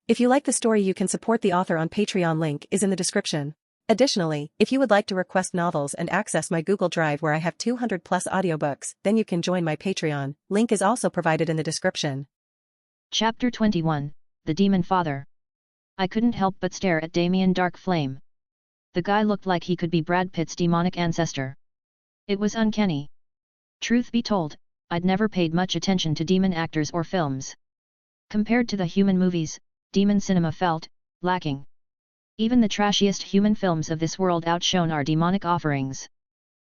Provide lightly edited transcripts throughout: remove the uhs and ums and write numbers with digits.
If you like the story, you can support the author on Patreon. Link is in the description. Additionally, if you would like to request novels and access my Google Drive where I have 200 plus audiobooks, then you can join my Patreon. Link is also provided in the description. Chapter 21, The Demonfather. I couldn't help but stare at Damien Darkflame. The guy looked like he could be Brad Pitt's demonic ancestor. It was uncanny. Truth be told, I'd never paid much attention to demon actors or films. Compared to the human movies, demon cinema felt lacking. Even the trashiest human films of this world outshone our demonic offerings.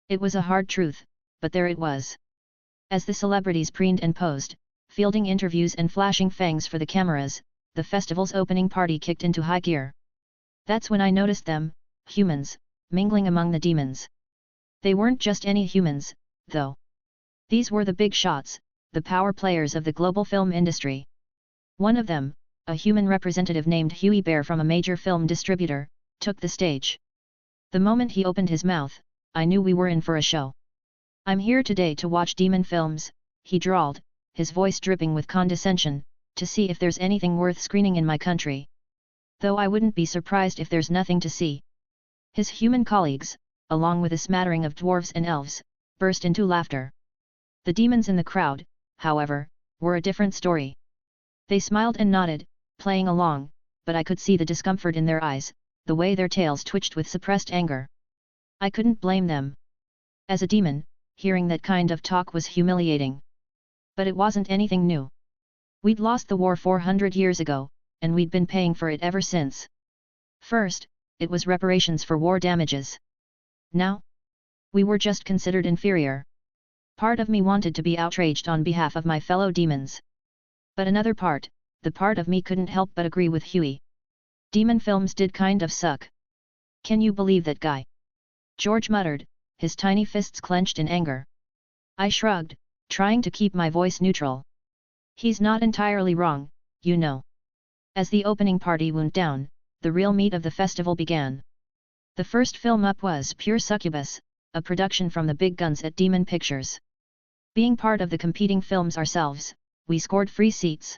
It was a hard truth, but there it was. As the celebrities preened and posed, fielding interviews and flashing fangs for the cameras, the festival's opening party kicked into high gear. That's when I noticed them, humans, mingling among the demons. They weren't just any humans, though. These were the big shots, the power players of the global film industry. One of them, a human representative named Huey Bear from a major film distributor, took the stage. The moment he opened his mouth, I knew we were in for a show. "I'm here today to watch demon films," he drawled, his voice dripping with condescension, "to see if there's anything worth screening in my country. Though I wouldn't be surprised if there's nothing to see." His human colleagues, along with a smattering of dwarves and elves, burst into laughter. The demons in the crowd, however, were a different story. They smiled and nodded, playing along, but I could see the discomfort in their eyes, the way their tails twitched with suppressed anger. I couldn't blame them. As a demon, hearing that kind of talk was humiliating. But it wasn't anything new. We'd lost the war 400 years ago, and we'd been paying for it ever since. First, it was reparations for war damages. Now? We were just considered inferior. Part of me wanted to be outraged on behalf of my fellow demons. But another part, the part of me couldn't help but agree with Huey. Demon films did kind of suck. "Can you believe that guy?" George muttered, his tiny fists clenched in anger. I shrugged, trying to keep my voice neutral. "He's not entirely wrong, you know." As the opening party wound down, the real meat of the festival began. The first film up was Pure Succubus, a production from the big guns at Demon Pictures. Being part of the competing films ourselves, we scored free seats.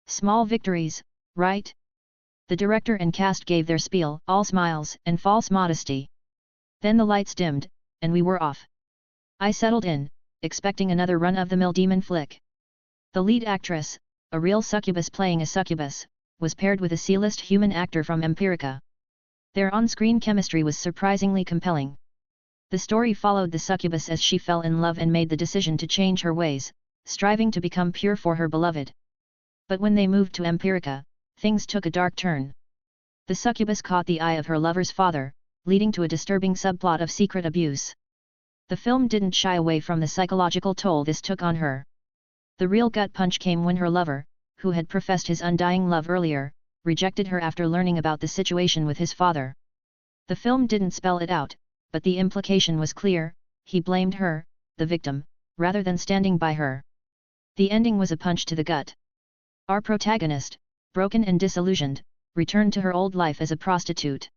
Small victories, right? The director and cast gave their spiel, all smiles and false modesty. Then the lights dimmed, and we were off. I settled in, expecting another run-of-the-mill demon flick. The lead actress, a real succubus playing a succubus, was paired with a C-list human actor from Empirica. Their on-screen chemistry was surprisingly compelling. The story followed the succubus as she fell in love and made the decision to change her ways, striving to become pure for her beloved. But when they moved to Empirica, things took a dark turn. The succubus caught the eye of her lover's father, leading to a disturbing subplot of secret abuse. The film didn't shy away from the psychological toll this took on her. The real gut punch came when her lover, who had professed his undying love earlier, rejected her after learning about the situation with his father. The film didn't spell it out, but the implication was clear: he blamed her, the victim, rather than standing by her. The ending was a punch to the gut. Our protagonist, broken and disillusioned, returned to her old life as a prostitute.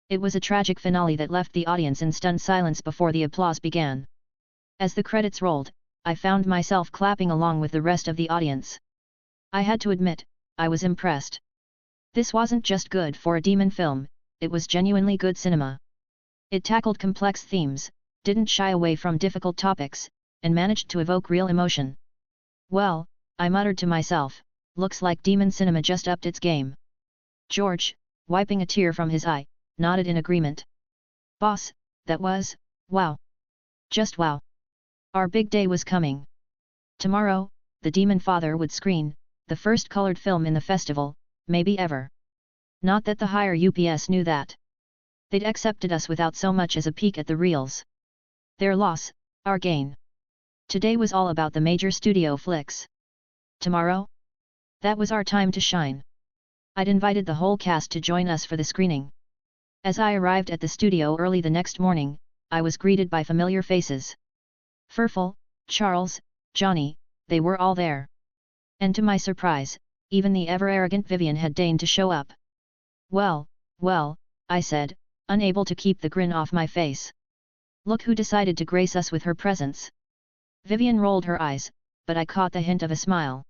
It was a tragic finale that left the audience in stunned silence before the applause began. As the credits rolled, I found myself clapping along with the rest of the audience. I had to admit, I was impressed. This wasn't just good for a demon film, it was genuinely good cinema. It tackled complex themes, didn't shy away from difficult topics, and managed to evoke real emotion. "Well," I muttered to myself, "looks like demon cinema just upped its game." George, wiping a tear from his eye, nodded in agreement. "Boss, that was, wow. Just wow. Our big day was coming. Tomorrow, The Demonfather would screen, the first colored film in the festival, maybe ever. Not that the higher UPS knew that. They'd accepted us without so much as a peek at the reels. Their loss, our gain. Today was all about the major studio flicks. Tomorrow? That was our time to shine. I'd invited the whole cast to join us for the screening. As I arrived at the studio early the next morning, I was greeted by familiar faces. Furful, Charles, Johnny, they were all there. And to my surprise, even the ever-arrogant Vivian had deigned to show up. Well, I said, unable to keep the grin off my face. Look who decided to grace us with her presence. Vivian rolled her eyes, but I caught the hint of a smile.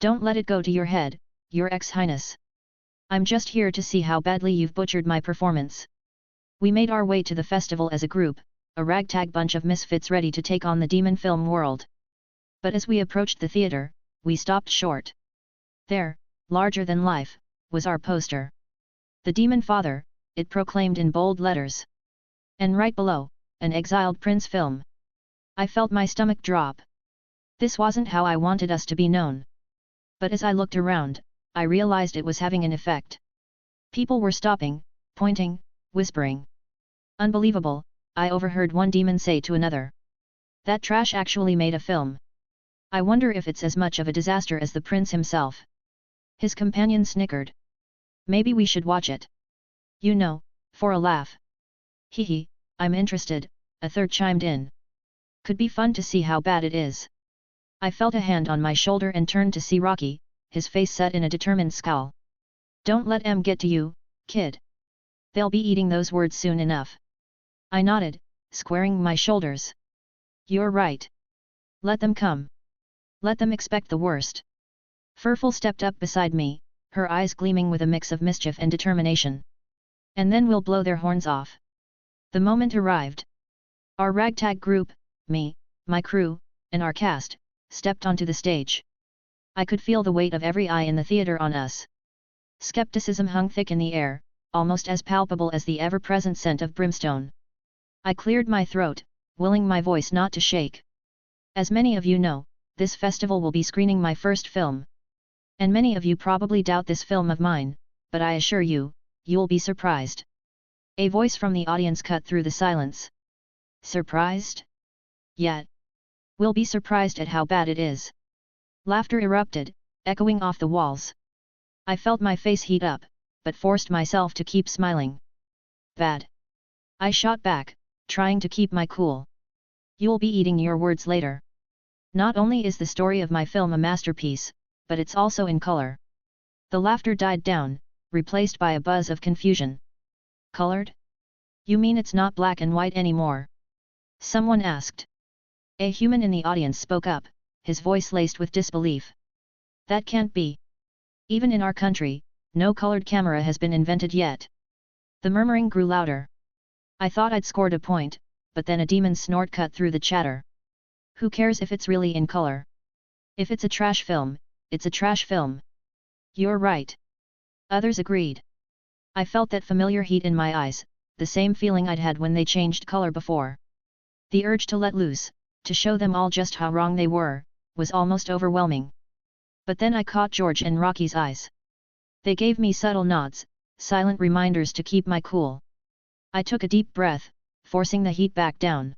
Don't let it go to your head, Your Ex-Highness. I'm just here to see how badly you've butchered my performance. We made our way to the festival as a group, a ragtag bunch of misfits ready to take on the demon film world. But as we approached the theater, we stopped short. There, larger than life, was our poster. The Demonfather, it proclaimed in bold letters. And right below, an exiled prince film. I felt my stomach drop. This wasn't how I wanted us to be known. But as I looked around, I realized it was having an effect. People were stopping, pointing, whispering. Unbelievable, I overheard one demon say to another. That trash actually made a film. I wonder if it's as much of a disaster as the prince himself. His companion snickered. Maybe we should watch it. You know, for a laugh. Hee, I'm interested, a third chimed in. Could be fun to see how bad it is. I felt a hand on my shoulder and turned to see Rocky, his face set in a determined scowl. Don't let them get to you, kid. They'll be eating those words soon enough. I nodded, squaring my shoulders. You're right. Let them come. Let them expect the worst. Furful stepped up beside me, her eyes gleaming with a mix of mischief and determination. And then we'll blow their horns off. The moment arrived. Our ragtag group, me, my crew, and our cast, stepped onto the stage. I could feel the weight of every eye in the theater on us. Skepticism hung thick in the air, almost as palpable as the ever-present scent of brimstone. I cleared my throat, willing my voice not to shake. As many of you know, this festival will be screening my first film. And many of you probably doubt this film of mine, but I assure you, you'll be surprised. A voice from the audience cut through the silence. Surprised? Yet. We'll be surprised at how bad it is. Laughter erupted, echoing off the walls. I felt my face heat up, but forced myself to keep smiling. Bad. I shot back, trying to keep my cool. You'll be eating your words later. Not only is the story of my film a masterpiece, but it's also in color. The laughter died down, replaced by a buzz of confusion. Colored? You mean it's not black and white anymore? Someone asked. A human in the audience spoke up, his voice laced with disbelief. That can't be. Even in our country, no colored camera has been invented yet. The murmuring grew louder. I thought I'd scored a point, but then a demon's snort cut through the chatter. Who cares if it's really in color? If it's a trash film, it's a trash film. You're right. Others agreed. I felt that familiar heat in my eyes, the same feeling I'd had when they changed color before. The urge to let loose, to show them all just how wrong they were, was almost overwhelming. But then I caught George and Rocky's eyes. They gave me subtle nods, silent reminders to keep my cool. I took a deep breath, forcing the heat back down.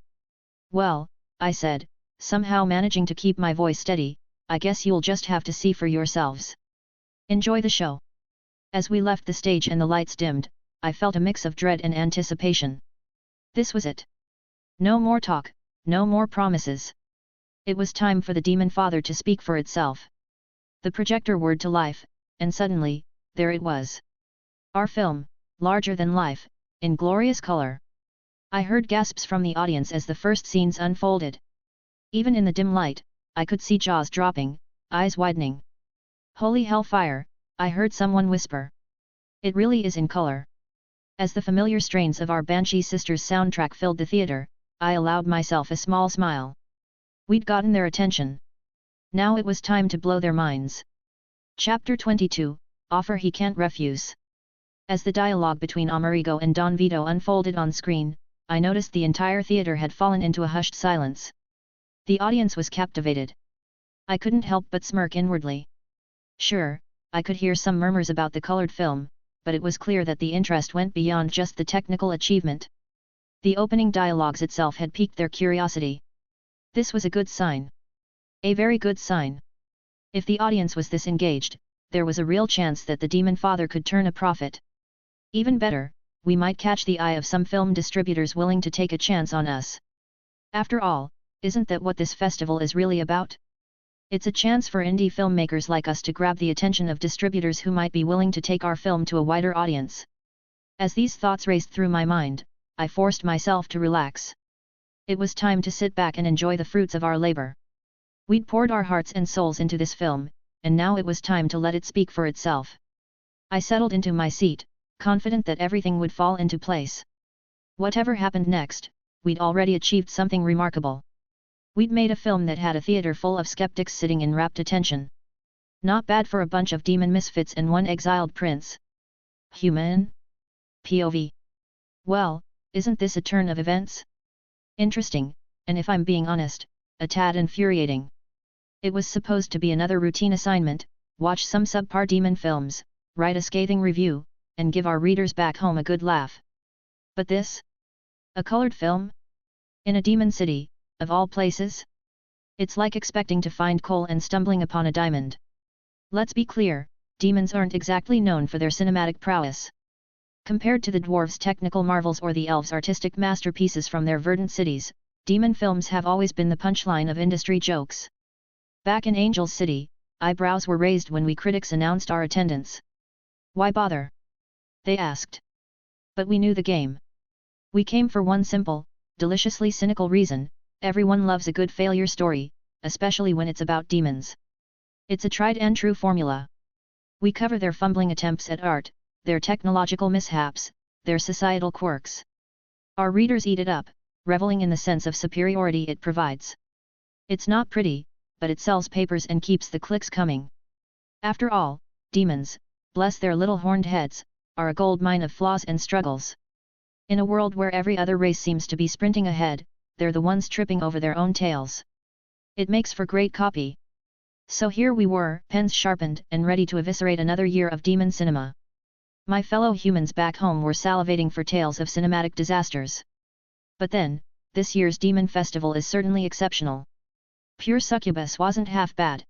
Well, I said, somehow managing to keep my voice steady, I guess you'll just have to see for yourselves. Enjoy the show. As we left the stage and the lights dimmed, I felt a mix of dread and anticipation. This was it. No more talk, no more promises. It was time for the Demonfather to speak for itself. The projector whirred to life, and suddenly, there it was. Our film, larger than life, in glorious color. I heard gasps from the audience as the first scenes unfolded. Even in the dim light, I could see jaws dropping, eyes widening. Holy hellfire, I heard someone whisper. It really is in color. As the familiar strains of our Banshee Sisters soundtrack filled the theater, I allowed myself a small smile. We'd gotten their attention. Now it was time to blow their minds. Chapter 22, Offer He Can't Refuse. As the dialogue between Amerigo and Don Vito unfolded on screen, I noticed the entire theater had fallen into a hushed silence. The audience was captivated. I couldn't help but smirk inwardly. Sure, I could hear some murmurs about the colored film, but it was clear that the interest went beyond just the technical achievement. The opening dialogues itself had piqued their curiosity. This was a good sign. A very good sign. If the audience was this engaged, there was a real chance that the Demonfather could turn a profit. Even better, we might catch the eye of some film distributors willing to take a chance on us. After all, isn't that what this festival is really about? It's a chance for indie filmmakers like us to grab the attention of distributors who might be willing to take our film to a wider audience. As these thoughts raced through my mind, I forced myself to relax. It was time to sit back and enjoy the fruits of our labor. We'd poured our hearts and souls into this film, and now it was time to let it speak for itself. I settled into my seat, confident that everything would fall into place. Whatever happened next, we'd already achieved something remarkable. We'd made a film that had a theater full of skeptics sitting in rapt attention. Not bad for a bunch of demon misfits and one exiled prince. Human? POV. Well, isn't this a turn of events? Interesting, and if I'm being honest, a tad infuriating. It was supposed to be another routine assignment: watch some subpar demon films, write a scathing review, and give our readers back home a good laugh. But this? A colored film? In a demon city, of all places? It's like expecting to find coal and stumbling upon a diamond. Let's be clear, demons aren't exactly known for their cinematic prowess. Compared to the dwarves' technical marvels or the elves' artistic masterpieces from their verdant cities, demon films have always been the punchline of industry jokes. Back in Angel City, eyebrows were raised when we critics announced our attendance. Why bother? They asked. But we knew the game. We came for one simple, deliciously cynical reason: everyone loves a good failure story, especially when it's about demons. It's a tried and true formula. We cover their fumbling attempts at art, their technological mishaps, their societal quirks. Our readers eat it up, reveling in the sense of superiority it provides. It's not pretty, but it sells papers and keeps the clicks coming. After all, demons, bless their little horned heads, are a goldmine of flaws and struggles. In a world where every other race seems to be sprinting ahead, they're the ones tripping over their own tails. It makes for great copy. So here we were, pens sharpened and ready to eviscerate another year of demon cinema. My fellow humans back home were salivating for tales of cinematic disasters. But then, this year's Demon Festival is certainly exceptional. Pure Succubus wasn't half bad.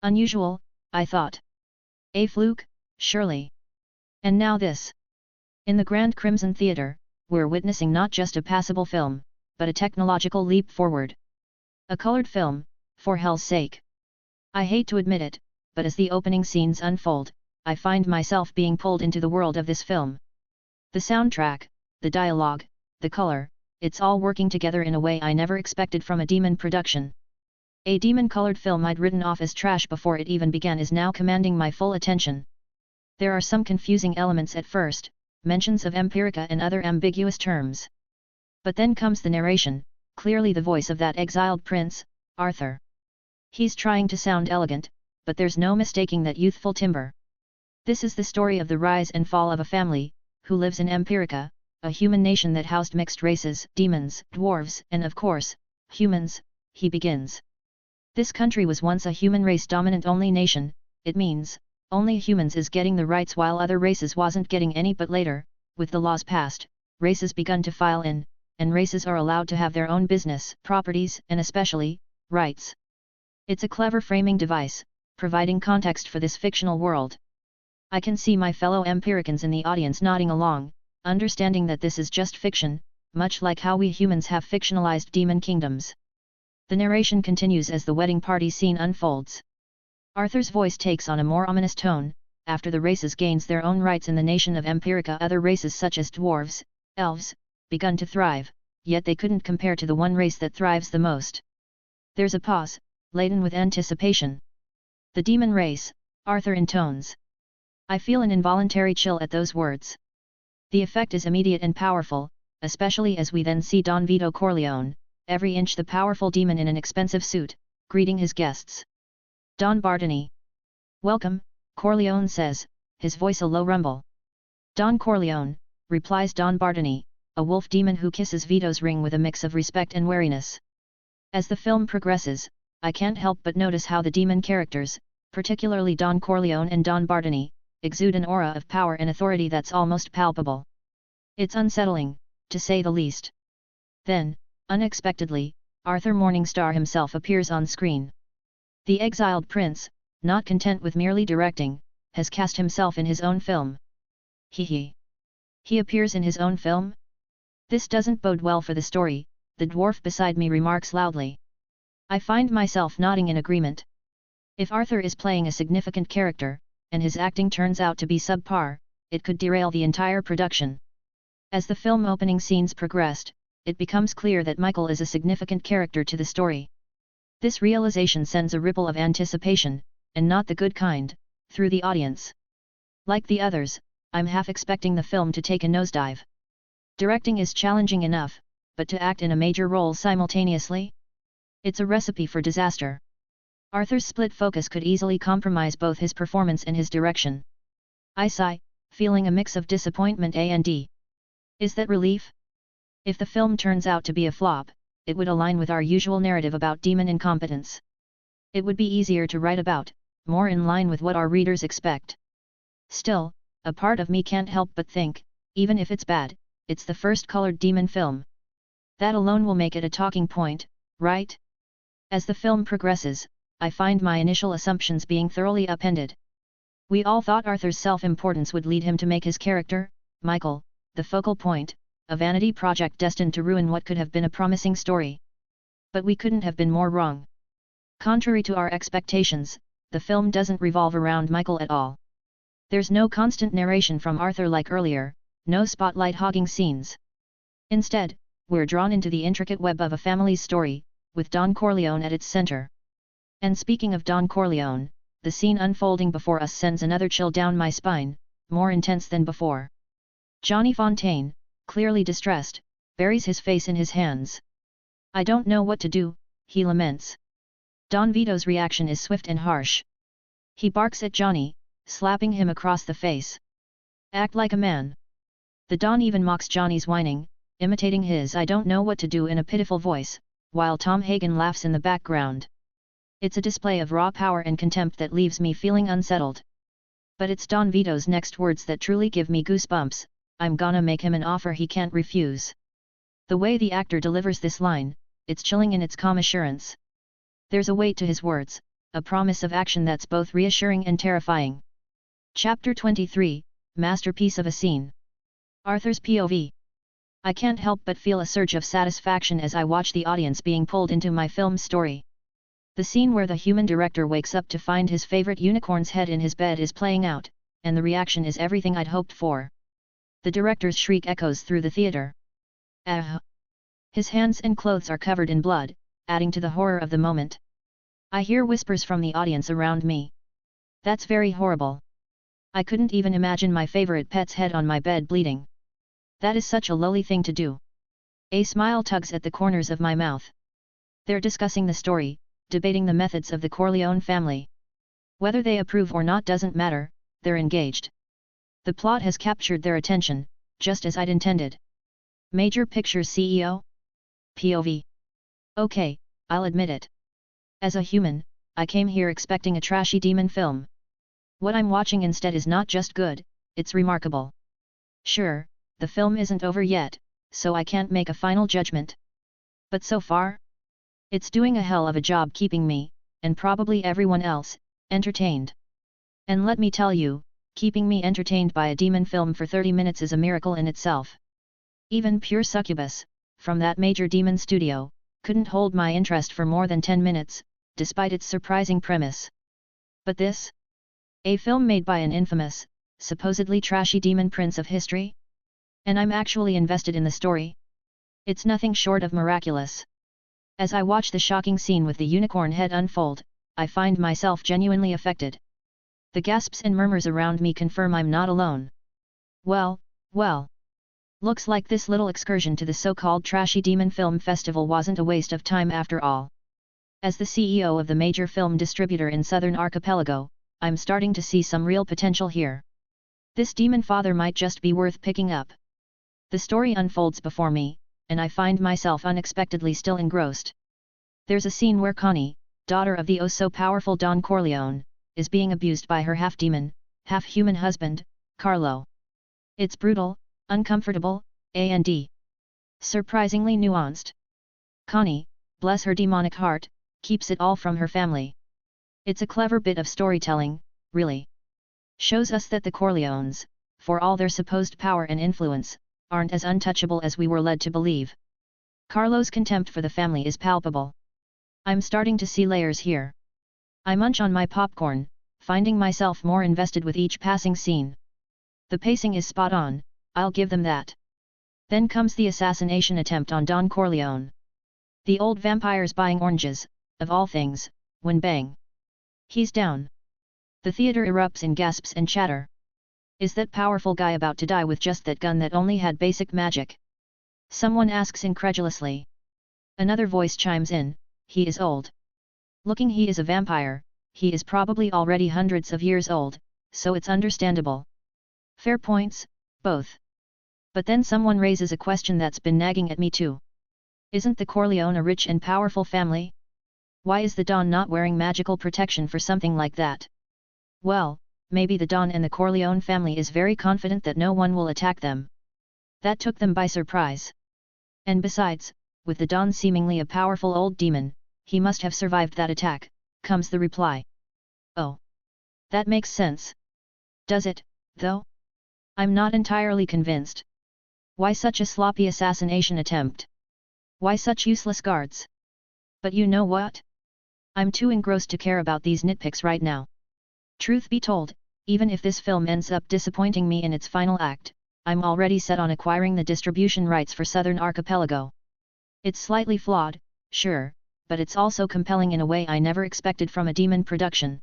Unusual, I thought. A fluke, surely. And now this. In the Grand Crimson Theatre, we're witnessing not just a passable film, but a technological leap forward. A colored film, for hell's sake. I hate to admit it, but as the opening scenes unfold, I find myself being pulled into the world of this film. The soundtrack, the dialogue, the color, it's all working together in a way I never expected from a demon production. A demon-colored film I'd written off as trash before it even began is now commanding my full attention. There are some confusing elements at first, mentions of empirica and other ambiguous terms. But then comes the narration, clearly the voice of that exiled prince, Arthur. He's trying to sound elegant, but there's no mistaking that youthful timbre. This is the story of the rise and fall of a family, who lives in Empirica, a human nation that housed mixed races, demons, dwarves, and of course, humans, he begins. This country was once a human race dominant only nation, it means, only humans is getting the rights while other races wasn't getting any, but later, with the laws passed, races begun to file in, and races are allowed to have their own business, properties, and especially, rights. It's a clever framing device, providing context for this fictional world. I can see my fellow Empiricans in the audience nodding along, understanding that this is just fiction, much like how we humans have fictionalized demon kingdoms. The narration continues as the wedding party scene unfolds. Arthur's voice takes on a more ominous tone: after the races gains their own rights in the nation of Empirica, other races such as dwarves, elves, begun to thrive, yet they couldn't compare to the one race that thrives the most. There's a pause, laden with anticipation. The demon race, Arthur intones. I feel an involuntary chill at those words. The effect is immediate and powerful, especially as we then see Don Vito Corleone, every inch the powerful demon in an expensive suit, greeting his guests. Don Bartani. Welcome, Corleone says, his voice a low rumble. Don Corleone, replies Don Bartani, a wolf demon who kisses Vito's ring with a mix of respect and wariness. As the film progresses, I can't help but notice how the demon characters, particularly Don Corleone and Don Bartani, exude an aura of power and authority that's almost palpable. It's unsettling, to say the least. Then, unexpectedly, Arthur Morningstar himself appears on screen. The exiled prince, not content with merely directing, has cast himself in his own film. He appears in his own film? This doesn't bode well for the story, the dwarf beside me remarks loudly. I find myself nodding in agreement. If Arthur is playing a significant character, and his acting turns out to be subpar, it could derail the entire production. As the film opening scenes progressed, it becomes clear that Michael is a significant character to the story. This realization sends a ripple of anticipation, and not the good kind, through the audience. Like the others, I'm half expecting the film to take a nosedive. Directing is challenging enough, but to act in a major role simultaneously? It's a recipe for disaster. Arthur's split focus could easily compromise both his performance and his direction. I sigh, feeling a mix of disappointment and is that relief? If the film turns out to be a flop, it would align with our usual narrative about demon incompetence. It would be easier to write about, more in line with what our readers expect. Still, a part of me can't help but think, even if it's bad, it's the first colored demon film. That alone will make it a talking point, right? As the film progresses, I find my initial assumptions being thoroughly upended. We all thought Arthur's self-importance would lead him to make his character, Michael, the focal point, a vanity project destined to ruin what could have been a promising story. But we couldn't have been more wrong. Contrary to our expectations, the film doesn't revolve around Michael at all. There's no constant narration from Arthur like earlier, no spotlight-hogging scenes. Instead, we're drawn into the intricate web of a family's story, with Don Corleone at its center. And speaking of Don Corleone, the scene unfolding before us sends another chill down my spine, more intense than before. Johnny Fontaine, clearly distressed, buries his face in his hands. "I don't know what to do," he laments. Don Vito's reaction is swift and harsh. He barks at Johnny, slapping him across the face. "Act like a man." The Don even mocks Johnny's whining, imitating his "I don't know what to do" in a pitiful voice, while Tom Hagen laughs in the background. It's a display of raw power and contempt that leaves me feeling unsettled. But it's Don Vito's next words that truly give me goosebumps: "I'm gonna make him an offer he can't refuse." The way the actor delivers this line, it's chilling in its calm assurance. There's a weight to his words, a promise of action that's both reassuring and terrifying. Chapter 23, Masterpiece of a Scene. Arthur's POV. I can't help but feel a surge of satisfaction as I watch the audience being pulled into my film's story. The scene where the human director wakes up to find his favorite unicorn's head in his bed is playing out, and the reaction is everything I'd hoped for. The director's shriek echoes through the theater. "Ah!" His hands and clothes are covered in blood, adding to the horror of the moment. I hear whispers from the audience around me. "That's very horrible. I couldn't even imagine my favorite pet's head on my bed bleeding. That is such a lowly thing to do." A smile tugs at the corners of my mouth. They're discussing the story, debating the methods of the Corleone family. Whether they approve or not doesn't matter, they're engaged. The plot has captured their attention, just as I'd intended. Major Pictures CEO? POV. Okay, I'll admit it. As a human, I came here expecting a trashy demon film. What I'm watching instead is not just good, it's remarkable. Sure, the film isn't over yet, so I can't make a final judgment. But so far, it's doing a hell of a job keeping me, and probably everyone else, entertained. And let me tell you, keeping me entertained by a demon film for 30 minutes is a miracle in itself. Even pure Succubus, from that major demon studio, couldn't hold my interest for more than 10 minutes, despite its surprising premise. But this? A film made by an infamous, supposedly trashy demon prince of history? And I'm actually invested in the story? It's nothing short of miraculous. As I watch the shocking scene with the unicorn head unfold, I find myself genuinely affected. The gasps and murmurs around me confirm I'm not alone. Well. Looks like this little excursion to the so-called trashy demon film festival wasn't a waste of time after all. As the CEO of the major film distributor in Southern Archipelago, I'm starting to see some real potential here. This Demonfather might just be worth picking up. The story unfolds before me, and I find myself unexpectedly still engrossed. There's a scene where Connie, daughter of the oh-so-powerful Don Corleone, is being abused by her half-demon, half-human husband, Carlo. It's brutal, uncomfortable, and surprisingly nuanced. Connie, bless her demonic heart, keeps it all from her family. It's a clever bit of storytelling, really. Shows us that the Corleones, for all their supposed power and influence, aren't as untouchable as we were led to believe. Carlo's contempt for the family is palpable. I'm starting to see layers here. I munch on my popcorn, finding myself more invested with each passing scene. The pacing is spot on, I'll give them that. Then comes the assassination attempt on Don Corleone. The old vampire's buying oranges, of all things, when bang! He's down. The theater erupts in gasps and chatter. Is that powerful guy about to die with just that gun that only had basic magic? Someone asks incredulously. Another voice chimes in, he is old. Looking, he is a vampire, he is probably already hundreds of years old, so it's understandable. Fair points, both. But then someone raises a question that's been nagging at me too. Isn't the Corleone a rich and powerful family? Why is the Don not wearing magical protection for something like that? Well, maybe the Don and the Corleone family is very confident that no one will attack them. That took them by surprise. And besides, with the Don seemingly a powerful old demon, he must have survived that attack, comes the reply. Oh. That makes sense. Does it, though? I'm not entirely convinced. Why such a sloppy assassination attempt? Why such useless guards? But you know what? I'm too engrossed to care about these nitpicks right now. Truth be told, even if this film ends up disappointing me in its final act, I'm already set on acquiring the distribution rights for Southern Archipelago. It's slightly flawed, sure, but it's also compelling in a way I never expected from a demon production.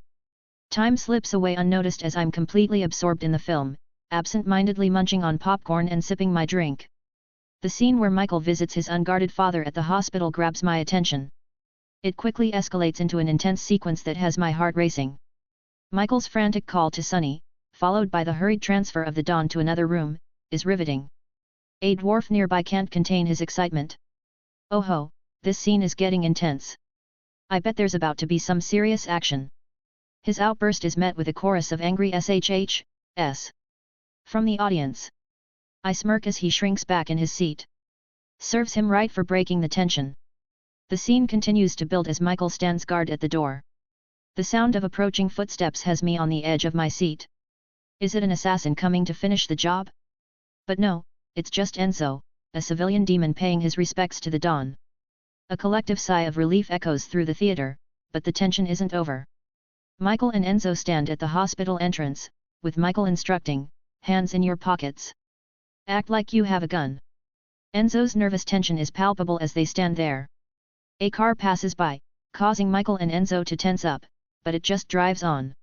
Time slips away unnoticed as I'm completely absorbed in the film, absent-mindedly munching on popcorn and sipping my drink. The scene where Michael visits his unguarded father at the hospital grabs my attention. It quickly escalates into an intense sequence that has my heart racing. Michael's frantic call to Sonny, followed by the hurried transfer of the Don to another room, is riveting. A dwarf nearby can't contain his excitement. Oh ho, this scene is getting intense. I bet there's about to be some serious action. His outburst is met with a chorus of angry SHHs from the audience. I smirk as he shrinks back in his seat. Serves him right for breaking the tension. The scene continues to build as Michael stands guard at the door. The sound of approaching footsteps has me on the edge of my seat. Is it an assassin coming to finish the job? But no, it's just Enzo, a civilian demon paying his respects to the Don. A collective sigh of relief echoes through the theater, but the tension isn't over. Michael and Enzo stand at the hospital entrance, with Michael instructing, hands in your pockets. Act like you have a gun. Enzo's nervous tension is palpable as they stand there. A car passes by, causing Michael and Enzo to tense up, but it just drives on.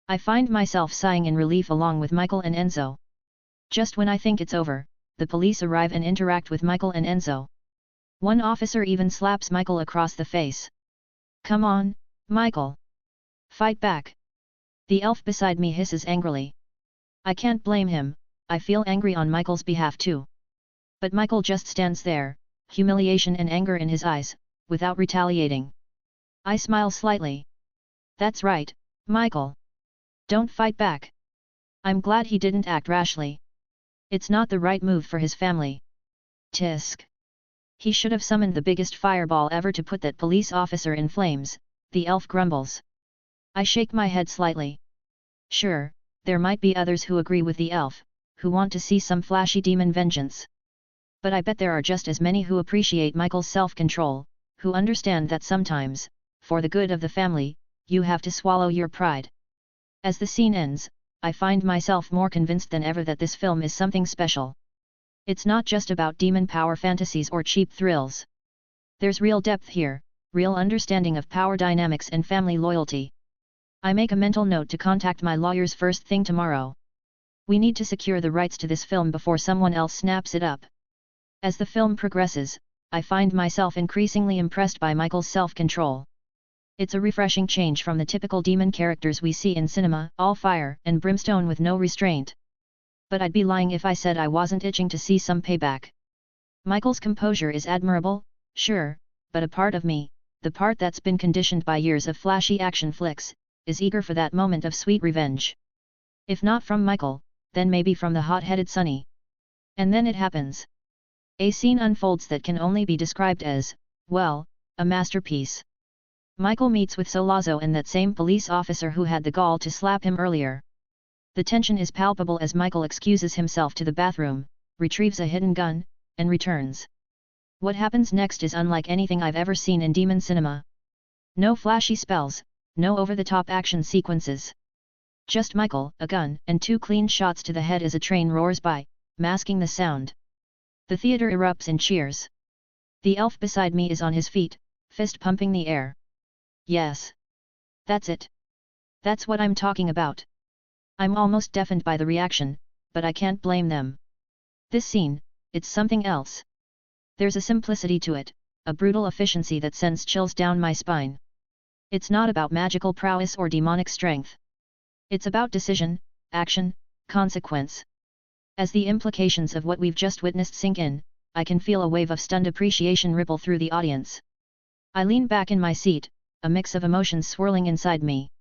I find myself sighing in relief along with Michael and Enzo. Just when I think it's over, the police arrive and interact with Michael and Enzo. One officer even slaps Michael across the face. Come on, Michael. Fight back. The elf beside me hisses angrily. I can't blame him, I feel angry on Michael's behalf too. But Michael just stands there, humiliation and anger in his eyes, without retaliating. I smile slightly. That's right, Michael. Don't fight back. I'm glad he didn't act rashly. It's not the right move for his family. Tisk. He should have summoned the biggest fireball ever to put that police officer in flames, the elf grumbles. I shake my head slightly. Sure, there might be others who agree with the elf, who want to see some flashy demon vengeance. But I bet there are just as many who appreciate Michael's self-control, who understand that sometimes, for the good of the family, you have to swallow your pride. As the scene ends, I find myself more convinced than ever that this film is something special. It's not just about demon power fantasies or cheap thrills. There's real depth here, real understanding of power dynamics and family loyalty. I make a mental note to contact my lawyers first thing tomorrow. We need to secure the rights to this film before someone else snaps it up. As the film progresses, I find myself increasingly impressed by Michael's self-control. It's a refreshing change from the typical demon characters we see in cinema, all fire and brimstone with no restraint. But I'd be lying if I said I wasn't itching to see some payback. Michael's composure is admirable, sure, but a part of me, the part that's been conditioned by years of flashy action flicks, is eager for that moment of sweet revenge. If not from Michael, then maybe from the hot-headed Sonny. And then it happens. A scene unfolds that can only be described as, well, a masterpiece. Michael meets with Solazzo and that same police officer who had the gall to slap him earlier. The tension is palpable as Michael excuses himself to the bathroom, retrieves a hidden gun, and returns. What happens next is unlike anything I've ever seen in demon cinema. No flashy spells, no over-the-top action sequences. Just Michael, a gun, and 2 clean shots to the head as a train roars by, masking the sound. The theater erupts in cheers. The elf beside me is on his feet, fist pumping the air. Yes. That's it. That's what I'm talking about. I'm almost deafened by the reaction, but I can't blame them. This scene, it's something else. There's a simplicity to it, a brutal efficiency that sends chills down my spine. It's not about magical prowess or demonic strength. It's about decision, action, consequence. As the implications of what we've just witnessed sink in, I can feel a wave of stunned appreciation ripple through the audience. I lean back in my seat, a mix of emotions swirling inside me.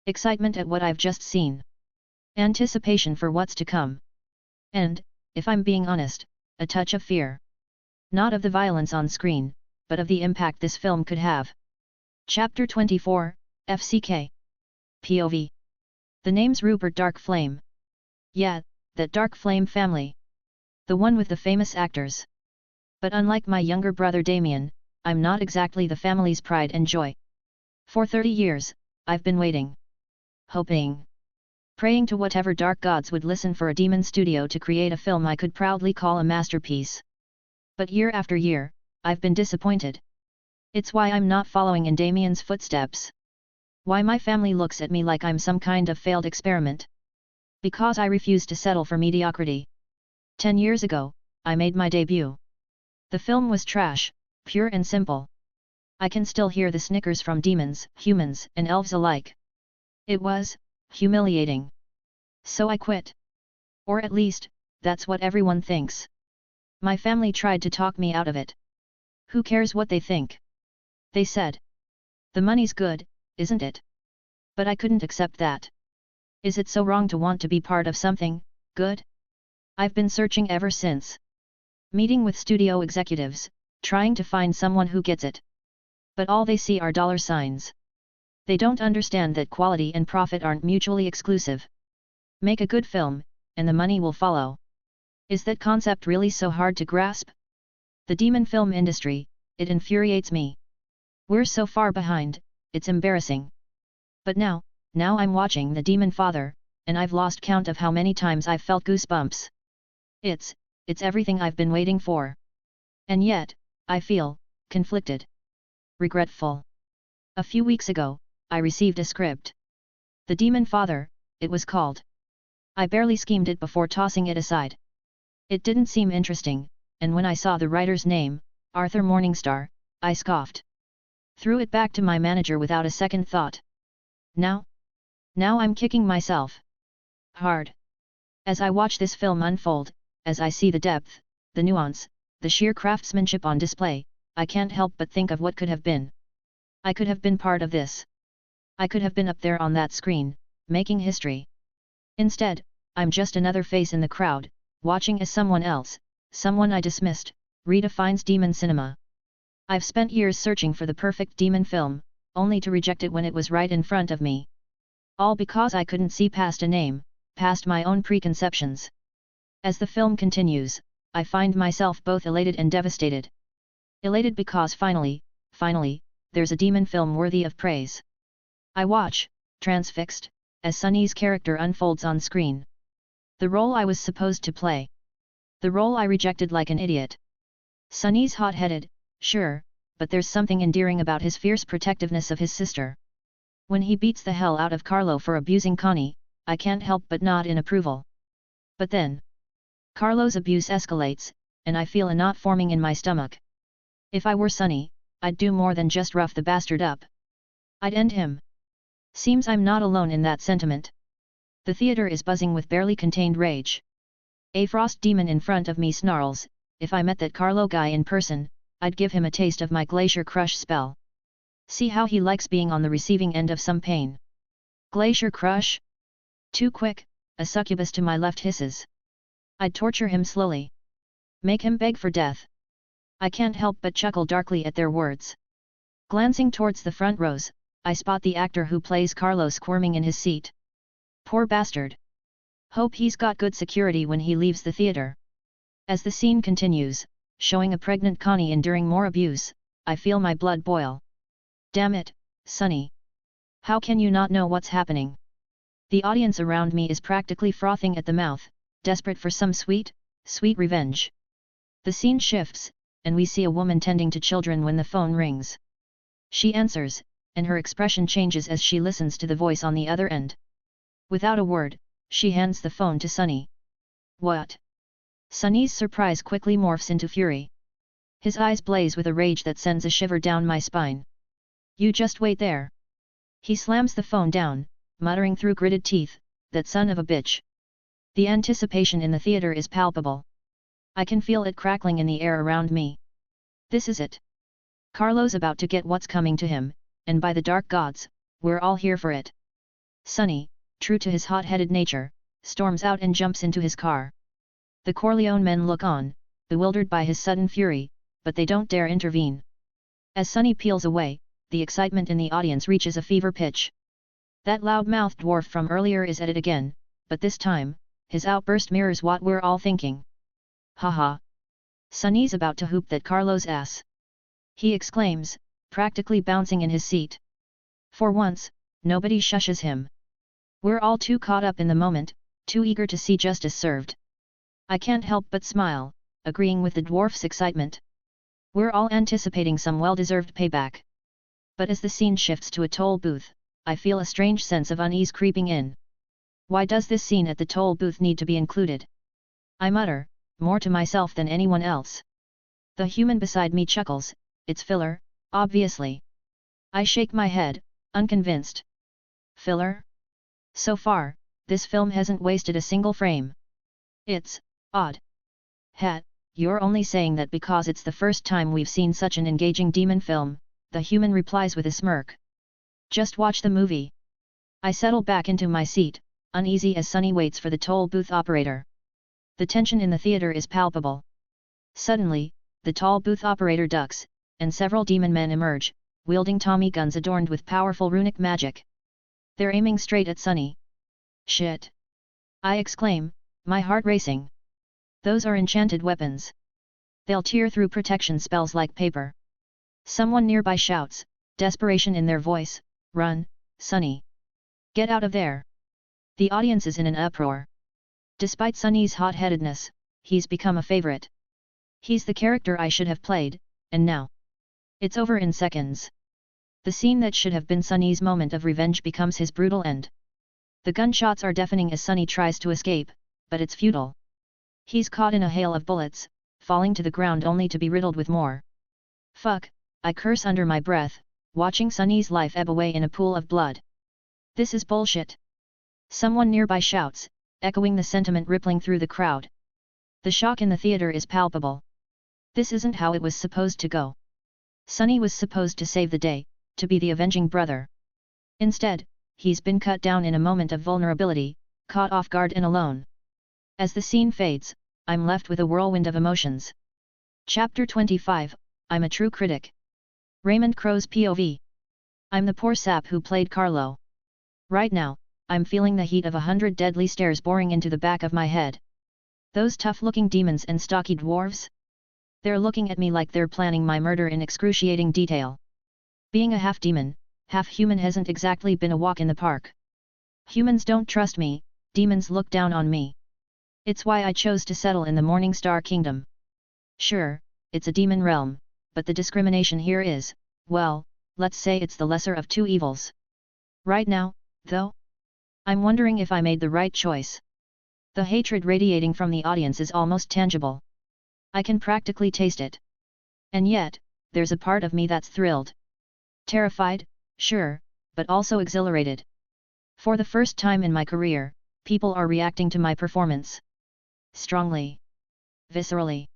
Excitement at what I've just seen. Anticipation for what's to come. And, if I'm being honest, a touch of fear. Not of the violence on screen, but of the impact this film could have. Chapter 24, FCK. POV. The name's Rupert Dark Flame. Yeah, that Dark Flame family. The one with the famous actors. But unlike my younger brother Damien, I'm not exactly the family's pride and joy. For 30 years, I've been waiting. Hoping. Praying to whatever dark gods would listen for a demon studio to create a film I could proudly call a masterpiece. But year after year, I've been disappointed. It's why I'm not following in Damien's footsteps. Why my family looks at me like I'm some kind of failed experiment. Because I refuse to settle for mediocrity. 10 years ago, I made my debut. The film was trash, pure and simple. I can still hear the snickers from demons, humans, and elves alike. It was humiliating. So I quit. Or at least, that's what everyone thinks. My family tried to talk me out of it. Who cares what they think? They said. The money's good, isn't it? But I couldn't accept that. Is it so wrong to want to be part of something good? I've been searching ever since. Meeting with studio executives, trying to find someone who gets it. But all they see are dollar signs. They don't understand that quality and profit aren't mutually exclusive. Make a good film, and the money will follow. Is that concept really so hard to grasp? The demon film industry, it infuriates me. We're so far behind, it's embarrassing. But now I'm watching The Demonfather, and I've lost count of how many times I've felt goosebumps. It's everything I've been waiting for. And yet, I feel conflicted. Regretful. A few weeks ago, I received a script. The Demonfather, it was called. I barely skimmed it before tossing it aside. It didn't seem interesting, and when I saw the writer's name, Arthur Morningstar, I scoffed. Threw it back to my manager without a second thought. Now I'm kicking myself. Hard. As I watch this film unfold, as I see the depth, the nuance, the sheer craftsmanship on display, I can't help but think of what could have been. I could have been part of this. I could have been up there on that screen, making history. Instead, I'm just another face in the crowd, watching as someone else, someone I dismissed, redefines demon cinema. I've spent years searching for the perfect demon film, only to reject it when it was right in front of me. All because I couldn't see past a name, past my own preconceptions. As the film continues, I find myself both elated and devastated. Elated because finally, there's a demon film worthy of praise. I watch, transfixed, as Sunny's character unfolds on screen. The role I was supposed to play. The role I rejected like an idiot. Sunny's hot-headed, sure, but there's something endearing about his fierce protectiveness of his sister. When he beats the hell out of Carlo for abusing Connie, I can't help but nod in approval. But then, Carlo's abuse escalates, and I feel a knot forming in my stomach. If I were Sunny, I'd do more than just rough the bastard up. I'd end him. Seems I'm not alone in that sentiment. The theater is buzzing with barely contained rage. A frost demon in front of me snarls, if I met that Carlo guy in person, I'd give him a taste of my Glacier Crush spell. See how he likes being on the receiving end of some pain. Glacier Crush? Too quick, a succubus to my left hisses. I'd torture him slowly. Make him beg for death. I can't help but chuckle darkly at their words. Glancing towards the front rows, I spot the actor who plays Carlo squirming in his seat. Poor bastard. Hope he's got good security when he leaves the theater. As the scene continues, showing a pregnant Connie enduring more abuse, I feel my blood boil. Damn it, Sunny. How can you not know what's happening? The audience around me is practically frothing at the mouth, desperate for some sweet revenge. The scene shifts, and we see a woman tending to children when the phone rings. She answers, and her expression changes as she listens to the voice on the other end. Without a word, she hands the phone to Sunny. What? Sunny's surprise quickly morphs into fury. His eyes blaze with a rage that sends a shiver down my spine. You just wait there. He slams the phone down, muttering through gritted teeth, that son of a bitch. The anticipation in the theater is palpable. I can feel it crackling in the air around me. This is it. Carlo's about to get what's coming to him, and by the dark gods, we're all here for it. Sunny, true to his hot-headed nature, storms out and jumps into his car. The Corleone men look on, bewildered by his sudden fury, but they don't dare intervene. As Sunny peels away, the excitement in the audience reaches a fever pitch. That loud-mouthed dwarf from earlier is at it again, but this time, his outburst mirrors what we're all thinking. Haha! Sunny's about to hoop that Carlo's ass. He exclaims, practically bouncing in his seat. For once, nobody shushes him. We're all too caught up in the moment, too eager to see justice served. I can't help but smile, agreeing with the dwarf's excitement. We're all anticipating some well-deserved payback. But as the scene shifts to a toll booth, I feel a strange sense of unease creeping in. Why does this scene at the toll booth need to be included? I mutter, more to myself than anyone else. The human beside me chuckles, it's filler, obviously. I shake my head, unconvinced. Filler? So far, this film hasn't wasted a single frame. It's odd. Hat, you're only saying that because it's the first time we've seen such an engaging demon film, the human replies with a smirk. Just watch the movie. I settle back into my seat, uneasy as Sunny waits for the toll booth operator. The tension in the theater is palpable. Suddenly, the toll booth operator ducks, and several demon men emerge, wielding Tommy guns adorned with powerful runic magic. They're aiming straight at Sunny. Shit! I exclaim, my heart racing. Those are enchanted weapons. They'll tear through protection spells like paper. Someone nearby shouts, desperation in their voice, run, Sunny! Get out of there! The audience is in an uproar. Despite Sunny's hot-headedness, he's become a favorite. He's the character I should have played, and now it's over in seconds. The scene that should have been Sunny's moment of revenge becomes his brutal end. The gunshots are deafening as Sunny tries to escape, but it's futile. He's caught in a hail of bullets, falling to the ground only to be riddled with more. Fuck, I curse under my breath, watching Sunny's life ebb away in a pool of blood. This is bullshit. Someone nearby shouts, echoing the sentiment rippling through the crowd. The shock in the theater is palpable. This isn't how it was supposed to go. Sunny was supposed to save the day, to be the avenging brother. Instead, he's been cut down in a moment of vulnerability, caught off guard and alone. As the scene fades, I'm left with a whirlwind of emotions. Chapter 25, I'm a true critic. Raymond Crow's POV. I'm the poor sap who played Carlo. Right now, I'm feeling the heat of 100 deadly stares boring into the back of my head. Those tough-looking demons and stocky dwarves? They're looking at me like they're planning my murder in excruciating detail. Being a half-demon, half-human hasn't exactly been a walk in the park. Humans don't trust me, demons look down on me. It's why I chose to settle in the Morningstar Kingdom. Sure, it's a demon realm, but the discrimination here is, well, let's say it's the lesser of two evils. Right now, though, I'm wondering if I made the right choice. The hatred radiating from the audience is almost tangible. I can practically taste it. And yet, there's a part of me that's thrilled. Terrified, sure, but also exhilarated. For the first time in my career, people are reacting to my performance. Strongly. Viscerally.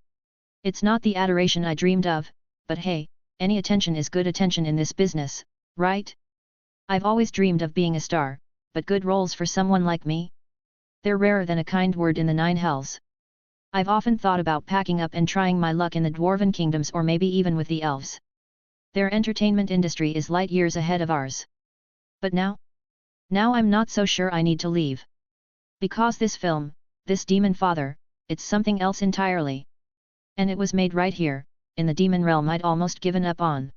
It's not the adoration I dreamed of, but hey, any attention is good attention in this business, right? I've always dreamed of being a star, but good roles for someone like me? They're rarer than a kind word in the nine hells. I've often thought about packing up and trying my luck in the dwarven kingdoms or maybe even with the elves. Their entertainment industry is light years ahead of ours. But now? Now I'm not so sure I need to leave. Because this film, this Demonfather, it's something else entirely. And it was made right here, in the demon realm I'd almost given up on.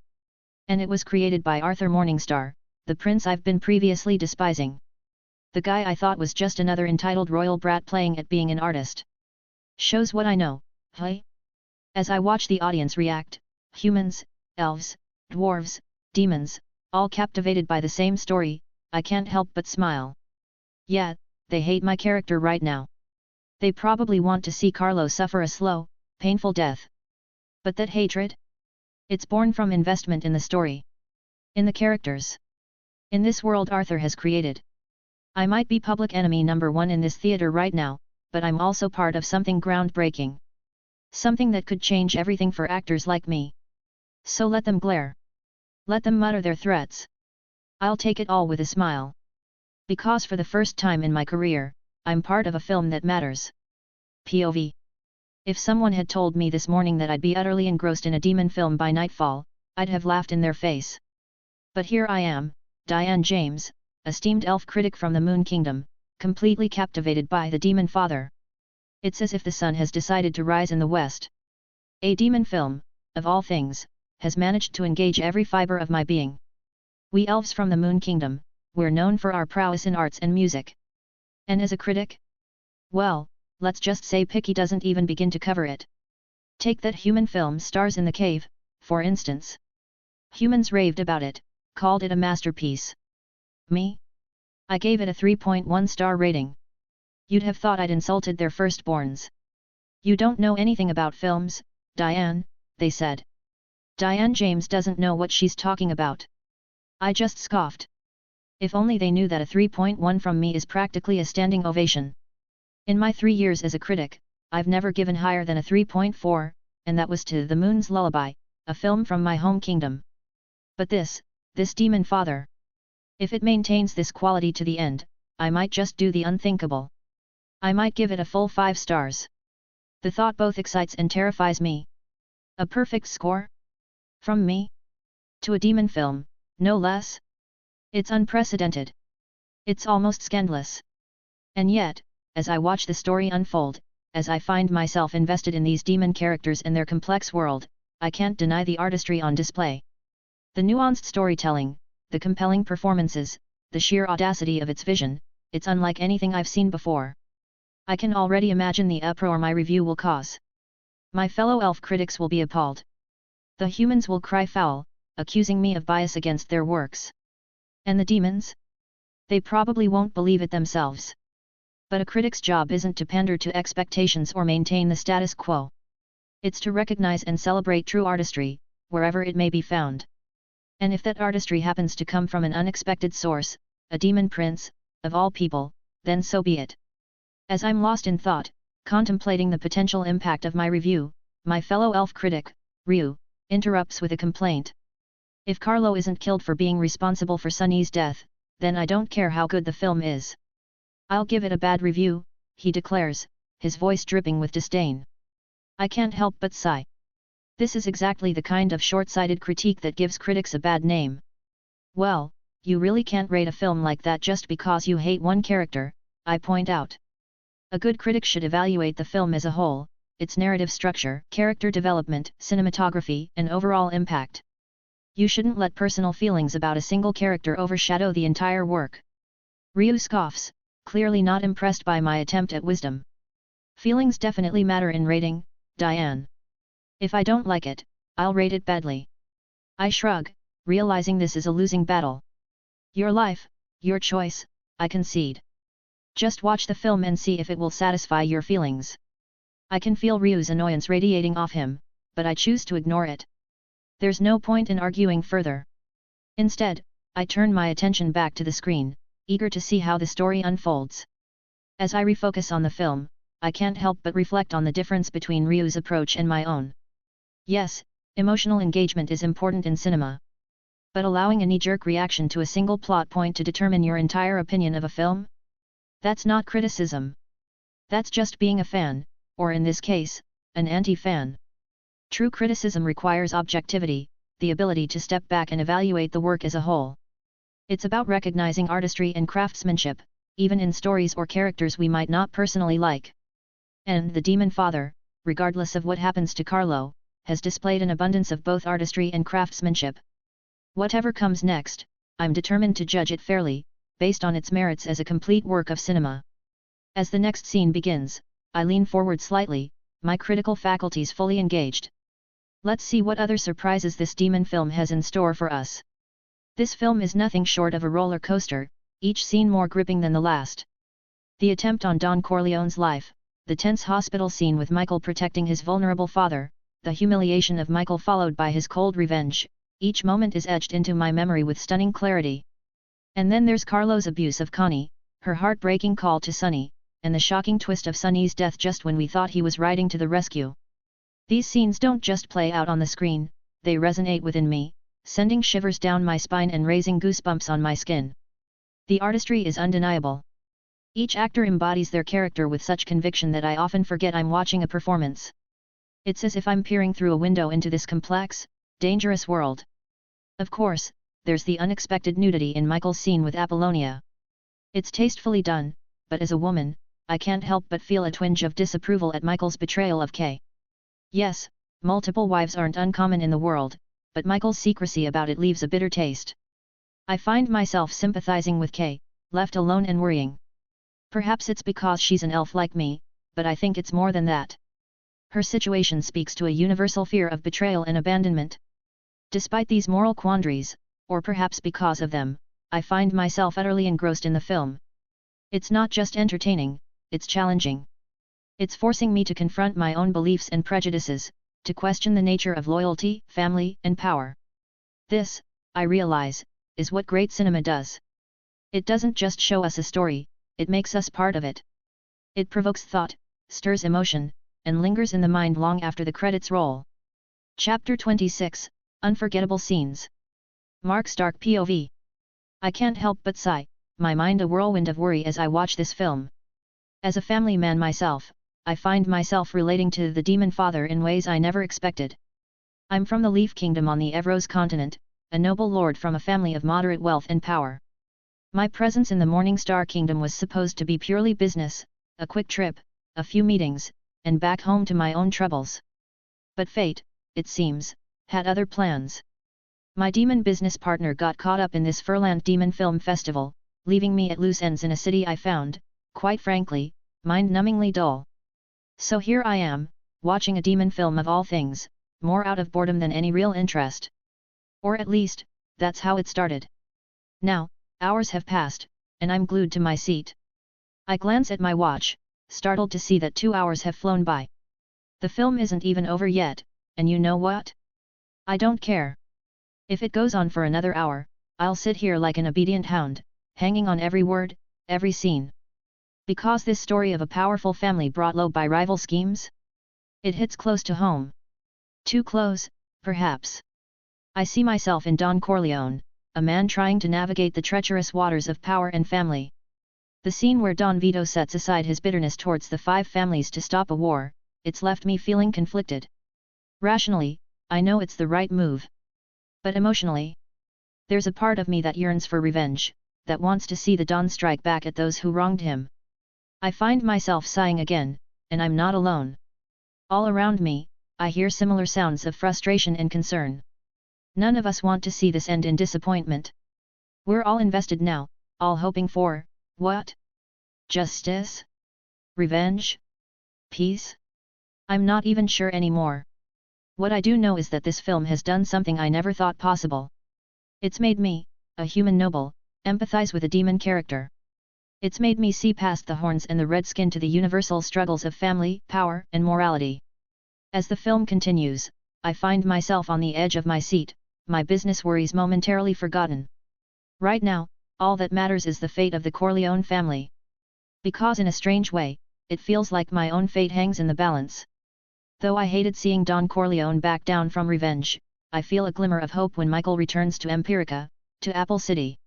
And it was created by Arthur Morningstar, the prince I've been previously despising. The guy I thought was just another entitled royal brat playing at being an artist. Shows what I know, hey? As I watch the audience react, humans, elves, dwarves, demons, All captivated by the same story, I can't help but smile. Yeah, they hate my character right now. They probably want to see Carlo suffer a slow, painful death. But that hatred? It's born from investment in the story. In the characters. In this world Arthur has created. I might be public enemy number one in this theater right now, but I'm also part of something groundbreaking. Something that could change everything for actors like me. So let them glare. Let them mutter their threats. I'll take it all with a smile. Because for the first time in my career, I'm part of a film that matters. POV. If someone had told me this morning that I'd be utterly engrossed in a demon film by nightfall, I'd have laughed in their face. But here I am, Diane James, esteemed elf critic from the Moon Kingdom, completely captivated by the Demonfather. It's as if the sun has decided to rise in the west. A demon film, of all things, has managed to engage every fiber of my being. We elves from the Moon Kingdom, we're known for our prowess in arts and music. And as a critic? Well, let's just say picky doesn't even begin to cover it. Take that human film Stars in the Cave, for instance. Humans raved about it, called it a masterpiece. Me? I gave it a 3.1 star rating. You'd have thought I'd insulted their firstborns. You don't know anything about films, Diane, they said. Diane James doesn't know what she's talking about. I just scoffed. If only they knew that a 3.1 from me is practically a standing ovation. In my 3 years as a critic, I've never given higher than a 3.4, and that was to The Moon's Lullaby, a film from my home kingdom. But this Demonfather. If it maintains this quality to the end, I might just do the unthinkable. I might give it a full 5 stars. The thought both excites and terrifies me. A perfect score? From me? To a demon film, no less? It's unprecedented. It's almost scandalous. And yet, as I watch the story unfold, as I find myself invested in these demon characters and their complex world, I can't deny the artistry on display. The nuanced storytelling, the compelling performances, the sheer audacity of its vision, it's unlike anything I've seen before. I can already imagine the uproar my review will cause. My fellow elf critics will be appalled. The humans will cry foul, accusing me of bias against their works. And the demons? They probably won't believe it themselves. But a critic's job isn't to pander to expectations or maintain the status quo. It's to recognize and celebrate true artistry, wherever it may be found. And if that artistry happens to come from an unexpected source, a demon prince, of all people, then so be it. As I'm lost in thought, contemplating the potential impact of my review, my fellow elf critic, Ryu, interrupts with a complaint. If Carlo isn't killed for being responsible for Sunny's death, then I don't care how good the film is. I'll give it a bad review, he declares, his voice dripping with disdain. I can't help but sigh. This is exactly the kind of short-sighted critique that gives critics a bad name. Well, you really can't rate a film like that just because you hate one character, I point out. A good critic should evaluate the film as a whole, its narrative structure, character development, cinematography, and overall impact. You shouldn't let personal feelings about a single character overshadow the entire work. Ryu scoffs, clearly not impressed by my attempt at wisdom. Feelings definitely matter in rating, Diane. If I don't like it, I'll rate it badly. I shrug, realizing this is a losing battle. Your life, your choice, I concede. Just watch the film and see if it will satisfy your feelings. I can feel Ryu's annoyance radiating off him, but I choose to ignore it. There's no point in arguing further. Instead, I turn my attention back to the screen, eager to see how the story unfolds. As I refocus on the film, I can't help but reflect on the difference between Ryu's approach and my own. Yes, emotional engagement is important in cinema. But allowing a knee-jerk reaction to a single plot point to determine your entire opinion of a film? That's not criticism. That's just being a fan, or in this case, an anti-fan. True criticism requires objectivity, the ability to step back and evaluate the work as a whole. It's about recognizing artistry and craftsmanship, even in stories or characters we might not personally like. And the Demonfather, regardless of what happens to Carlo, has displayed an abundance of both artistry and craftsmanship. Whatever comes next, I'm determined to judge it fairly, based on its merits as a complete work of cinema. As the next scene begins, I lean forward slightly, my critical faculties fully engaged. Let's see what other surprises this demon film has in store for us. This film is nothing short of a roller coaster, each scene more gripping than the last. The attempt on Don Corleone's life, the tense hospital scene with Michael protecting his vulnerable father, the humiliation of Michael followed by his cold revenge, each moment is etched into my memory with stunning clarity. And then there's Carlo's abuse of Connie, her heartbreaking call to Sonny, and the shocking twist of Sonny's death just when we thought he was riding to the rescue. These scenes don't just play out on the screen, they resonate within me, sending shivers down my spine and raising goosebumps on my skin. The artistry is undeniable. Each actor embodies their character with such conviction that I often forget I'm watching a performance. It's as if I'm peering through a window into this complex, dangerous world. Of course, there's the unexpected nudity in Michael's scene with Apollonia. It's tastefully done, but as a woman, I can't help but feel a twinge of disapproval at Michael's betrayal of Kay. Yes, multiple wives aren't uncommon in the world, but Michael's secrecy about it leaves a bitter taste. I find myself sympathizing with Kay, left alone and worrying. Perhaps it's because she's an elf like me, but I think it's more than that. Her situation speaks to a universal fear of betrayal and abandonment. Despite these moral quandaries, or perhaps because of them, I find myself utterly engrossed in the film. It's not just entertaining, it's challenging. It's forcing me to confront my own beliefs and prejudices, to question the nature of loyalty, family, and power. This, I realize, is what great cinema does. It doesn't just show us a story, it makes us part of it. It provokes thought, stirs emotion, and lingers in the mind long after the credits roll. Chapter 26, Unforgettable Scenes. Mark's dark POV. I can't help but sigh, my mind a whirlwind of worry as I watch this film. As a family man myself, I find myself relating to the Demonfather in ways I never expected. I'm from the Leaf Kingdom on the Evros continent, a noble lord from a family of moderate wealth and power. My presence in the Morningstar Kingdom was supposed to be purely business, a quick trip, a few meetings, and back home to my own troubles. But fate, it seems, had other plans. My demon business partner got caught up in this Furland Demon Film Festival, leaving me at loose ends in a city I found, quite frankly, mind-numbingly dull. So here I am, watching a demon film of all things, more out of boredom than any real interest. Or at least, that's how it started. Now, hours have passed, and I'm glued to my seat. I glance at my watch, startled to see that 2 hours have flown by. The film isn't even over yet, and you know what? I don't care. If it goes on for another hour, I'll sit here like an obedient hound, hanging on every word, every scene. Because this story of a powerful family brought low by rival schemes? It hits close to home. Too close, perhaps. I see myself in Don Corleone, a man trying to navigate the treacherous waters of power and family. The scene where Don Vito sets aside his bitterness towards the 5 families to stop a war, it's left me feeling conflicted. Rationally, I know it's the right move. But emotionally, there's a part of me that yearns for revenge, that wants to see the Don strike back at those who wronged him. I find myself sighing again, and I'm not alone. All around me, I hear similar sounds of frustration and concern. None of us want to see this end in disappointment. We're all invested now, all hoping for, what? Justice? Revenge? Peace? I'm not even sure anymore. What I do know is that this film has done something I never thought possible. It's made me, a human noble, empathize with a demon character. It's made me see past the horns and the red skin to the universal struggles of family, power, and morality. As the film continues, I find myself on the edge of my seat, my business worries momentarily forgotten. Right now, all that matters is the fate of the Corleone family. Because in a strange way, it feels like my own fate hangs in the balance. Though I hated seeing Don Corleone back down from revenge, I feel a glimmer of hope when Michael returns to Empirica, to Apple City.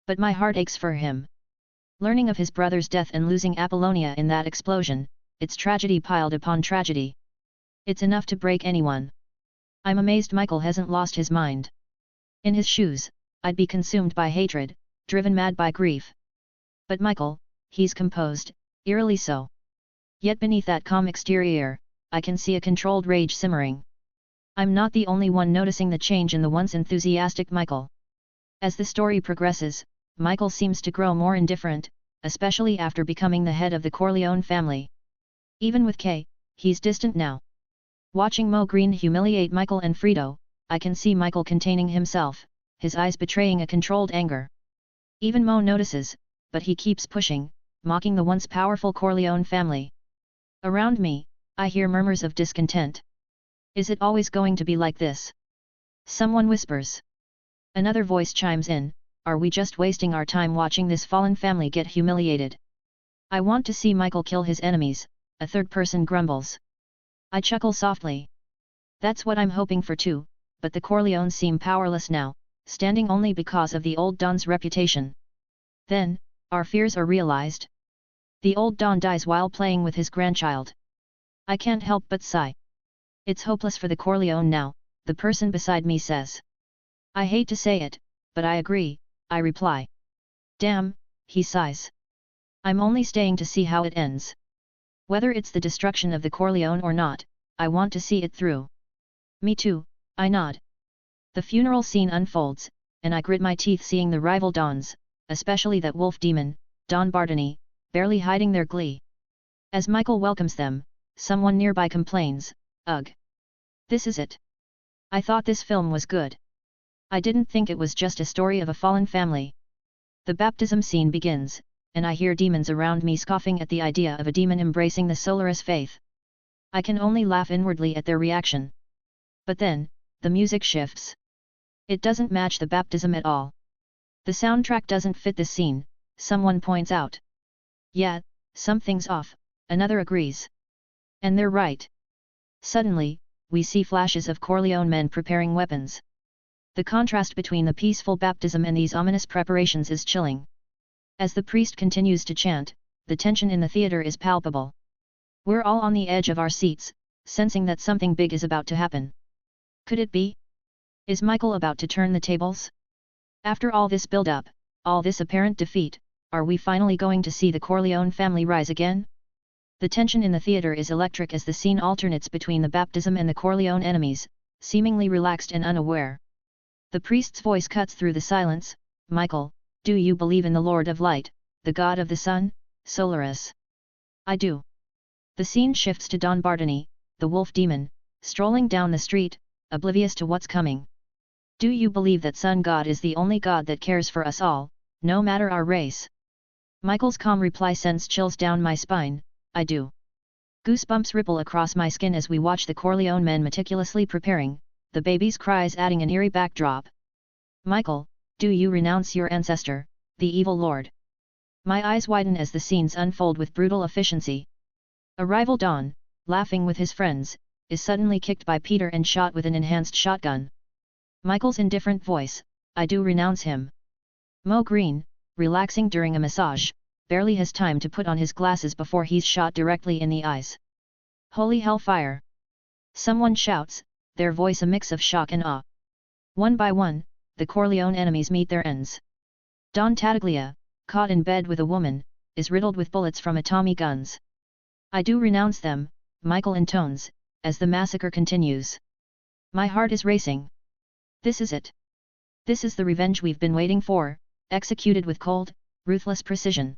But my heart aches for him. Learning of his brother's death and losing Apollonia in that explosion, it's tragedy piled upon tragedy. It's enough to break anyone. I'm amazed Michael hasn't lost his mind. In his shoes, I'd be consumed by hatred, driven mad by grief. But Michael, he's composed, eerily so. Yet beneath that calm exterior, I can see a controlled rage simmering. I'm not the only one noticing the change in the once enthusiastic Michael. As the story progresses, Michael seems to grow more indifferent, especially after becoming the head of the Corleone family. Even with Kay, he's distant now. Watching Mo Green humiliate Michael and Frito, I can see Michael containing himself, his eyes betraying a controlled anger. Even Mo notices, but he keeps pushing, mocking the once powerful Corleone family. Around me, I hear murmurs of discontent. Is it always going to be like this? Someone whispers. Another voice chimes in, are we just wasting our time watching this fallen family get humiliated? I want to see Michael kill his enemies, a third person grumbles. I chuckle softly. That's what I'm hoping for too, but the Corleones seem powerless now, standing only because of the old Don's reputation. Then, our fears are realized. The old Don dies while playing with his grandchild. I can't help but sigh. It's hopeless for the Corleone now, the person beside me says. I hate to say it, but I agree, I reply. Damn, he sighs. I'm only staying to see how it ends. Whether it's the destruction of the Corleone or not, I want to see it through. Me too, I nod. The funeral scene unfolds, and I grit my teeth seeing the rival Dons, especially that wolf demon, Don Bardani, barely hiding their glee. As Michael welcomes them, someone nearby complains, ugh. This is it. I thought this film was good. I didn't think it was just a story of a fallen family. The baptism scene begins, and I hear demons around me scoffing at the idea of a demon embracing the Solaris faith. I can only laugh inwardly at their reaction. But then, the music shifts. It doesn't match the baptism at all. The soundtrack doesn't fit the scene, someone points out. Yeah, something's off, another agrees. And they're right. Suddenly, we see flashes of Corleone men preparing weapons. The contrast between the peaceful baptism and these ominous preparations is chilling. As the priest continues to chant, the tension in the theater is palpable. We're all on the edge of our seats, sensing that something big is about to happen. Could it be? Is Michael about to turn the tables? After all this build-up, all this apparent defeat, are we finally going to see the Corleone family rise again? The tension in the theater is electric as the scene alternates between the baptism and the Corleone enemies, seemingly relaxed and unaware. The priest's voice cuts through the silence, Michael, do you believe in the Lord of Light, the god of the sun, Solaris? I do. The scene shifts to Don Bardani, the wolf demon, strolling down the street, oblivious to what's coming. Do you believe that Sun God is the only God that cares for us all, no matter our race? Michael's calm reply sends chills down my spine, I do. Goosebumps ripple across my skin as we watch the Corleone men meticulously preparing, the baby's cries adding an eerie backdrop. Michael, do you renounce your ancestor, the evil lord? My eyes widen as the scenes unfold with brutal efficiency. A rival Don, laughing with his friends, is suddenly kicked by Peter and shot with an enhanced shotgun. Michael's indifferent voice, I do renounce him. Mo Green, relaxing during a massage, barely has time to put on his glasses before he's shot directly in the eyes. Holy hellfire! Someone shouts, their voice a mix of shock and awe. One by one, the Corleone enemies meet their ends. Don Tattaglia, caught in bed with a woman, is riddled with bullets from a Tommy guns. I do renounce them, Michael intones, as the massacre continues. My heart is racing. This is it. This is the revenge we've been waiting for, executed with cold, ruthless precision.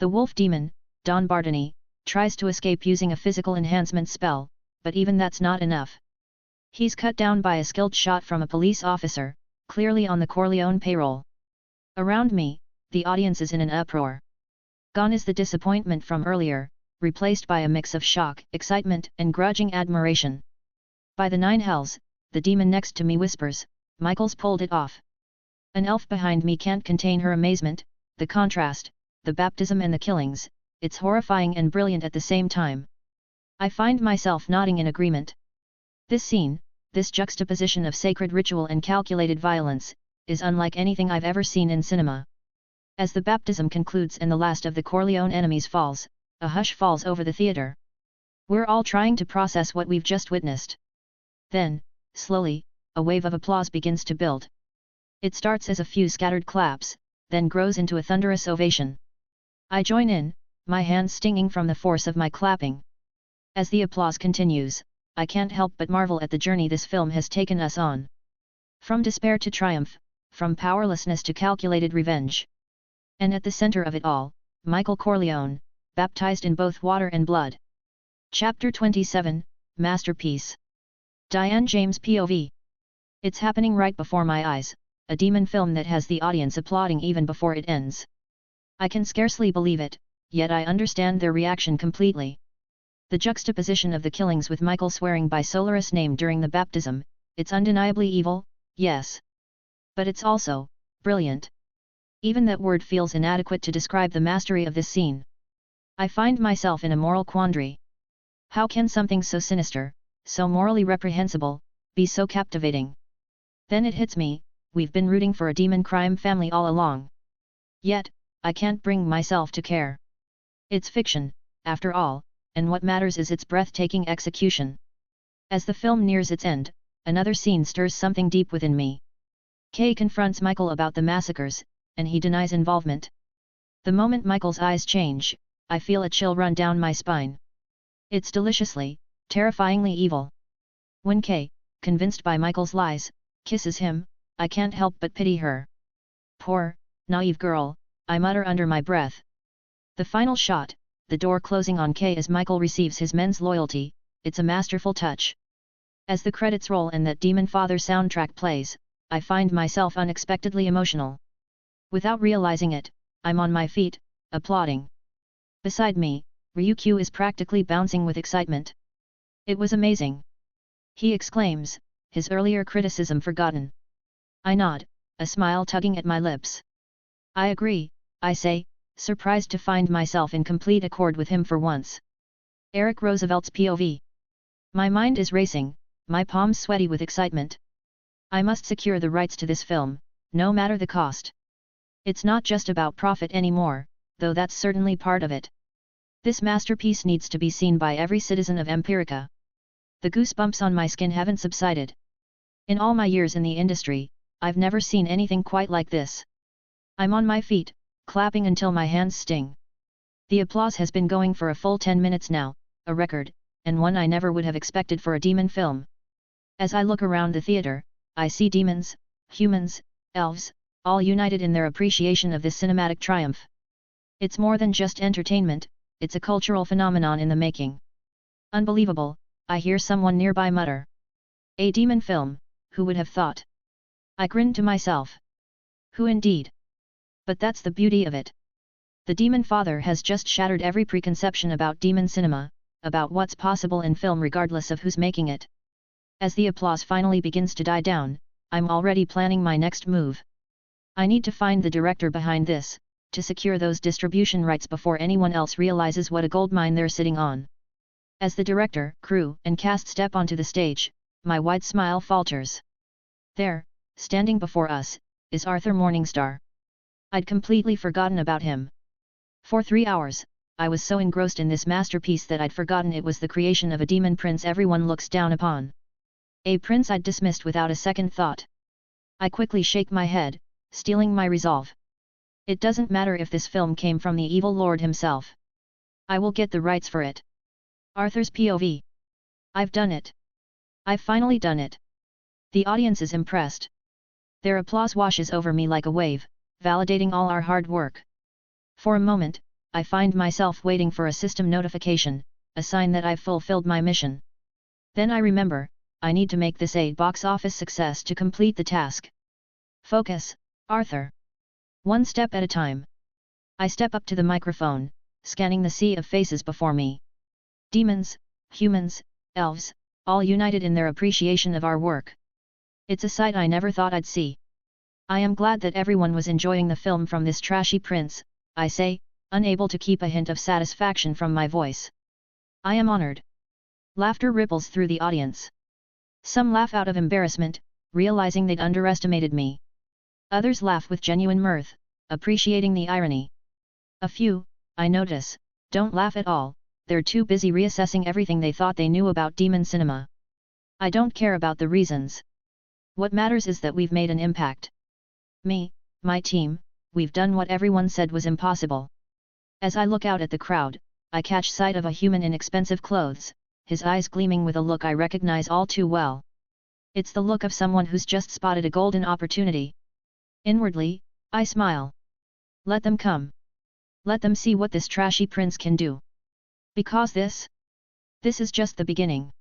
The wolf demon, Don Bardani, tries to escape using a physical enhancement spell, but even that's not enough. He's cut down by a skilled shot from a police officer, clearly on the Corleone payroll. Around me, the audience is in an uproar. Gone is the disappointment from earlier, replaced by a mix of shock, excitement, and grudging admiration. By the nine hells, the demon next to me whispers, Michael's pulled it off. An elf behind me can't contain her amazement, the contrast, the baptism and the killings, it's horrifying and brilliant at the same time. I find myself nodding in agreement. This scene, this juxtaposition of sacred ritual and calculated violence, is unlike anything I've ever seen in cinema. As the baptism concludes and the last of the Corleone enemies falls, a hush falls over the theater. We're all trying to process what we've just witnessed. Then, slowly, a wave of applause begins to build. It starts as a few scattered claps, then grows into a thunderous ovation. I join in, my hands stinging from the force of my clapping. As the applause continues, I can't help but marvel at the journey this film has taken us on. From despair to triumph, from powerlessness to calculated revenge. And at the center of it all, Michael Corleone, baptized in both water and blood. Chapter 27, Masterpiece. Diane James POV. It's happening right before my eyes, a demon film that has the audience applauding even before it ends. I can scarcely believe it, yet I understand their reaction completely. The juxtaposition of the killings with Michael swearing by Solaris' name during the baptism, it's undeniably evil, yes. But it's also brilliant. Even that word feels inadequate to describe the mastery of this scene. I find myself in a moral quandary. How can something so sinister, so morally reprehensible, be so captivating? Then it hits me, we've been rooting for a demon crime family all along. Yet, I can't bring myself to care. It's fiction, after all, and what matters is its breathtaking execution. As the film nears its end, another scene stirs something deep within me. Kay confronts Michael about the massacres, and he denies involvement. The moment Michael's eyes change, I feel a chill run down my spine. It's deliciously, terrifyingly evil. When Kay, convinced by Michael's lies, kisses him, I can't help but pity her. Poor, naive girl, I mutter under my breath. The final shot, the door closing on Kay as Michael receives his men's loyalty, it's a masterful touch. As the credits roll and that Demonfather soundtrack plays, I find myself unexpectedly emotional. Without realizing it, I'm on my feet, applauding. Beside me, Ryukyu is practically bouncing with excitement. It was amazing! He exclaims, his earlier criticism forgotten. I nod, a smile tugging at my lips. I agree, I say, surprised to find myself in complete accord with him for once. Eric Roosevelt's POV. My mind is racing, my palms sweaty with excitement. I must secure the rights to this film, no matter the cost. It's not just about profit anymore, though that's certainly part of it. This masterpiece needs to be seen by every citizen of Empirica. The goosebumps on my skin haven't subsided. In all my years in the industry, I've never seen anything quite like this. I'm on my feet, clapping until my hands sting. The applause has been going for a full 10 minutes now, a record, and one I never would have expected for a demon film. As I look around the theater, I see demons, humans, elves, all united in their appreciation of this cinematic triumph. It's more than just entertainment, it's a cultural phenomenon in the making. Unbelievable, I hear someone nearby mutter. A demon film, who would have thought? I grinned to myself. Who indeed? But that's the beauty of it. The Demonfather has just shattered every preconception about demon cinema, about what's possible in film regardless of who's making it. As the applause finally begins to die down, I'm already planning my next move. I need to find the director behind this, to secure those distribution rights before anyone else realizes what a goldmine they're sitting on. As the director, crew, and cast step onto the stage, my wide smile falters. There, standing before us, is Arthur Morningstar. I'd completely forgotten about him. For 3 hours, I was so engrossed in this masterpiece that I'd forgotten it was the creation of a demon prince everyone looks down upon. A prince I'd dismissed without a second thought. I quickly shake my head, steeling my resolve. It doesn't matter if this film came from the evil lord himself. I will get the rights for it. Arthur's POV. I've done it. I've finally done it. The audience is impressed. Their applause washes over me like a wave, validating all our hard work. For a moment, I find myself waiting for a system notification, a sign that I've fulfilled my mission. Then I remember, I need to make this a box office success to complete the task. Focus, Arthur. One step at a time. I step up to the microphone, scanning the sea of faces before me. Demons, humans, elves, all united in their appreciation of our work. It's a sight I never thought I'd see. I am glad that everyone was enjoying the film from this trashy prince, I say, unable to keep a hint of satisfaction from my voice. I am honored. Laughter ripples through the audience. Some laugh out of embarrassment, realizing they'd underestimated me. Others laugh with genuine mirth, appreciating the irony. A few, I notice, don't laugh at all, they're too busy reassessing everything they thought they knew about demon cinema. I don't care about the reasons. What matters is that we've made an impact. Me, my team, we've done what everyone said was impossible. As I look out at the crowd, I catch sight of a human in expensive clothes, his eyes gleaming with a look I recognize all too well. It's the look of someone who's just spotted a golden opportunity. Inwardly, I smile. Let them come. Let them see what this trashy prince can do. Because this is just the beginning.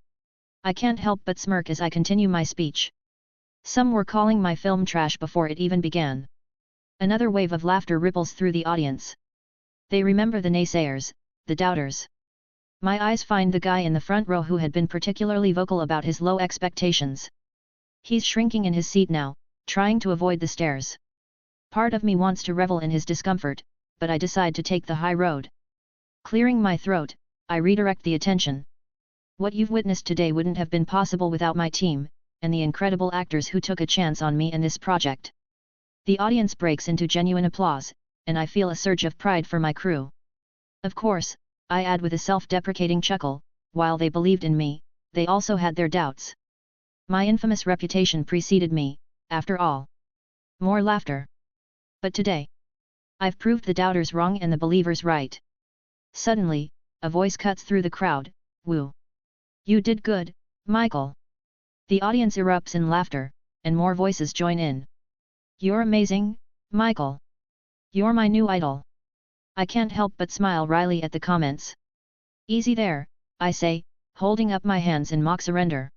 I can't help but smirk as I continue my speech. Some were calling my film trash before it even began. Another wave of laughter ripples through the audience. They remember the naysayers, the doubters. My eyes find the guy in the front row who had been particularly vocal about his low expectations. He's shrinking in his seat now, trying to avoid the stares. Part of me wants to revel in his discomfort, but I decide to take the high road. Clearing my throat, I redirect the attention. What you've witnessed today wouldn't have been possible without my team, and the incredible actors who took a chance on me and this project. The audience breaks into genuine applause, and I feel a surge of pride for my crew. Of course, I add with a self-deprecating chuckle, while they believed in me, they also had their doubts. My infamous reputation preceded me, after all. More laughter. But today, I've proved the doubters wrong and the believers right. Suddenly, a voice cuts through the crowd, "Woo! You did good, Michael!" The audience erupts in laughter, and more voices join in. "You're amazing, Michael! You're my new idol!" I can't help but smile wryly at the comments. "Easy there," I say, holding up my hands in mock surrender.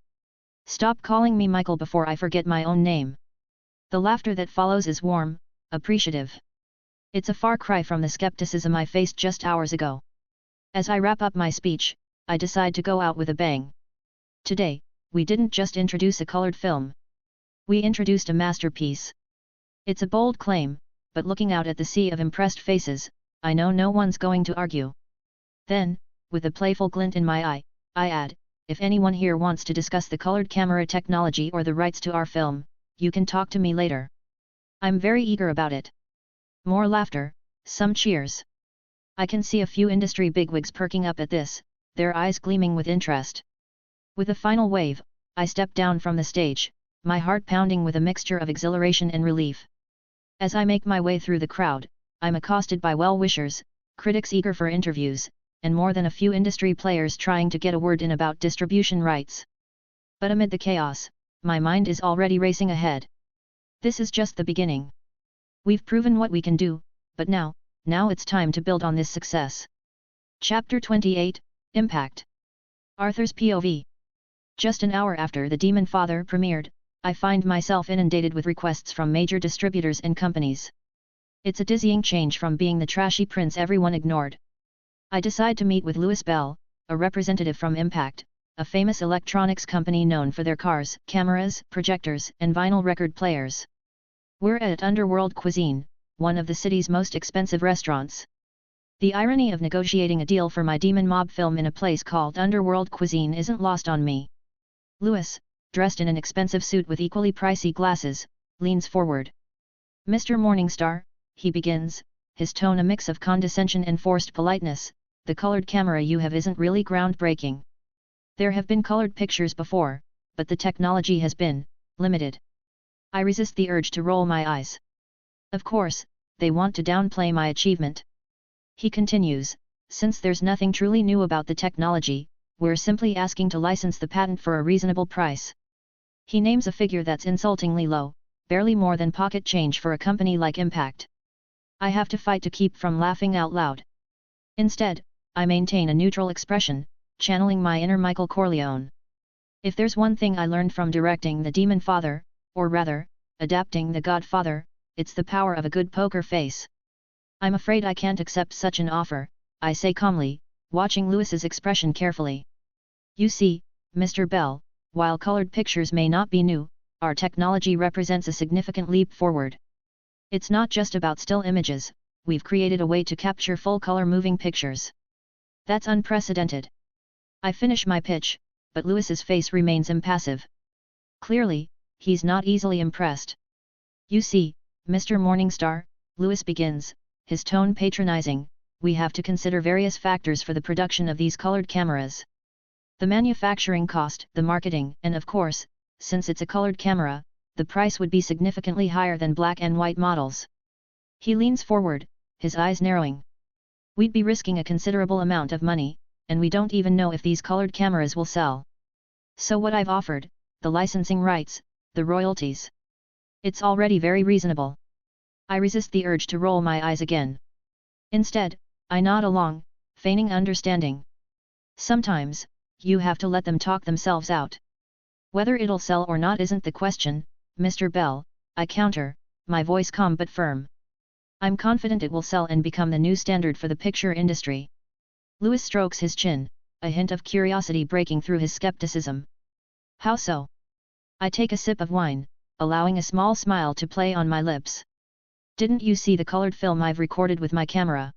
"Stop calling me Michael before I forget my own name." The laughter that follows is warm, appreciative. It's a far cry from the skepticism I faced just hours ago. As I wrap up my speech, I decide to go out with a bang. Today, we didn't just introduce a colored film. We introduced a masterpiece. It's a bold claim, but looking out at the sea of impressed faces, I know no one's going to argue. Then, with a playful glint in my eye, I add, if anyone here wants to discuss the colored camera technology or the rights to our film, you can talk to me later. I'm very eager about it. More laughter, some cheers. I can see a few industry bigwigs perking up at this, their eyes gleaming with interest. With a final wave, I step down from the stage, my heart pounding with a mixture of exhilaration and relief. As I make my way through the crowd, I'm accosted by well-wishers, critics eager for interviews, and more than a few industry players trying to get a word in about distribution rights. But amid the chaos, my mind is already racing ahead. This is just the beginning. We've proven what we can do, but now it's time to build on this success. Chapter 28, Impact. Arthur's POV. Just an hour after the Demonfather premiered, I find myself inundated with requests from major distributors and companies. It's a dizzying change from being the trashy prince everyone ignored. I decide to meet with Louis Bell, a representative from Impact, a famous electronics company known for their cars, cameras, projectors, and vinyl record players. We're at Underworld Cuisine, one of the city's most expensive restaurants. The irony of negotiating a deal for my demon mob film in a place called Underworld Cuisine isn't lost on me. Louis, dressed in an expensive suit with equally pricey glasses, leans forward. "Mr. Morningstar," he begins, his tone a mix of condescension and forced politeness, "the colored camera you have isn't really groundbreaking. There have been colored pictures before, but the technology has been limited." I resist the urge to roll my eyes. Of course, they want to downplay my achievement. He continues, "Since there's nothing truly new about the technology, we're simply asking to license the patent for a reasonable price." He names a figure that's insultingly low, barely more than pocket change for a company like Impact. I have to fight to keep from laughing out loud. Instead, I maintain a neutral expression, channeling my inner Michael Corleone. If there's one thing I learned from directing The Demonfather, or rather, adapting The Godfather, it's the power of a good poker face. "I'm afraid I can't accept such an offer," I say calmly, watching Louis's expression carefully. "You see, Mr. Bell, while colored pictures may not be new, our technology represents a significant leap forward. It's not just about still images, we've created a way to capture full-color moving pictures. That's unprecedented." I finish my pitch, but Louis's face remains impassive. Clearly, he's not easily impressed. "You see, Mr. Morningstar," Louis begins, his tone patronizing, "we have to consider various factors for the production of these colored cameras. The manufacturing cost, the marketing, and of course, since it's a colored camera, the price would be significantly higher than black and white models." He leans forward, his eyes narrowing. "We'd be risking a considerable amount of money, and we don't even know if these colored cameras will sell. So what I've offered, the licensing rights, the royalties. It's already very reasonable." I resist the urge to roll my eyes again. Instead, I nod along, feigning understanding. Sometimes, you have to let them talk themselves out. Whether it'll sell or not isn't the question, Mr. Bell, I counter, my voice calm but firm. I'm confident it will sell and become the new standard for the picture industry. Louis strokes his chin, a hint of curiosity breaking through his skepticism. How so? I take a sip of wine, allowing a small smile to play on my lips. Didn't you see the colored film I've recorded with my camera?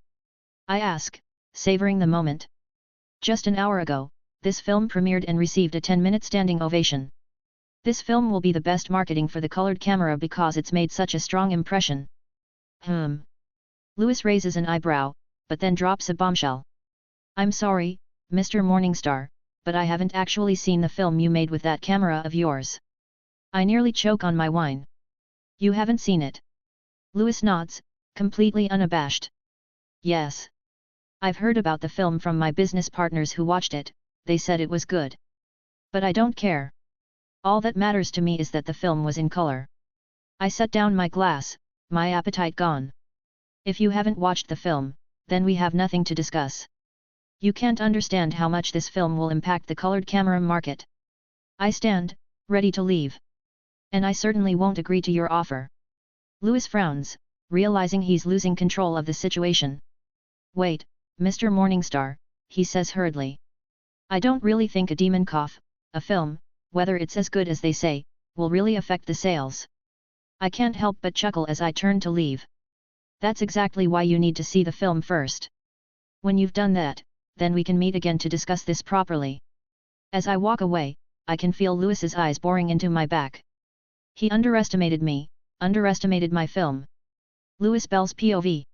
I ask, savoring the moment. Just an hour ago, this film premiered and received a 10-minute standing ovation. This film will be the best marketing for the colored camera because it's made such a strong impression. Louis raises an eyebrow, but then drops a bombshell. I'm sorry, Mr. Morningstar, but I haven't actually seen the film you made with that camera of yours. I nearly choke on my wine. You haven't seen it? Louis nods, completely unabashed. Yes. I've heard about the film from my business partners who watched it, they said it was good. But I don't care. All that matters to me is that the film was in color. I set down my glass, my appetite gone. If you haven't watched the film, then we have nothing to discuss. You can't understand how much this film will impact the colored camera market. I stand, ready to leave. And I certainly won't agree to your offer. Louis frowns, realizing he's losing control of the situation. Wait, Mr. Morningstar, he says hurriedly. I don't really think a demon cough, a film, whether it's as good as they say, will really affect the sales. I can't help but chuckle as I turn to leave. That's exactly why you need to see the film first. When you've done that, then we can meet again to discuss this properly. As I walk away, I can feel Louis's eyes boring into my back. He underestimated me, underestimated my film. Louis Bell's POV.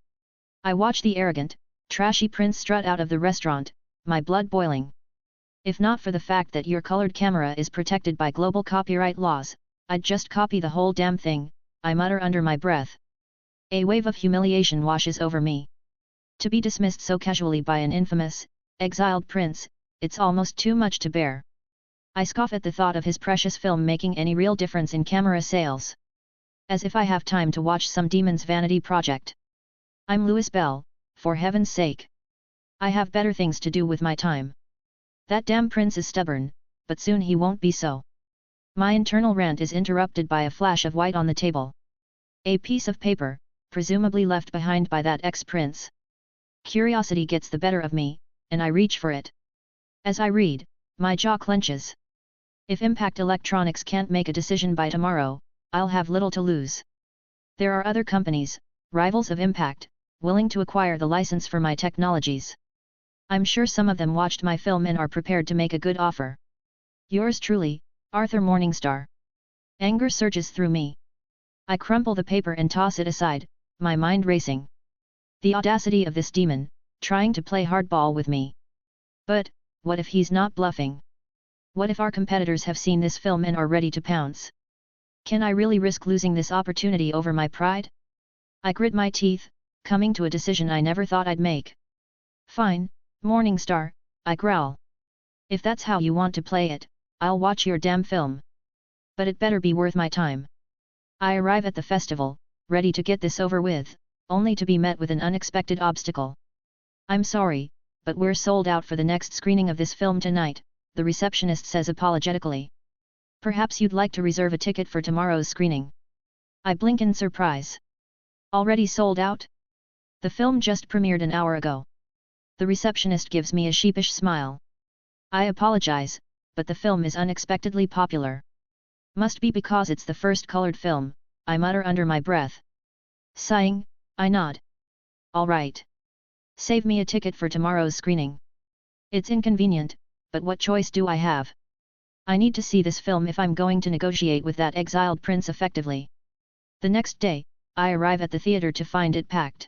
I watch the arrogant, trashy prince strut out of the restaurant, my blood boiling. If not for the fact that your colored camera is protected by global copyright laws, I'd just copy the whole damn thing, I mutter under my breath. A wave of humiliation washes over me. To be dismissed so casually by an infamous, exiled prince, it's almost too much to bear. I scoff at the thought of his precious film making any real difference in camera sales. As if I have time to watch some demon's vanity project. I'm Louis Bell, for heaven's sake. I have better things to do with my time. That damn prince is stubborn, but soon he won't be so. My internal rant is interrupted by a flash of white on the table. A piece of paper, presumably left behind by that ex-prince. Curiosity gets the better of me, and I reach for it. As I read, my jaw clenches. If Impact Electronics can't make a decision by tomorrow, I'll have little to lose. There are other companies, rivals of Impact, willing to acquire the license for my technologies. I'm sure some of them watched my film and are prepared to make a good offer. Yours truly, Arthur Morningstar. Anger surges through me. I crumple the paper and toss it aside, my mind racing. The audacity of this demon, trying to play hardball with me. But, what if he's not bluffing? What if our competitors have seen this film and are ready to pounce? Can I really risk losing this opportunity over my pride? I grit my teeth, coming to a decision I never thought I'd make. Fine, Morningstar, I growl. If that's how you want to play it, I'll watch your damn film. But it better be worth my time. I arrive at the festival, ready to get this over with, only to be met with an unexpected obstacle. I'm sorry, but we're sold out for the next screening of this film tonight, the receptionist says apologetically. Perhaps you'd like to reserve a ticket for tomorrow's screening. I blink in surprise. Already sold out? The film just premiered an hour ago. The receptionist gives me a sheepish smile. I apologize, but the film is unexpectedly popular. Must be because it's the first colored film, I mutter under my breath. Sighing, I nod. All right. Save me a ticket for tomorrow's screening. It's inconvenient, but what choice do I have? I need to see this film if I'm going to negotiate with that exiled prince effectively. The next day, I arrive at the theater to find it packed.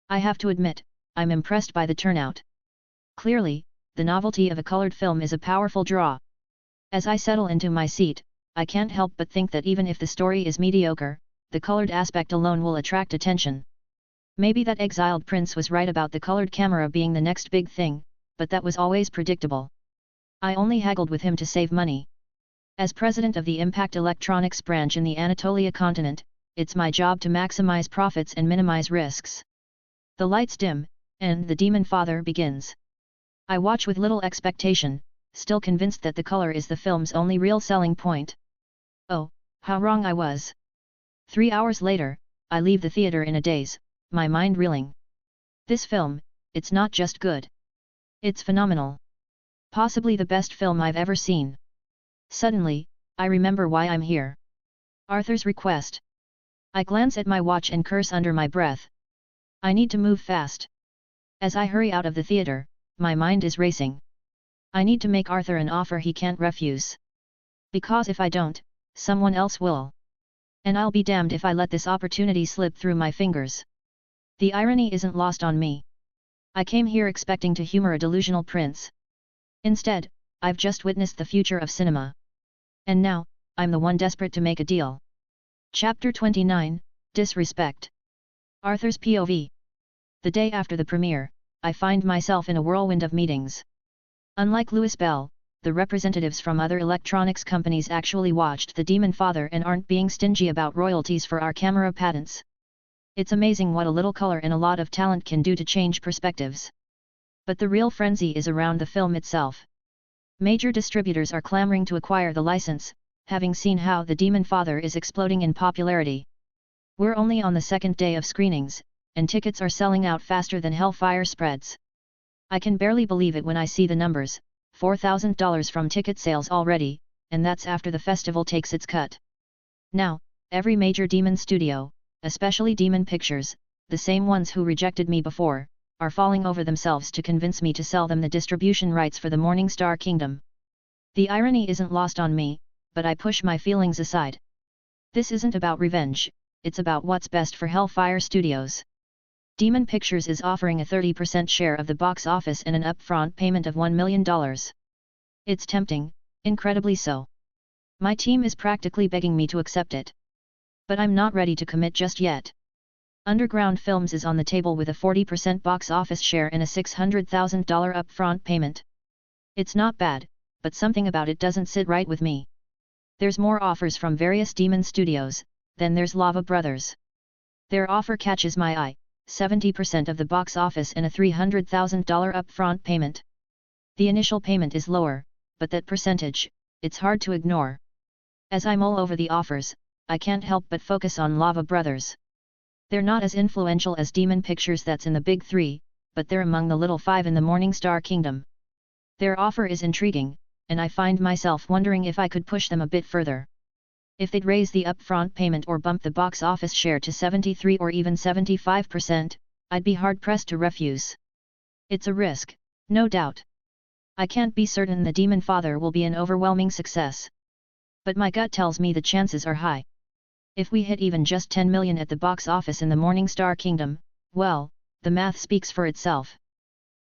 I have to admit, I'm impressed by the turnout. Clearly, the novelty of a colored film is a powerful draw. As I settle into my seat, I can't help but think that even if the story is mediocre, the colored aspect alone will attract attention. Maybe that exiled prince was right about the colored camera being the next big thing, but that was always predictable. I only haggled with him to save money. As president of the Impact Electronics branch in the Anatolia continent, it's my job to maximize profits and minimize risks. The lights dim, and the Demonfather begins. I watch with little expectation, still convinced that the color is the film's only real selling point. Oh, How wrong I was. 3 hours later, I leave the theater in a daze, my mind reeling. This film, it's not just good. It's phenomenal. Possibly the best film I've ever seen. Suddenly, I remember why I'm here. Arthur's request. I glance at my watch and curse under my breath. I need to move fast. As I hurry out of the theater, my mind is racing. I need to make Arthur an offer he can't refuse. Because if I don't, someone else will. And I'll be damned if I let this opportunity slip through my fingers. The irony isn't lost on me. I came here expecting to humor a delusional prince. Instead, I've just witnessed the future of cinema. And now, I'm the one desperate to make a deal. Chapter 29, Disrespect. Arthur's POV. The day after the premiere, I find myself in a whirlwind of meetings. Unlike Louis Bell, the representatives from other electronics companies actually watched the Demonfather and aren't being stingy about royalties for our camera patents. It's amazing what a little color and a lot of talent can do to change perspectives. But the real frenzy is around the film itself. Major distributors are clamoring to acquire the license, having seen how the Demonfather is exploding in popularity. We're only on the second day of screenings, and tickets are selling out faster than Hellfire spreads. I can barely believe it when I see the numbers, $4,000 from ticket sales already, and that's after the festival takes its cut. Now, every major Demon studio, especially Demon Pictures, the same ones who rejected me before, are falling over themselves to convince me to sell them the distribution rights for the Morningstar Kingdom. The irony isn't lost on me, but I push my feelings aside. This isn't about revenge, it's about what's best for Hellfire Studios. Demon Pictures is offering a 30% share of the box office and an upfront payment of $1 million. It's tempting, incredibly so. My team is practically begging me to accept it. But I'm not ready to commit just yet. Underground Films is on the table with a 40% box office share and a $600,000 upfront payment. It's not bad, but something about it doesn't sit right with me. There's more offers from various Demon studios, then there's Lava Brothers. Their offer catches my eye, 70% of the box office and a $300,000 upfront payment. The initial payment is lower, but that percentage, it's hard to ignore. As I mull over the offers, I can't help but focus on Lava Brothers. They're not as influential as Demon Pictures that's in the big three, but they're among the little five in the Morningstar Kingdom. Their offer is intriguing, and I find myself wondering if I could push them a bit further. If they'd raise the upfront payment or bump the box office share to 73 or even 75%, I'd be hard-pressed to refuse. It's a risk, no doubt. I can't be certain the Demonfather will be an overwhelming success. But my gut tells me the chances are high. If we hit even just 10 million at the box office in the Morningstar Kingdom, well, the math speaks for itself.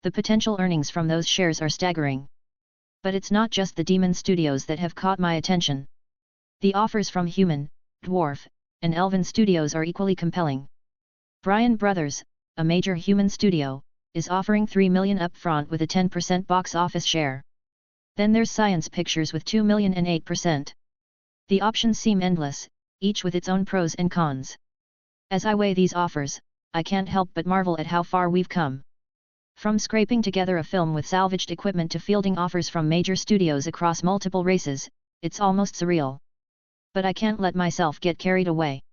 The potential earnings from those shares are staggering. But it's not just the Demon studios that have caught my attention. The offers from Human, Dwarf, and Elven studios are equally compelling. Bryan Brothers, a major Human studio, is offering $3 million upfront with a 10% box office share. Then there's Science Pictures with $2 million and 8%. The options seem endless, each with its own pros and cons. As I weigh these offers, I can't help but marvel at how far we've come. From scraping together a film with salvaged equipment to fielding offers from major studios across multiple races, it's almost surreal. But I can't let myself get carried away.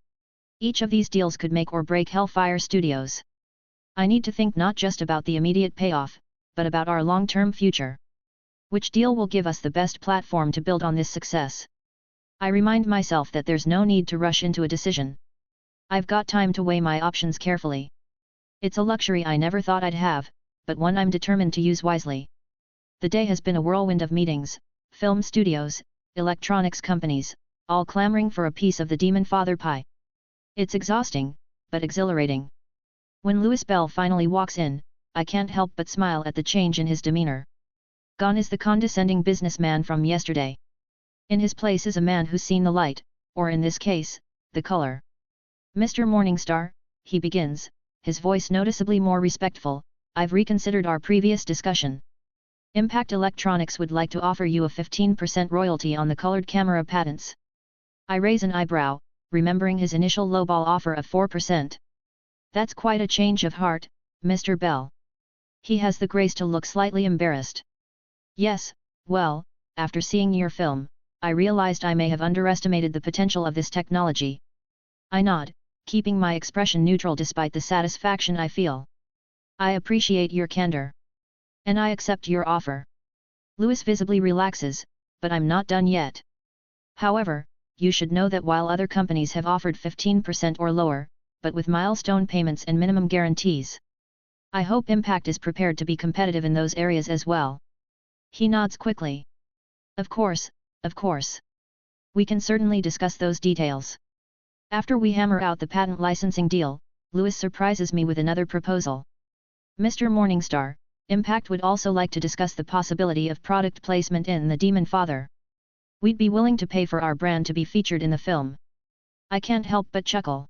Each of these deals could make or break Hellfire Studios. I need to think not just about the immediate payoff, but about our long-term future. Which deal will give us the best platform to build on this success? I remind myself that there's no need to rush into a decision. I've got time to weigh my options carefully. It's a luxury I never thought I'd have, but one I'm determined to use wisely. The day has been a whirlwind of meetings, film studios, electronics companies, all clamoring for a piece of the Demonfather pie. It's exhausting, but exhilarating. When Louis Bell finally walks in, I can't help but smile at the change in his demeanor. Gone is the condescending businessman from yesterday. In his place is a man who's seen the light, or in this case, the color. Mr. Morningstar, he begins, his voice noticeably more respectful, I've reconsidered our previous discussion. Impact Electronics would like to offer you a 15% royalty on the colored camera patents. I raise an eyebrow, remembering his initial lowball offer of 4%. That's quite a change of heart, Mr. Bell. He has the grace to look slightly embarrassed. Yes, well, after seeing your film, I realized I may have underestimated the potential of this technology. I nod, keeping my expression neutral despite the satisfaction I feel. I appreciate your candor. And I accept your offer. Louis visibly relaxes, but I'm not done yet. However, you should know that while other companies have offered 15% or lower, but with milestone payments and minimum guarantees, I hope Impact is prepared to be competitive in those areas as well. He nods quickly. Of course, of course. We can certainly discuss those details. After we hammer out the patent licensing deal, Louis surprises me with another proposal. Mr. Morningstar, Impact would also like to discuss the possibility of product placement in The Demonfather. We'd be willing to pay for our brand to be featured in the film. I can't help but chuckle.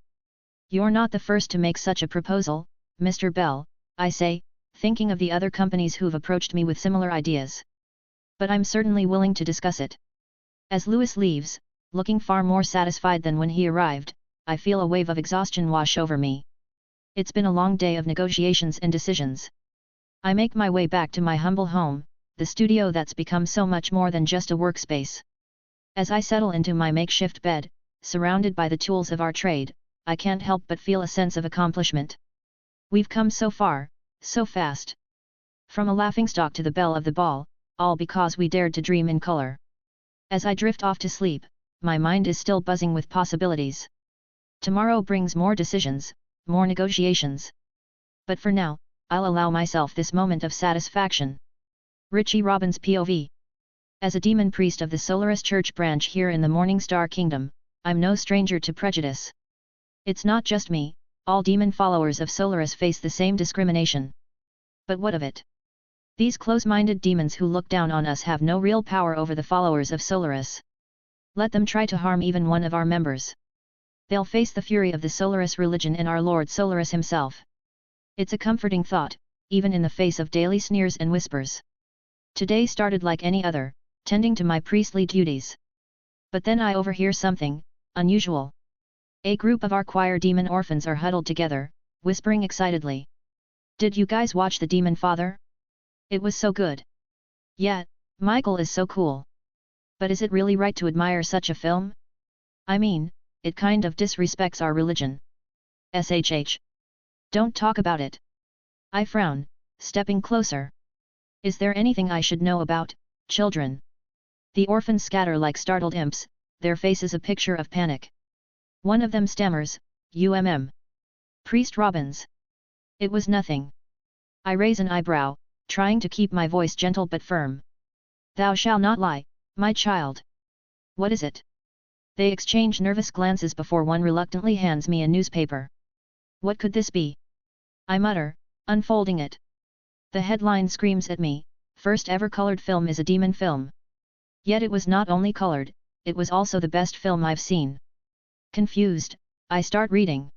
You're not the first to make such a proposal, Mr. Bell, I say, thinking of the other companies who've approached me with similar ideas. But I'm certainly willing to discuss it. As Louis leaves, looking far more satisfied than when he arrived, I feel a wave of exhaustion wash over me. It's been a long day of negotiations and decisions. I make my way back to my humble home, the studio that's become so much more than just a workspace. As I settle into my makeshift bed, surrounded by the tools of our trade, I can't help but feel a sense of accomplishment. We've come so far, so fast. From a laughingstock to the belle of the ball, all because we dared to dream in color. As I drift off to sleep, my mind is still buzzing with possibilities. Tomorrow brings more decisions, more negotiations. But for now, I'll allow myself this moment of satisfaction. Richie Robbins POV. As a demon priest of the Solaris Church branch here in the Morningstar Kingdom, I'm no stranger to prejudice. It's not just me, all demon followers of Solaris face the same discrimination. But what of it? These close-minded demons who look down on us have no real power over the followers of Solaris. Let them try to harm even one of our members. They'll face the fury of the Solaris religion and our Lord Solaris himself. It's a comforting thought, even in the face of daily sneers and whispers. Today started like any other, tending to my priestly duties. But then I overhear something unusual. A group of our choir demon orphans are huddled together, whispering excitedly. Did you guys watch The Demonfather? It was so good. Yeah, Michael is so cool. But is it really right to admire such a film? I mean, it kind of disrespects our religion. SHH. Don't talk about it. I frown, stepping closer. Is there anything I should know about, children? The orphans scatter like startled imps, their faces a picture of panic. One of them stammers, Priest Robbins. It was nothing. I raise an eyebrow, trying to keep my voice gentle but firm. Thou shalt not lie, my child. What is it? They exchange nervous glances before one reluctantly hands me a newspaper. What could this be? I mutter, unfolding it. The headline screams at me, first ever colored film is a demon film. Yet it was not only colored, it was also the best film I've seen. Confused, I start reading.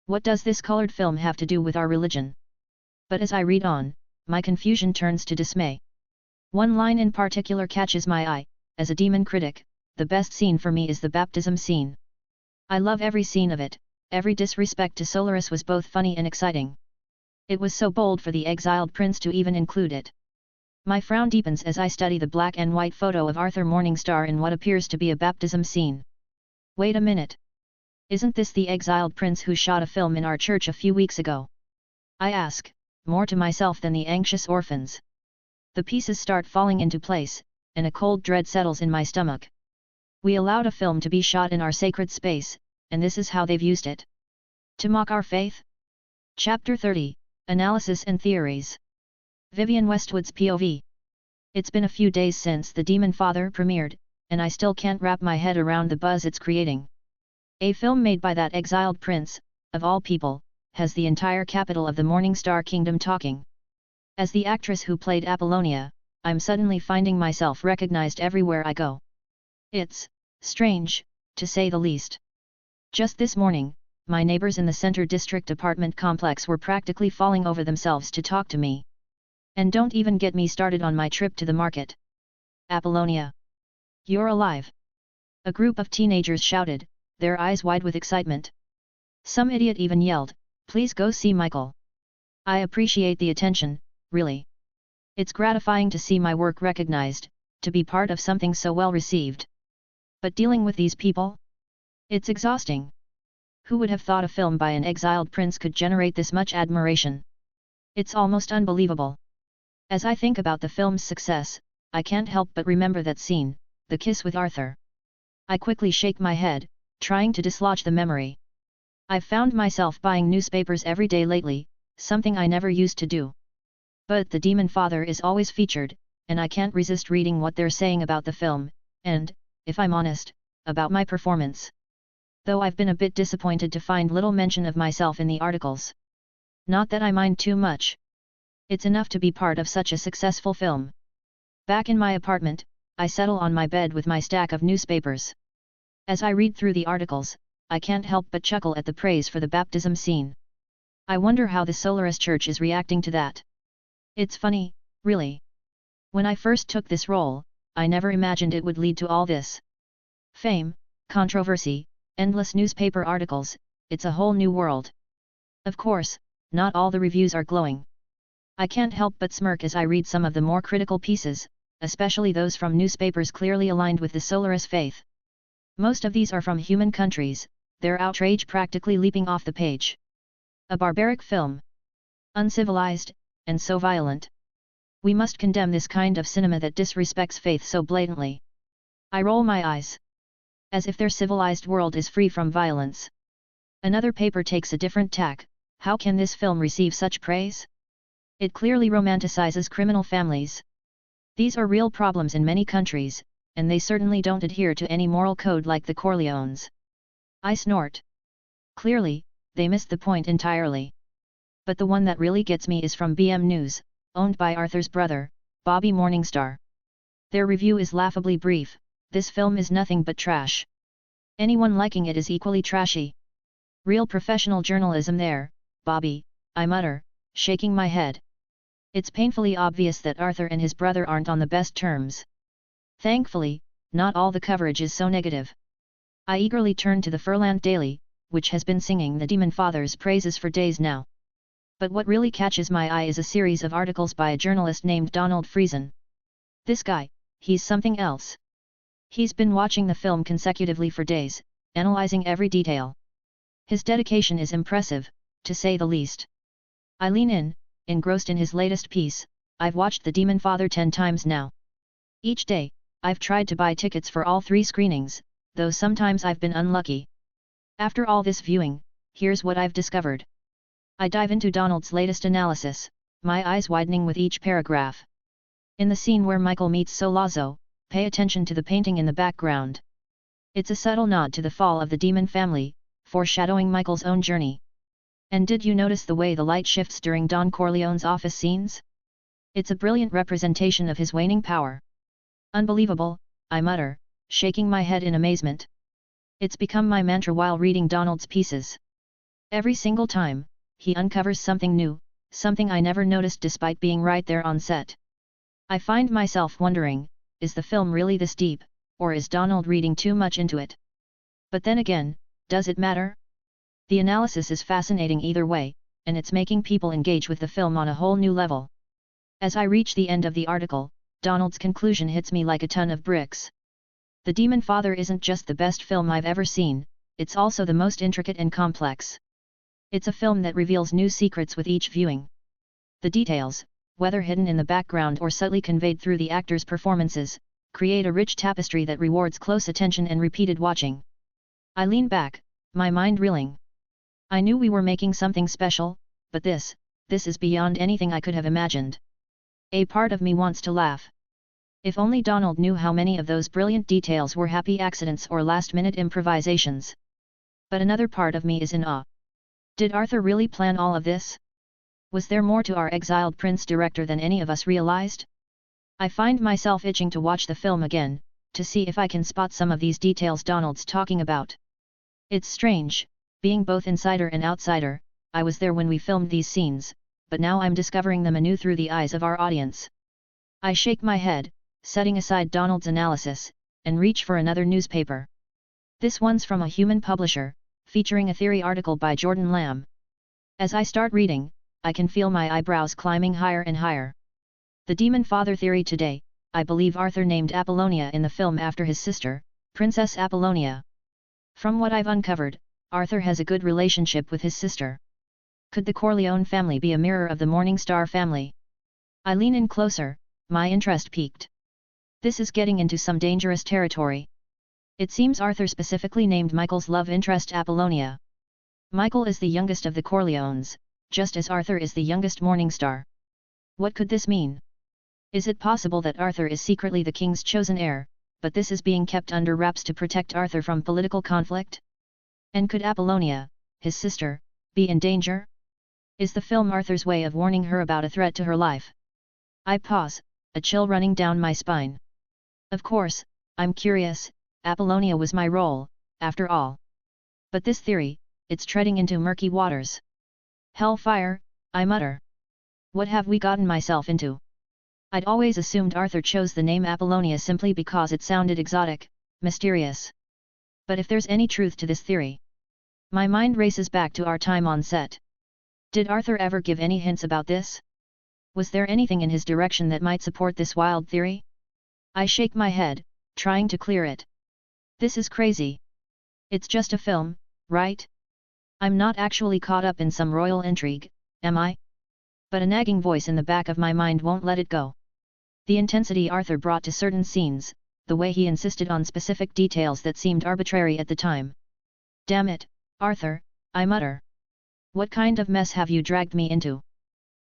What does this colored film have to do with our religion? But as I read on, my confusion turns to dismay. One line in particular catches my eye. As a demon critic, the best scene for me is the baptism scene. I love every scene of it, every disrespect to Solaris was both funny and exciting. It was so bold for the exiled prince to even include it. My frown deepens as I study the black and white photo of Arthur Morningstar in what appears to be a baptism scene. Wait a minute. Isn't this the exiled prince who shot a film in our church a few weeks ago? I ask, more to myself than the anxious orphans. The pieces start falling into place, and a cold dread settles in my stomach. We allowed a film to be shot in our sacred space, and this is how they've used it. To mock our faith? Chapter 30, Analysis and Theories. Vivian Westwood's POV. It's been a few days since The Demonfather premiered, and I still can't wrap my head around the buzz it's creating. A film made by that exiled prince, of all people, has the entire capital of the Morningstar Kingdom talking. As the actress who played Apollonia, I'm suddenly finding myself recognized everywhere I go. It's strange, to say the least. Just this morning, my neighbors in the Center District apartment complex were practically falling over themselves to talk to me. And don't even get me started on my trip to the market. Apollonia. You're alive. A group of teenagers shouted, their eyes wide with excitement. Some idiot even yelled, please go see Michael. I appreciate the attention, really. It's gratifying to see my work recognized, to be part of something so well received. But dealing with these people? It's exhausting. Who would have thought a film by an exiled prince could generate this much admiration? It's almost unbelievable. As I think about the film's success, I can't help but remember that scene, the kiss with Arthur. I quickly shake my head, trying to dislodge the memory. I've found myself buying newspapers every day lately, something I never used to do. But the Demonfather is always featured, and I can't resist reading what they're saying about the film, and, if I'm honest, about my performance. Though I've been a bit disappointed to find little mention of myself in the articles. Not that I mind too much. It's enough to be part of such a successful film. Back in my apartment, I settle on my bed with my stack of newspapers. As I read through the articles, I can't help but chuckle at the praise for the baptism scene. I wonder how the Solaris Church is reacting to that. It's funny, really. When I first took this role, I never imagined it would lead to all this fame, controversy, endless newspaper articles. It's a whole new world. Of course, not all the reviews are glowing. I can't help but smirk as I read some of the more critical pieces, especially those from newspapers clearly aligned with the Solaris faith. Most of these are from human countries, their outrage practically leaping off the page. A barbaric film. Uncivilized, and so violent. We must condemn this kind of cinema that disrespects faith so blatantly. I roll my eyes. As if their civilized world is free from violence. Another paper takes a different tack. How can this film receive such praise? It clearly romanticizes criminal families. These are real problems in many countries, and they certainly don't adhere to any moral code like the Corleones. I snort. Clearly, they missed the point entirely. But the one that really gets me is from BM News, owned by Arthur's brother, Bobby Morningstar. Their review is laughably brief. This film is nothing but trash. Anyone liking it is equally trashy. Real professional journalism there, Bobby, I mutter, shaking my head. It's painfully obvious that Arthur and his brother aren't on the best terms. Thankfully, not all the coverage is so negative. I eagerly turn to the Furland Daily, which has been singing the Demonfather's praises for days now. But what really catches my eye is a series of articles by a journalist named Donald Friesen. This guy, he's something else. He's been watching the film consecutively for days, analyzing every detail. His dedication is impressive, to say the least. I lean in, engrossed in his latest piece. I've watched the Demonfather 10 times now. Each day, I've tried to buy tickets for all 3 screenings, though sometimes I've been unlucky. After all this viewing, here's what I've discovered. I dive into Donald's latest analysis, my eyes widening with each paragraph. In the scene where Michael meets Sollazzo, pay attention to the painting in the background. It's a subtle nod to the fall of the demon family, foreshadowing Michael's own journey. And did you notice the way the light shifts during Don Corleone's office scenes? It's a brilliant representation of his waning power. Unbelievable, I mutter, shaking my head in amazement. It's become my mantra while reading Donald's pieces. Every single time, he uncovers something new, something I never noticed despite being right there on set. I find myself wondering, is the film really this deep, or is Donald reading too much into it? But then again, does it matter? The analysis is fascinating either way, and it's making people engage with the film on a whole new level. As I reach the end of the article, Donald's conclusion hits me like a ton of bricks. The Demonfather isn't just the best film I've ever seen, it's also the most intricate and complex. It's a film that reveals new secrets with each viewing. The details, whether hidden in the background or subtly conveyed through the actors' performances, create a rich tapestry that rewards close attention and repeated watching. I lean back, my mind reeling. I knew we were making something special, but this is beyond anything I could have imagined. A part of me wants to laugh. If only Donald knew how many of those brilliant details were happy accidents or last-minute improvisations. But another part of me is in awe. Did Arthur really plan all of this? Was there more to our exiled prince director than any of us realized? I find myself itching to watch the film again, to see if I can spot some of these details Donald's talking about. It's strange, being both insider and outsider. I was there when we filmed these scenes, but now I'm discovering them anew through the eyes of our audience. I shake my head, setting aside Donald's analysis, and reach for another newspaper. This one's from a human publisher, featuring a theory article by Jordan Lamb. As I start reading, I can feel my eyebrows climbing higher and higher. The Demonfather theory today: I believe Arthur named Apollonia in the film after his sister, Princess Apollonia. From what I've uncovered, Arthur has a good relationship with his sister. Could the Corleone family be a mirror of the Morningstar family? I lean in closer, my interest piqued. This is getting into some dangerous territory. It seems Arthur specifically named Michael's love interest Apollonia. Michael is the youngest of the Corleones, just as Arthur is the youngest Morningstar. What could this mean? Is it possible that Arthur is secretly the king's chosen heir, but this is being kept under wraps to protect Arthur from political conflict? And could Apollonia, his sister, be in danger? Is the film Arthur's way of warning her about a threat to her life? I pause, a chill running down my spine. Of course, I'm curious, Apollonia was my role, after all. But this theory, it's treading into murky waters. Hellfire, I mutter. What have we gotten myself into? I'd always assumed Arthur chose the name Apollonia simply because it sounded exotic, mysterious. But if there's any truth to this theory, my mind races back to our time on set. Did Arthur ever give any hints about this? Was there anything in his direction that might support this wild theory? I shake my head, trying to clear it. This is crazy. It's just a film, right? I'm not actually caught up in some royal intrigue, am I? But a nagging voice in the back of my mind won't let it go. The intensity Arthur brought to certain scenes, the way he insisted on specific details that seemed arbitrary at the time. Damn it, Arthur, I mutter. What kind of mess have you dragged me into?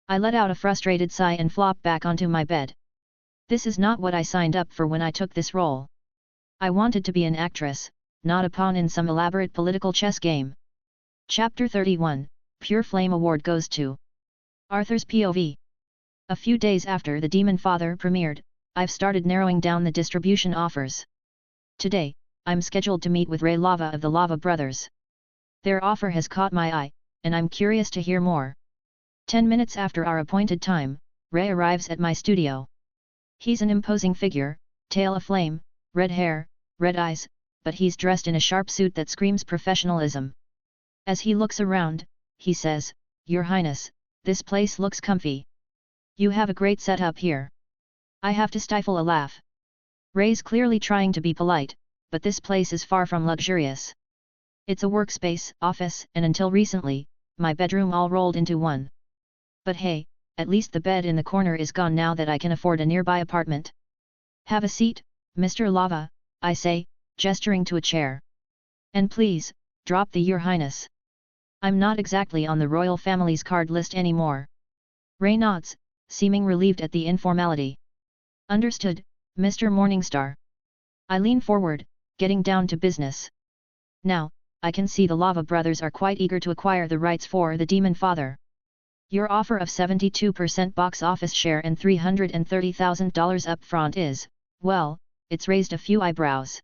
I let out a frustrated sigh and flop back onto my bed. This is not what I signed up for when I took this role. I wanted to be an actress, not a pawn in some elaborate political chess game. Chapter 31, Pure Flame Award goes to Arthur's POV. A few days after The Demonfather premiered, I've started narrowing down the distribution offers. Today, I'm scheduled to meet with Ray Lava of the Lava Brothers. Their offer has caught my eye, and I'm curious to hear more. 10 minutes after our appointed time, Ray arrives at my studio. He's an imposing figure, tail aflame, red hair, red eyes, but he's dressed in a sharp suit that screams professionalism. As he looks around, he says, "Your Highness, this place looks comfy. You have a great setup here." I have to stifle a laugh. Ray's clearly trying to be polite, but this place is far from luxurious. It's a workspace, office, and until recently, my bedroom all rolled into one. But hey, at least the bed in the corner is gone now that I can afford a nearby apartment. "Have a seat, Mr. Lava," I say, gesturing to a chair. "And please, drop the Your Highness. I'm not exactly on the royal family's card list anymore." Ray nods, seeming relieved at the informality. "Understood, Mr. Morningstar." I lean forward, getting down to business. Now, I can see the Lava Brothers are quite eager to acquire the rights for The Demonfather. Your offer of 72% box office share and $330,000 upfront is, well, it's raised a few eyebrows.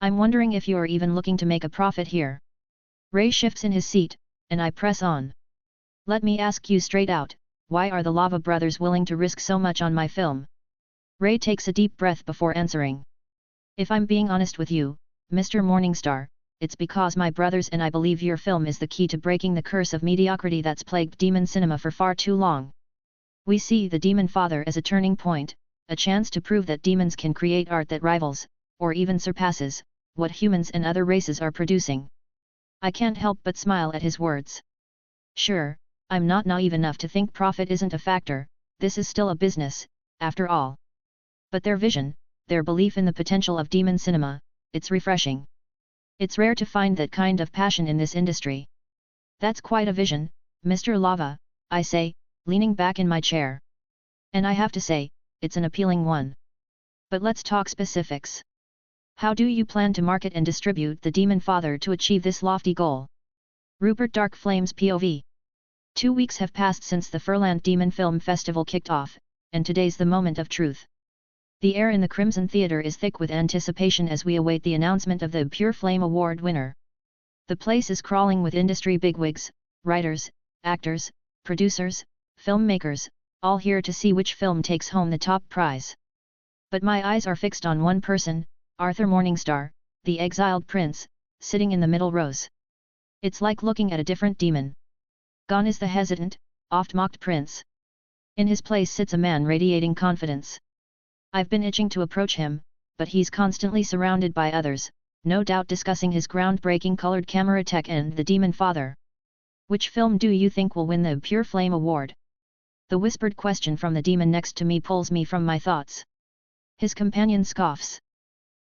I'm wondering if you're even looking to make a profit here. Ray shifts in his seat, and I press on. "Let me ask you straight out, why are the Lava Brothers willing to risk so much on my film?" Ray takes a deep breath before answering. "If I'm being honest with you, Mr. Morningstar, it's because my brothers and I believe your film is the key to breaking the curse of mediocrity that's plagued demon cinema for far too long. We see The Demonfather as a turning point, a chance to prove that demons can create art that rivals, or even surpasses, what humans and other races are producing." I can't help but smile at his words. Sure, I'm not naive enough to think profit isn't a factor, this is still a business, after all. But their vision, their belief in the potential of demon cinema, it's refreshing. It's rare to find that kind of passion in this industry. "That's quite a vision, Mr. Lava," I say, leaning back in my chair. "And I have to say, it's an appealing one. But let's talk specifics. How do you plan to market and distribute The Demonfather to achieve this lofty goal?" Rupert Darkflame's POV. 2 weeks have passed since the Furland Demon Film Festival kicked off, and today's the moment of truth. The air in the Crimson Theatre is thick with anticipation as we await the announcement of the Pure Flame Award winner. The place is crawling with industry bigwigs, writers, actors, producers, filmmakers, all here to see which film takes home the top prize. But my eyes are fixed on one person, Arthur Morningstar, the exiled prince, sitting in the middle rows. It's like looking at a different demon. Gone is the hesitant, oft-mocked prince. In his place sits a man radiating confidence. I've been itching to approach him, but he's constantly surrounded by others, no doubt discussing his groundbreaking colored camera tech and the Demonfather. Which film do you think will win the Pure Flame Award? The whispered question from the demon next to me pulls me from my thoughts. His companion scoffs.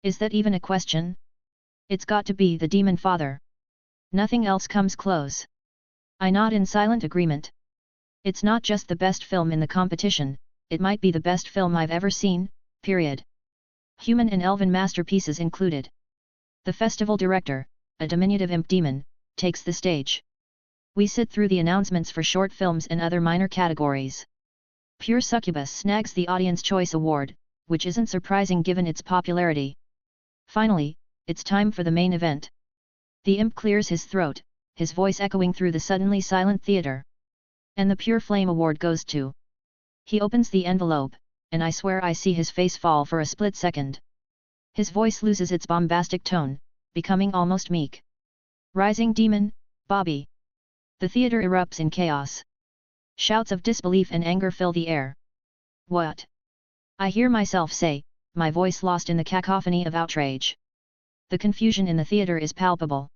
Is that even a question? It's got to be the Demonfather. Nothing else comes close. I nod in silent agreement. It's not just the best film in the competition, it might be the best film I've ever seen, period. Human and elven masterpieces included. The festival director, a diminutive imp demon, takes the stage. We sit through the announcements for short films and other minor categories. Pure Succubus snags the Audience Choice Award, which isn't surprising given its popularity. Finally, it's time for the main event. The imp clears his throat, his voice echoing through the suddenly silent theater. And the Pure Flame Award goes to. He opens the envelope, and I swear I see his face fall for a split second. His voice loses its bombastic tone, becoming almost meek. Rising Demon, Bobby. The theater erupts in chaos. Shouts of disbelief and anger fill the air. What? I hear myself say, my voice lost in the cacophony of outrage. The confusion in the theater is palpable.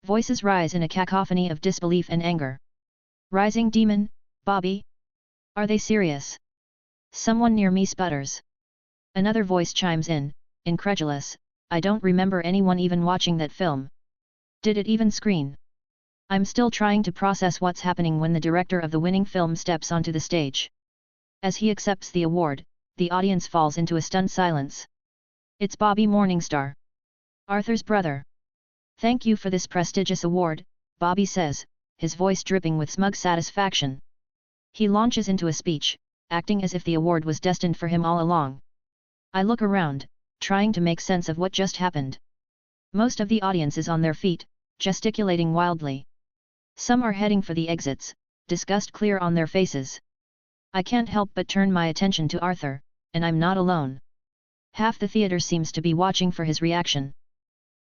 Voices rise in a cacophony of disbelief and anger. Rising Demon, Bobby? Are they serious? Someone near me sputters. Another voice chimes in, incredulous, I don't remember anyone even watching that film. Did it even screen? I'm still trying to process what's happening when the director of the winning film steps onto the stage. As he accepts the award, the audience falls into a stunned silence. It's Bobby Morningstar. Arthur's brother. Thank you for this prestigious award, Bobby says, his voice dripping with smug satisfaction. He launches into a speech, acting as if the award was destined for him all along. I look around, trying to make sense of what just happened. Most of the audience is on their feet, gesticulating wildly. Some are heading for the exits, disgust clear on their faces. I can't help but turn my attention to Arthur, and I'm not alone. Half the theater seems to be watching for his reaction.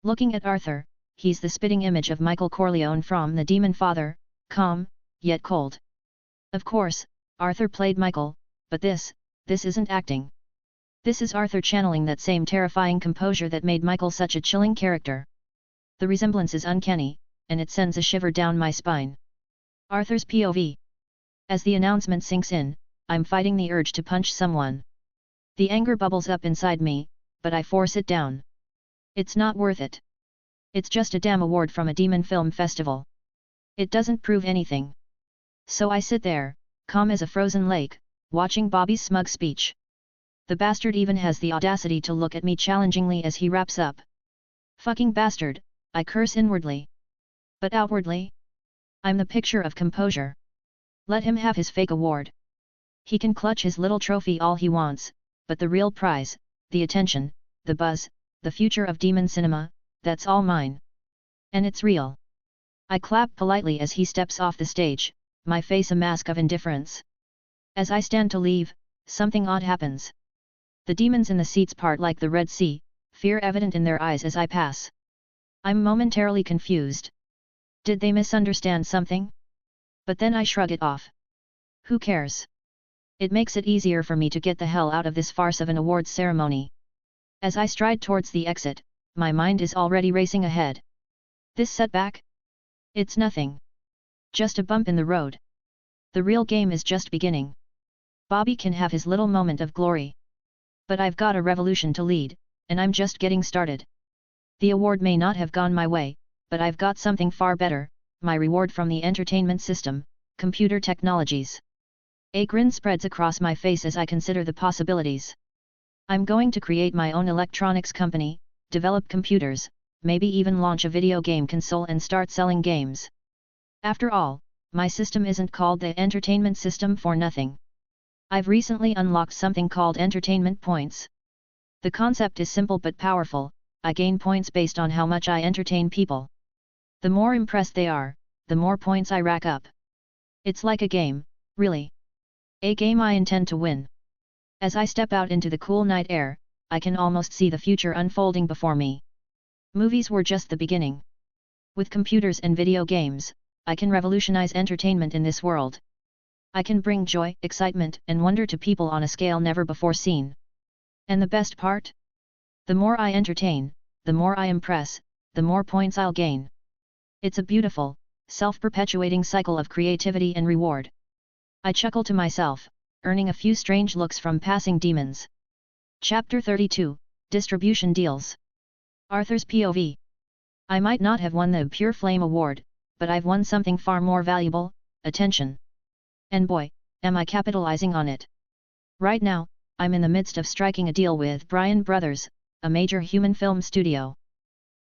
Looking at Arthur, he's the spitting image of Michael Corleone from The Demonfather, calm, yet cold. Of course, Arthur played Michael, but this isn't acting. This is Arthur channeling that same terrifying composure that made Michael such a chilling character. The resemblance is uncanny, and it sends a shiver down my spine. Arthur's POV. As the announcement sinks in, I'm fighting the urge to punch someone. The anger bubbles up inside me, but I force it down. It's not worth it. It's just a damn award from a demon film festival. It doesn't prove anything. So I sit there, calm as a frozen lake, watching Bobby's smug speech. The bastard even has the audacity to look at me challengingly as he wraps up. Fucking bastard, I curse inwardly. But outwardly? I'm the picture of composure. Let him have his fake award. He can clutch his little trophy all he wants, but the real prize, the attention, the buzz, the future of demon cinema, that's all mine. And it's real. I clap politely as he steps off the stage, my face a mask of indifference. As I stand to leave, something odd happens. The demons in the seats part like the Red Sea, fear evident in their eyes as I pass. I'm momentarily confused. Did they misunderstand something? But then I shrug it off. Who cares? It makes it easier for me to get the hell out of this farce of an awards ceremony. As I stride towards the exit, my mind is already racing ahead. This setback? It's nothing. Just a bump in the road. The real game is just beginning. Bobby can have his little moment of glory. But I've got a revolution to lead, and I'm just getting started. The award may not have gone my way, but I've got something far better, my reward from the entertainment system, computer technologies. A grin spreads across my face as I consider the possibilities. I'm going to create my own electronics company, develop computers, maybe even launch a video game console and start selling games. After all, my system isn't called the entertainment system for nothing. I've recently unlocked something called entertainment points. The concept is simple but powerful. I gain points based on how much I entertain people. The more impressed they are, the more points I rack up. It's like a game, really. A game I intend to win. As I step out into the cool night air, I can almost see the future unfolding before me. Movies were just the beginning. With computers and video games, I can revolutionize entertainment in this world. I can bring joy, excitement, and wonder to people on a scale never before seen. And the best part? The more I entertain, the more I impress, the more points I'll gain. It's a beautiful, self-perpetuating cycle of creativity and reward. I chuckle to myself, earning a few strange looks from passing demons. Chapter 32, Distribution Deals. Arthur's POV. I might not have won the Pure Flame Award, but I've won something far more valuable, attention. And boy, am I capitalizing on it. Right now, I'm in the midst of striking a deal with Bryan Brothers, a major human film studio.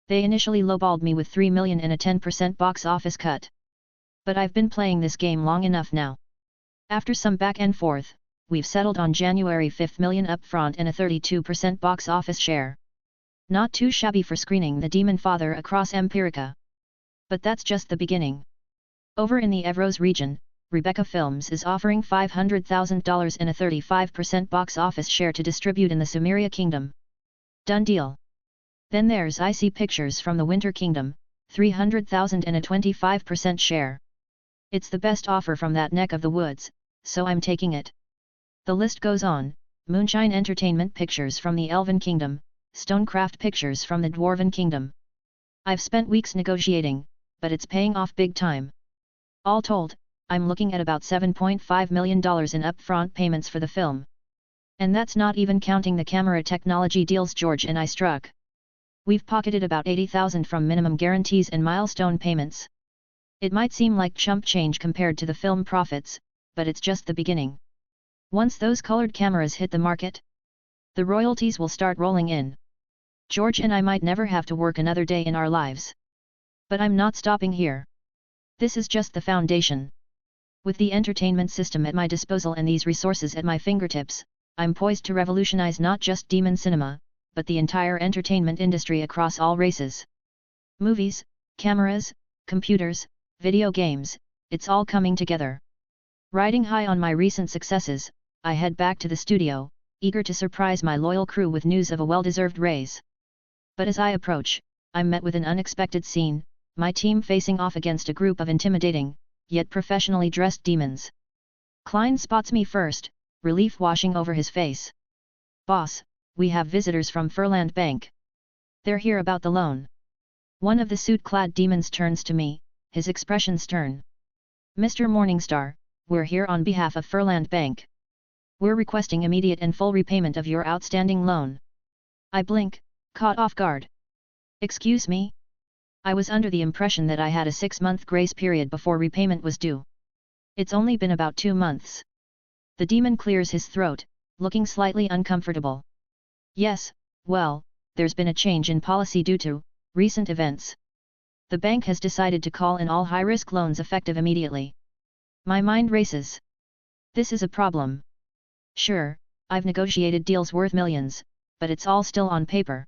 They initially lowballed me with $3 million and a 10% box office cut. But I've been playing this game long enough now. After some back and forth, we've settled on January 5 million upfront and a 32% box office share. Not too shabby for screening The Demonfather across Empirica. But that's just the beginning. Over in the Evros region, Rebecca Films is offering $500,000 and a 35% box office share to distribute in the Sumeria Kingdom. Done deal. Then there's IC Pictures from the Winter Kingdom, $300,000 and a 25% share. It's the best offer from that neck of the woods, so I'm taking it. The list goes on: Moonshine Entertainment Pictures from the Elven Kingdom, Stonecraft Pictures from the Dwarven Kingdom. I've spent weeks negotiating, but it's paying off big time. All told, I'm looking at about $7.5 million in upfront payments for the film. And that's not even counting the camera technology deals George and I struck. We've pocketed about $80,000 from minimum guarantees and milestone payments. It might seem like chump change compared to the film profits, but it's just the beginning. Once those colored cameras hit the market, the royalties will start rolling in. George and I might never have to work another day in our lives. But I'm not stopping here. This is just the foundation. With the entertainment system at my disposal and these resources at my fingertips, I'm poised to revolutionize not just demon cinema, but the entire entertainment industry across all races. Movies, cameras, computers, video games, it's all coming together. Riding high on my recent successes, I head back to the studio, eager to surprise my loyal crew with news of a well-deserved raise. But as I approach, I'm met with an unexpected scene, my team facing off against a group of intimidating, yet professionally dressed demons. Klein spots me first, relief washing over his face. "Boss, we have visitors from Furland Bank. They're here about the loan." One of the suit-clad demons turns to me, his expression stern. "Mr. Morningstar, we're here on behalf of Furland Bank. We're requesting immediate and full repayment of your outstanding loan." I blink, caught off guard. "Excuse me?" I was under the impression that I had a 6-month grace period before repayment was due. It's only been about 2 months. The demon clears his throat, looking slightly uncomfortable. "Yes, well, there's been a change in policy due to recent events. The bank has decided to call in all high-risk loans effective immediately." My mind races. This is a problem. Sure, I've negotiated deals worth millions, but it's all still on paper.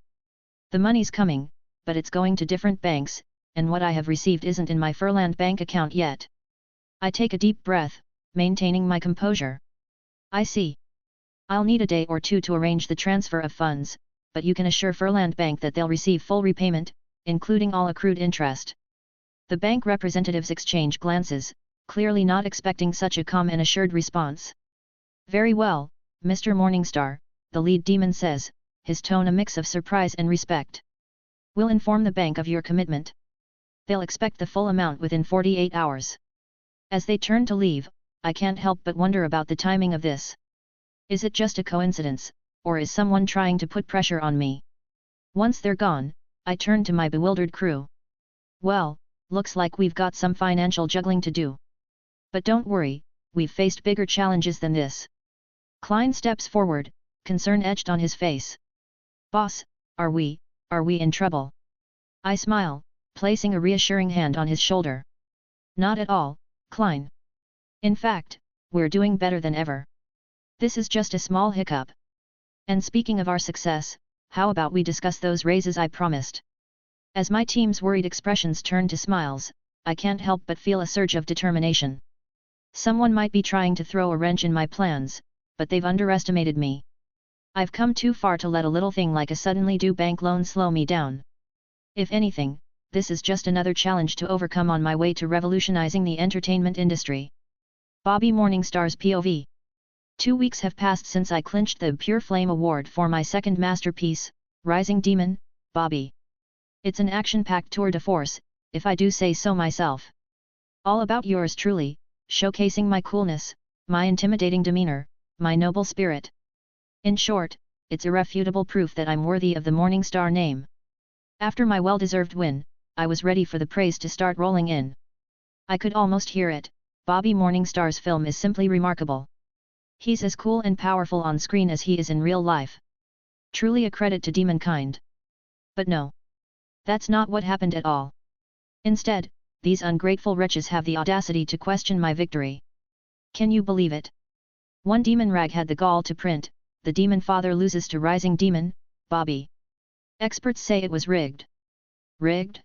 The money's coming, but it's going to different banks, and what I have received isn't in my Furland Bank account yet. I take a deep breath, maintaining my composure. "I see. I'll need a day or two to arrange the transfer of funds, but you can assure Furland Bank that they'll receive full repayment, including all accrued interest." The bank representatives exchange glances, clearly not expecting such a calm and assured response. "Very well, Mr. Morningstar," the lead demon says, his tone a mix of surprise and respect. "We'll inform the bank of your commitment. They'll expect the full amount within 48 hours. As they turn to leave, I can't help but wonder about the timing of this. Is it just a coincidence, or is someone trying to put pressure on me? Once they're gone, I turn to my bewildered crew. "Well, looks like we've got some financial juggling to do. But don't worry, we've faced bigger challenges than this." Klein steps forward, concern etched on his face. "Boss, are we in trouble?" I smile, placing a reassuring hand on his shoulder. "Not at all, Klein. In fact, we're doing better than ever. This is just a small hiccup. And speaking of our success, how about we discuss those raises I promised?" As my team's worried expressions turn to smiles, I can't help but feel a surge of determination. Someone might be trying to throw a wrench in my plans, but they've underestimated me. I've come too far to let a little thing like a suddenly due bank loan slow me down. If anything, this is just another challenge to overcome on my way to revolutionizing the entertainment industry. Bobby Morningstar's POV. 2 weeks have passed since I clinched the Pure Flame Award for my second masterpiece, Rising Demon, Bobby. It's an action-packed tour de force, if I do say so myself. All about yours truly, showcasing my coolness, my intimidating demeanor, my noble spirit. In short, it's irrefutable proof that I'm worthy of the Morningstar name. After my well-deserved win, I was ready for the praise to start rolling in. I could almost hear it. Bobby Morningstar's film is simply remarkable. He's as cool and powerful on screen as he is in real life. Truly a credit to demonkind. But no. That's not what happened at all. Instead, these ungrateful wretches have the audacity to question my victory. Can you believe it? One demon rag had the gall to print, "The Demonfather loses to Rising Demon, Bobby." Experts say it was rigged. Rigged?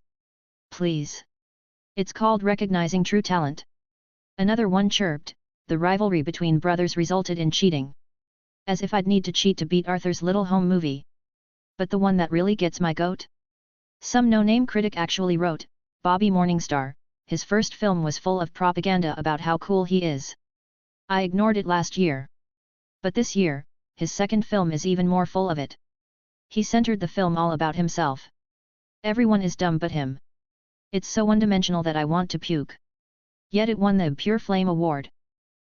Please. It's called recognizing true talent. Another one chirped, "The rivalry between brothers resulted in cheating." As if I'd need to cheat to beat Arthur's little home movie. But the one that really gets my goat? Some no-name critic actually wrote, "Bobby Morningstar, his first film was full of propaganda about how cool he is. I ignored it last year. But this year, his second film is even more full of it. He centered the film all about himself. Everyone is dumb but him. It's so one-dimensional that I want to puke." Yet it won the Pure Flame Award.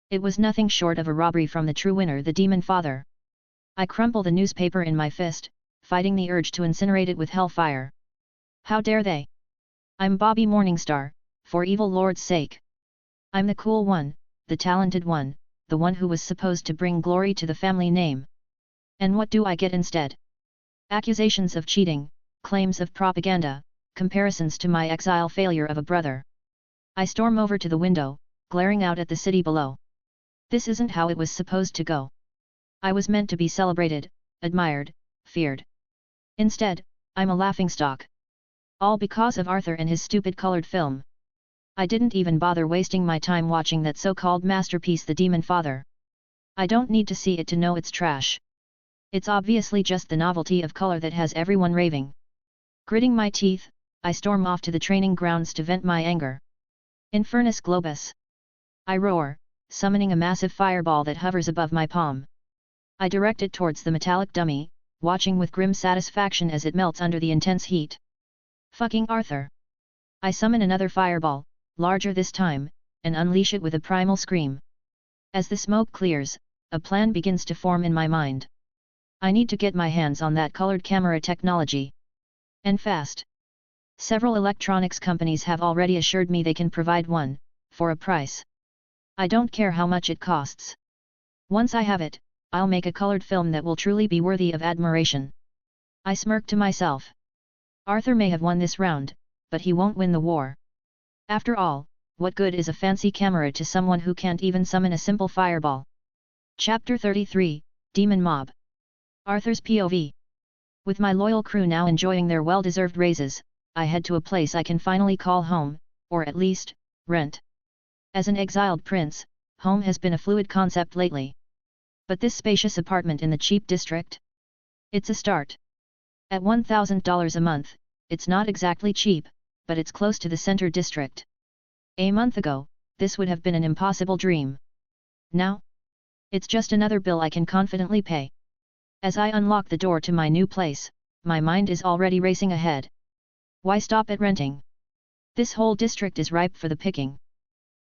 It was nothing short of a robbery from the true winner, the Demonfather. I crumple the newspaper in my fist, fighting the urge to incinerate it with hellfire. How dare they? I'm Bobby Morningstar, for evil Lord's sake. I'm the cool one, the talented one, the one who was supposed to bring glory to the family name. And what do I get instead? Accusations of cheating, claims of propaganda, comparisons to my exile failure of a brother. I storm over to the window, glaring out at the city below. This isn't how it was supposed to go. I was meant to be celebrated, admired, feared. Instead, I'm a laughingstock. All because of Arthur and his stupid colored film. I didn't even bother wasting my time watching that so-called masterpiece, The Demonfather. I don't need to see it to know it's trash. It's obviously just the novelty of color that has everyone raving. Gritting my teeth, I storm off to the training grounds to vent my anger. Infernus Globus. I roar, summoning a massive fireball that hovers above my palm. I direct it towards the metallic dummy, watching with grim satisfaction as it melts under the intense heat. Fucking Arthur! I summon another fireball, larger this time, and unleash it with a primal scream. As the smoke clears, a plan begins to form in my mind. I need to get my hands on that colored camera technology. And fast. Several electronics companies have already assured me they can provide one, for a price. I don't care how much it costs. Once I have it, I'll make a colored film that will truly be worthy of admiration. I smirk to myself. Arthur may have won this round, but he won't win the war. After all, what good is a fancy camera to someone who can't even summon a simple fireball? Chapter 33, Demon Mob. Arthur's POV. With my loyal crew now enjoying their well-deserved raises, I head to a place I can finally call home, or at least, rent. As an exiled prince, home has been a fluid concept lately. But this spacious apartment in the cheap district? It's a start. At $1,000 a month, it's not exactly cheap, but it's close to the center district. A month ago, this would have been an impossible dream. Now? It's just another bill I can confidently pay. As I unlock the door to my new place, my mind is already racing ahead. Why stop at renting? This whole district is ripe for the picking.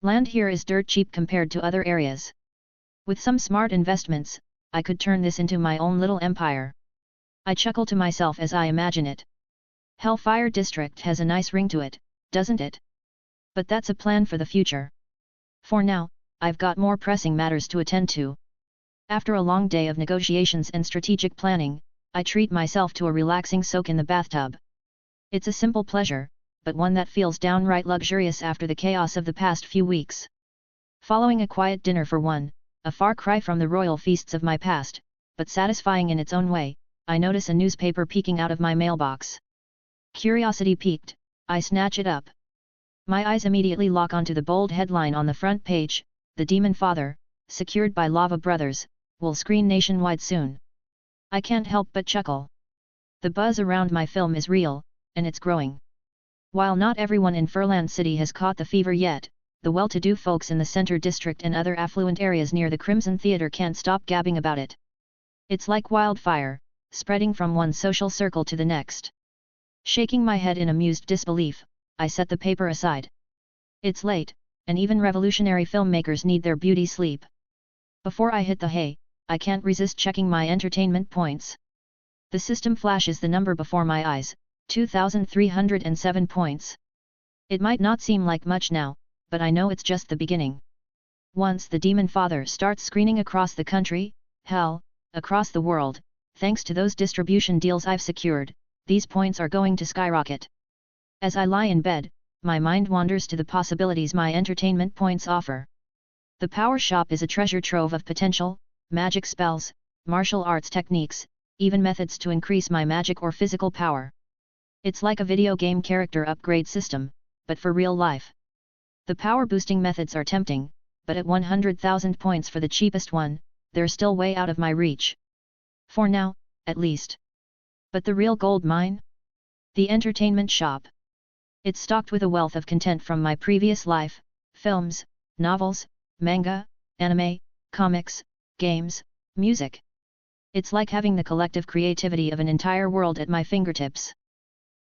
Land here is dirt cheap compared to other areas. With some smart investments, I could turn this into my own little empire. I chuckle to myself as I imagine it. Hellfire District has a nice ring to it, doesn't it? But that's a plan for the future. For now, I've got more pressing matters to attend to. After a long day of negotiations and strategic planning, I treat myself to a relaxing soak in the bathtub. It's a simple pleasure, but one that feels downright luxurious after the chaos of the past few weeks. Following a quiet dinner for one, a far cry from the royal feasts of my past, but satisfying in its own way, I notice a newspaper peeking out of my mailbox. Curiosity piqued, I snatch it up. My eyes immediately lock onto the bold headline on the front page, "The Demonfather, secured by Lava Brothers, will screen nationwide soon." I can't help but chuckle. The buzz around my film is real, and it's growing. While not everyone in Furland City has caught the fever yet, the well-to-do folks in the Center District and other affluent areas near the Crimson Theatre can't stop gabbing about it. It's like wildfire, spreading from one social circle to the next. Shaking my head in amused disbelief, I set the paper aside. It's late, and even revolutionary filmmakers need their beauty sleep. Before I hit the hay, I can't resist checking my entertainment points. The system flashes the number before my eyes, 2,307 points. It might not seem like much now, but I know it's just the beginning. Once the Demonfather starts screening across the country, hell, across the world, thanks to those distribution deals I've secured, these points are going to skyrocket. As I lie in bed, my mind wanders to the possibilities my entertainment points offer. The Power Shop is a treasure trove of potential, magic spells, martial arts techniques, even methods to increase my magic or physical power. It's like a video game character upgrade system, but for real life. The power boosting methods are tempting, but at 100,000 points for the cheapest one, they're still way out of my reach. For now, at least. But the real gold mine? The entertainment shop. It's stocked with a wealth of content from my previous life, films, novels, manga, anime, comics, games, music. It's like having the collective creativity of an entire world at my fingertips.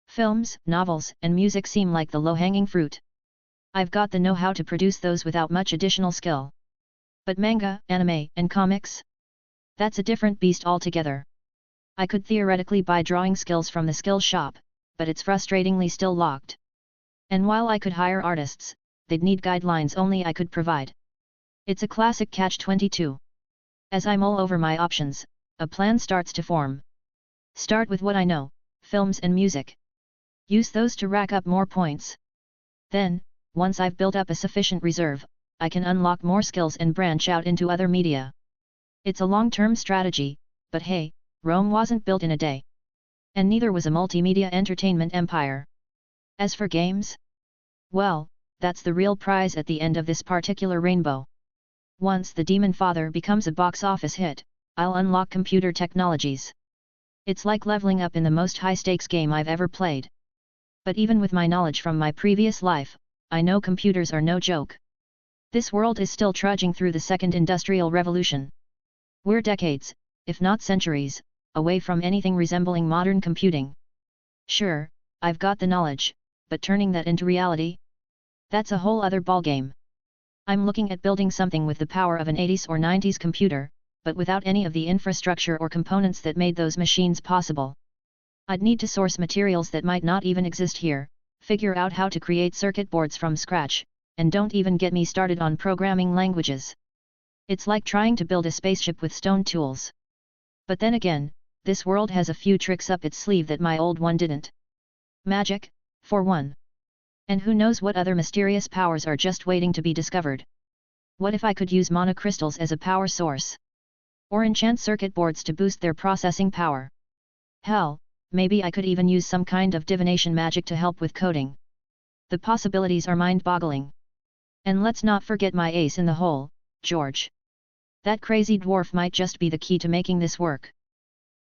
Films, novels, and music seem like the low-hanging fruit. I've got the know-how to produce those without much additional skill. But manga, anime, and comics? That's a different beast altogether. I could theoretically buy drawing skills from the skill shop, but it's frustratingly still locked. And while I could hire artists, they'd need guidelines only I could provide. It's a classic catch-22. As I mull over my options, a plan starts to form. Start with what I know, films and music. Use those to rack up more points. Then, once I've built up a sufficient reserve, I can unlock more skills and branch out into other media. It's a long-term strategy, but hey, Rome wasn't built in a day. And neither was a multimedia entertainment empire. As for games? Well, that's the real prize at the end of this particular rainbow. Once the Demonfather becomes a box office hit, I'll unlock computer technologies. It's like leveling up in the most high-stakes game I've ever played. But even with my knowledge from my previous life, I know computers are no joke. This world is still trudging through the second industrial revolution. We're decades, if not centuries, away from anything resembling modern computing. Sure, I've got the knowledge, but turning that into reality? That's a whole other ballgame. I'm looking at building something with the power of an 80s or 90s computer, but without any of the infrastructure or components that made those machines possible. I'd need to source materials that might not even exist here, figure out how to create circuit boards from scratch, and don't even get me started on programming languages. It's like trying to build a spaceship with stone tools. But then again, this world has a few tricks up its sleeve that my old one didn't. Magic, for one. And who knows what other mysterious powers are just waiting to be discovered. What if I could use mana crystals as a power source? Or enchant circuit boards to boost their processing power? Hell, maybe I could even use some kind of divination magic to help with coding. The possibilities are mind-boggling. And let's not forget my ace in the hole, George. That crazy dwarf might just be the key to making this work.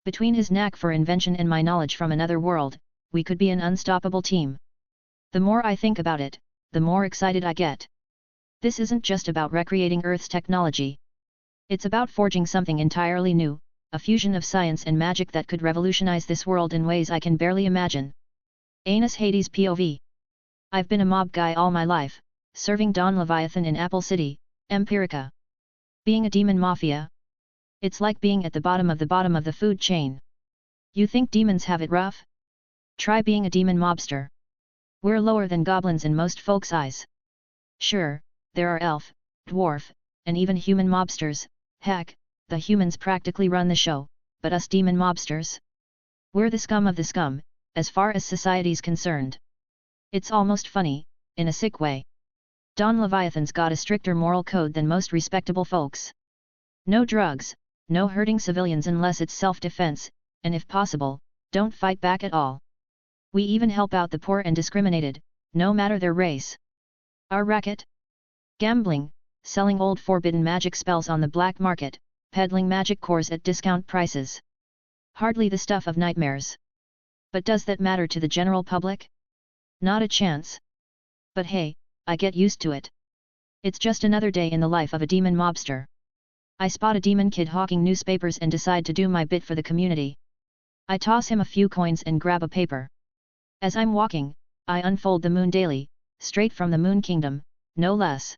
Between his knack for invention and my knowledge from another world, we could be an unstoppable team. The more I think about it, the more excited I get. This isn't just about recreating Earth's technology. It's about forging something entirely new, a fusion of science and magic that could revolutionize this world in ways I can barely imagine. Anus Hades POV. I've been a mob guy all my life, serving Don Leviathan in Apple City, Empirica. Being a demon mafia? It's like being at the bottom of the food chain. You think demons have it rough? Try being a demon mobster. We're lower than goblins in most folks' eyes. Sure, there are elf, dwarf, and even human mobsters. Heck, the humans practically run the show, but us demon mobsters? We're the scum of the scum, as far as society's concerned. It's almost funny, in a sick way. Don Leviathan's got a stricter moral code than most respectable folks. No drugs, no hurting civilians unless it's self-defense, and if possible, don't fight back at all. We even help out the poor and discriminated, no matter their race. Our racket? Gambling, selling old forbidden magic spells on the black market, peddling magic cores at discount prices. Hardly the stuff of nightmares. But does that matter to the general public? Not a chance. But hey, I get used to it. It's just another day in the life of a demon mobster. I spot a demon kid hawking newspapers and decide to do my bit for the community. I toss him a few coins and grab a paper. As I'm walking, I unfold the Moon Daily, straight from the Moon Kingdom, no less.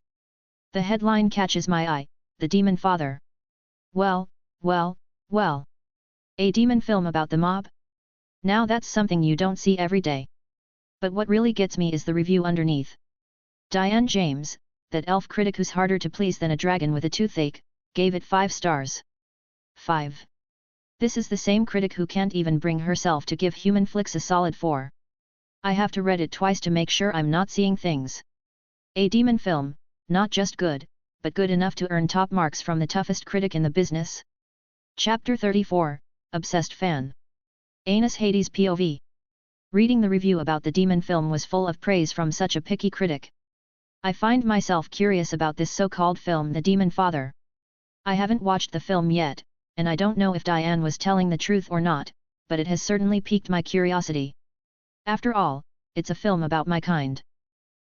The headline catches my eye, The Demonfather. Well, well, well. A demon film about the mob? Now that's something you don't see every day. But what really gets me is the review underneath. Diane James, that elf critic who's harder to please than a dragon with a toothache, gave it 5 stars. 5. This is the same critic who can't even bring herself to give Human Flicks a solid 4. I have to read it twice to make sure I'm not seeing things. A demon film, not just good, but good enough to earn top marks from the toughest critic in the business? Chapter 34, Obsessed Fan. Anus Hades POV. Reading the review about the demon film was full of praise from such a picky critic. I find myself curious about this so-called film The Demonfather. I haven't watched the film yet, and I don't know if Diane was telling the truth or not, but it has certainly piqued my curiosity. After all, it's a film about my kind.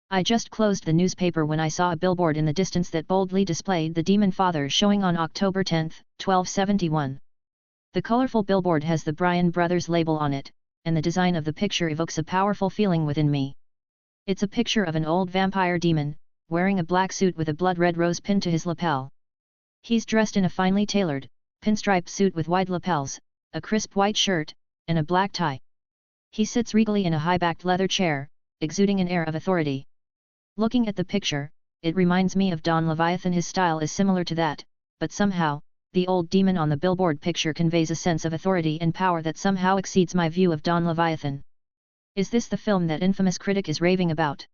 I just closed the newspaper when I saw a billboard in the distance that boldly displayed The Demonfather showing on October 10, 1271. The colorful billboard has the Bryan Brothers label on it, and the design of the picture evokes a powerful feeling within me. It's a picture of an old vampire demon, wearing a black suit with a blood-red rose pinned to his lapel. He's dressed in a finely tailored, pinstripe suit with wide lapels, a crisp white shirt, and a black tie. He sits regally in a high-backed leather chair, exuding an air of authority. Looking at the picture, it reminds me of Don Leviathan. His style is similar to that, but somehow, the old demon on the billboard picture conveys a sense of authority and power that somehow exceeds my view of Don Leviathan. Is this the film that infamous critic is raving about?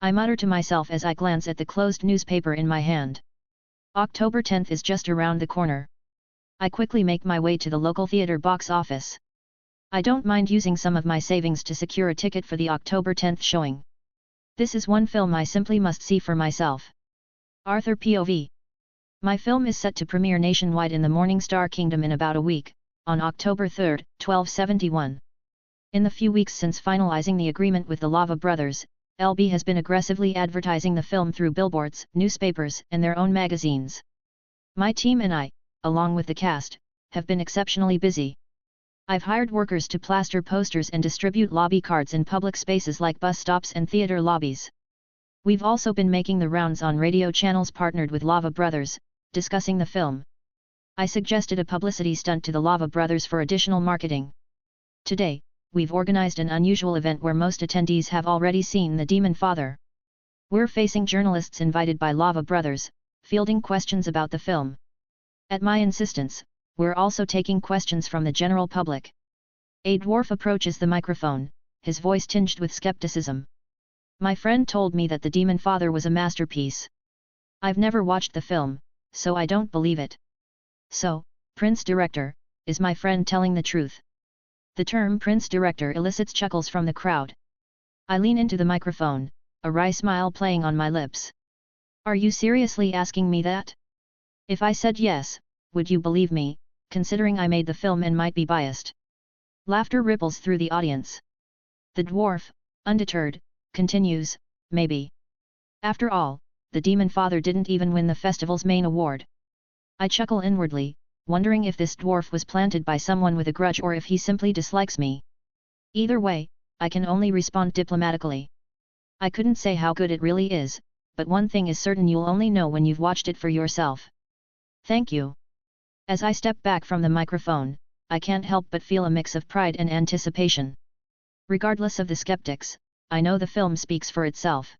I mutter to myself as I glance at the closed newspaper in my hand. October 10th is just around the corner. I quickly make my way to the local theater box office. I don't mind using some of my savings to secure a ticket for the October 10th showing. This is one film I simply must see for myself. Arthur POV. My film is set to premiere nationwide in the Morningstar Kingdom in about a week, on October 3, 1271. In the few weeks since finalizing the agreement with the Lava Brothers, LB has been aggressively advertising the film through billboards, newspapers, and their own magazines. My team and I, along with the cast, have been exceptionally busy. I've hired workers to plaster posters and distribute lobby cards in public spaces like bus stops and theater lobbies. We've also been making the rounds on radio channels partnered with Lava Brothers, discussing the film. I suggested a publicity stunt to the Lava Brothers for additional marketing. Today, we've organized an unusual event where most attendees have already seen The Demonfather. We're facing journalists invited by Lava Brothers, fielding questions about the film. At my insistence, we're also taking questions from the general public. A dwarf approaches the microphone, his voice tinged with skepticism. My friend told me that The Demonfather was a masterpiece. I've never watched the film, so I don't believe it. So, Prince Director, is my friend telling the truth? The term Prince Director elicits chuckles from the crowd. I lean into the microphone, a wry smile playing on my lips. Are you seriously asking me that? If I said yes, would you believe me, considering I made the film and might be biased? Laughter ripples through the audience. The dwarf, undeterred, continues, maybe. After all, The Demonfather didn't even win the festival's main award. I chuckle inwardly, wondering if this dwarf was planted by someone with a grudge or if he simply dislikes me. Either way, I can only respond diplomatically. I couldn't say how good it really is, but one thing is certain: you'll only know when you've watched it for yourself. Thank you. As I step back from the microphone, I can't help but feel a mix of pride and anticipation. Regardless of the skeptics, I know the film speaks for itself.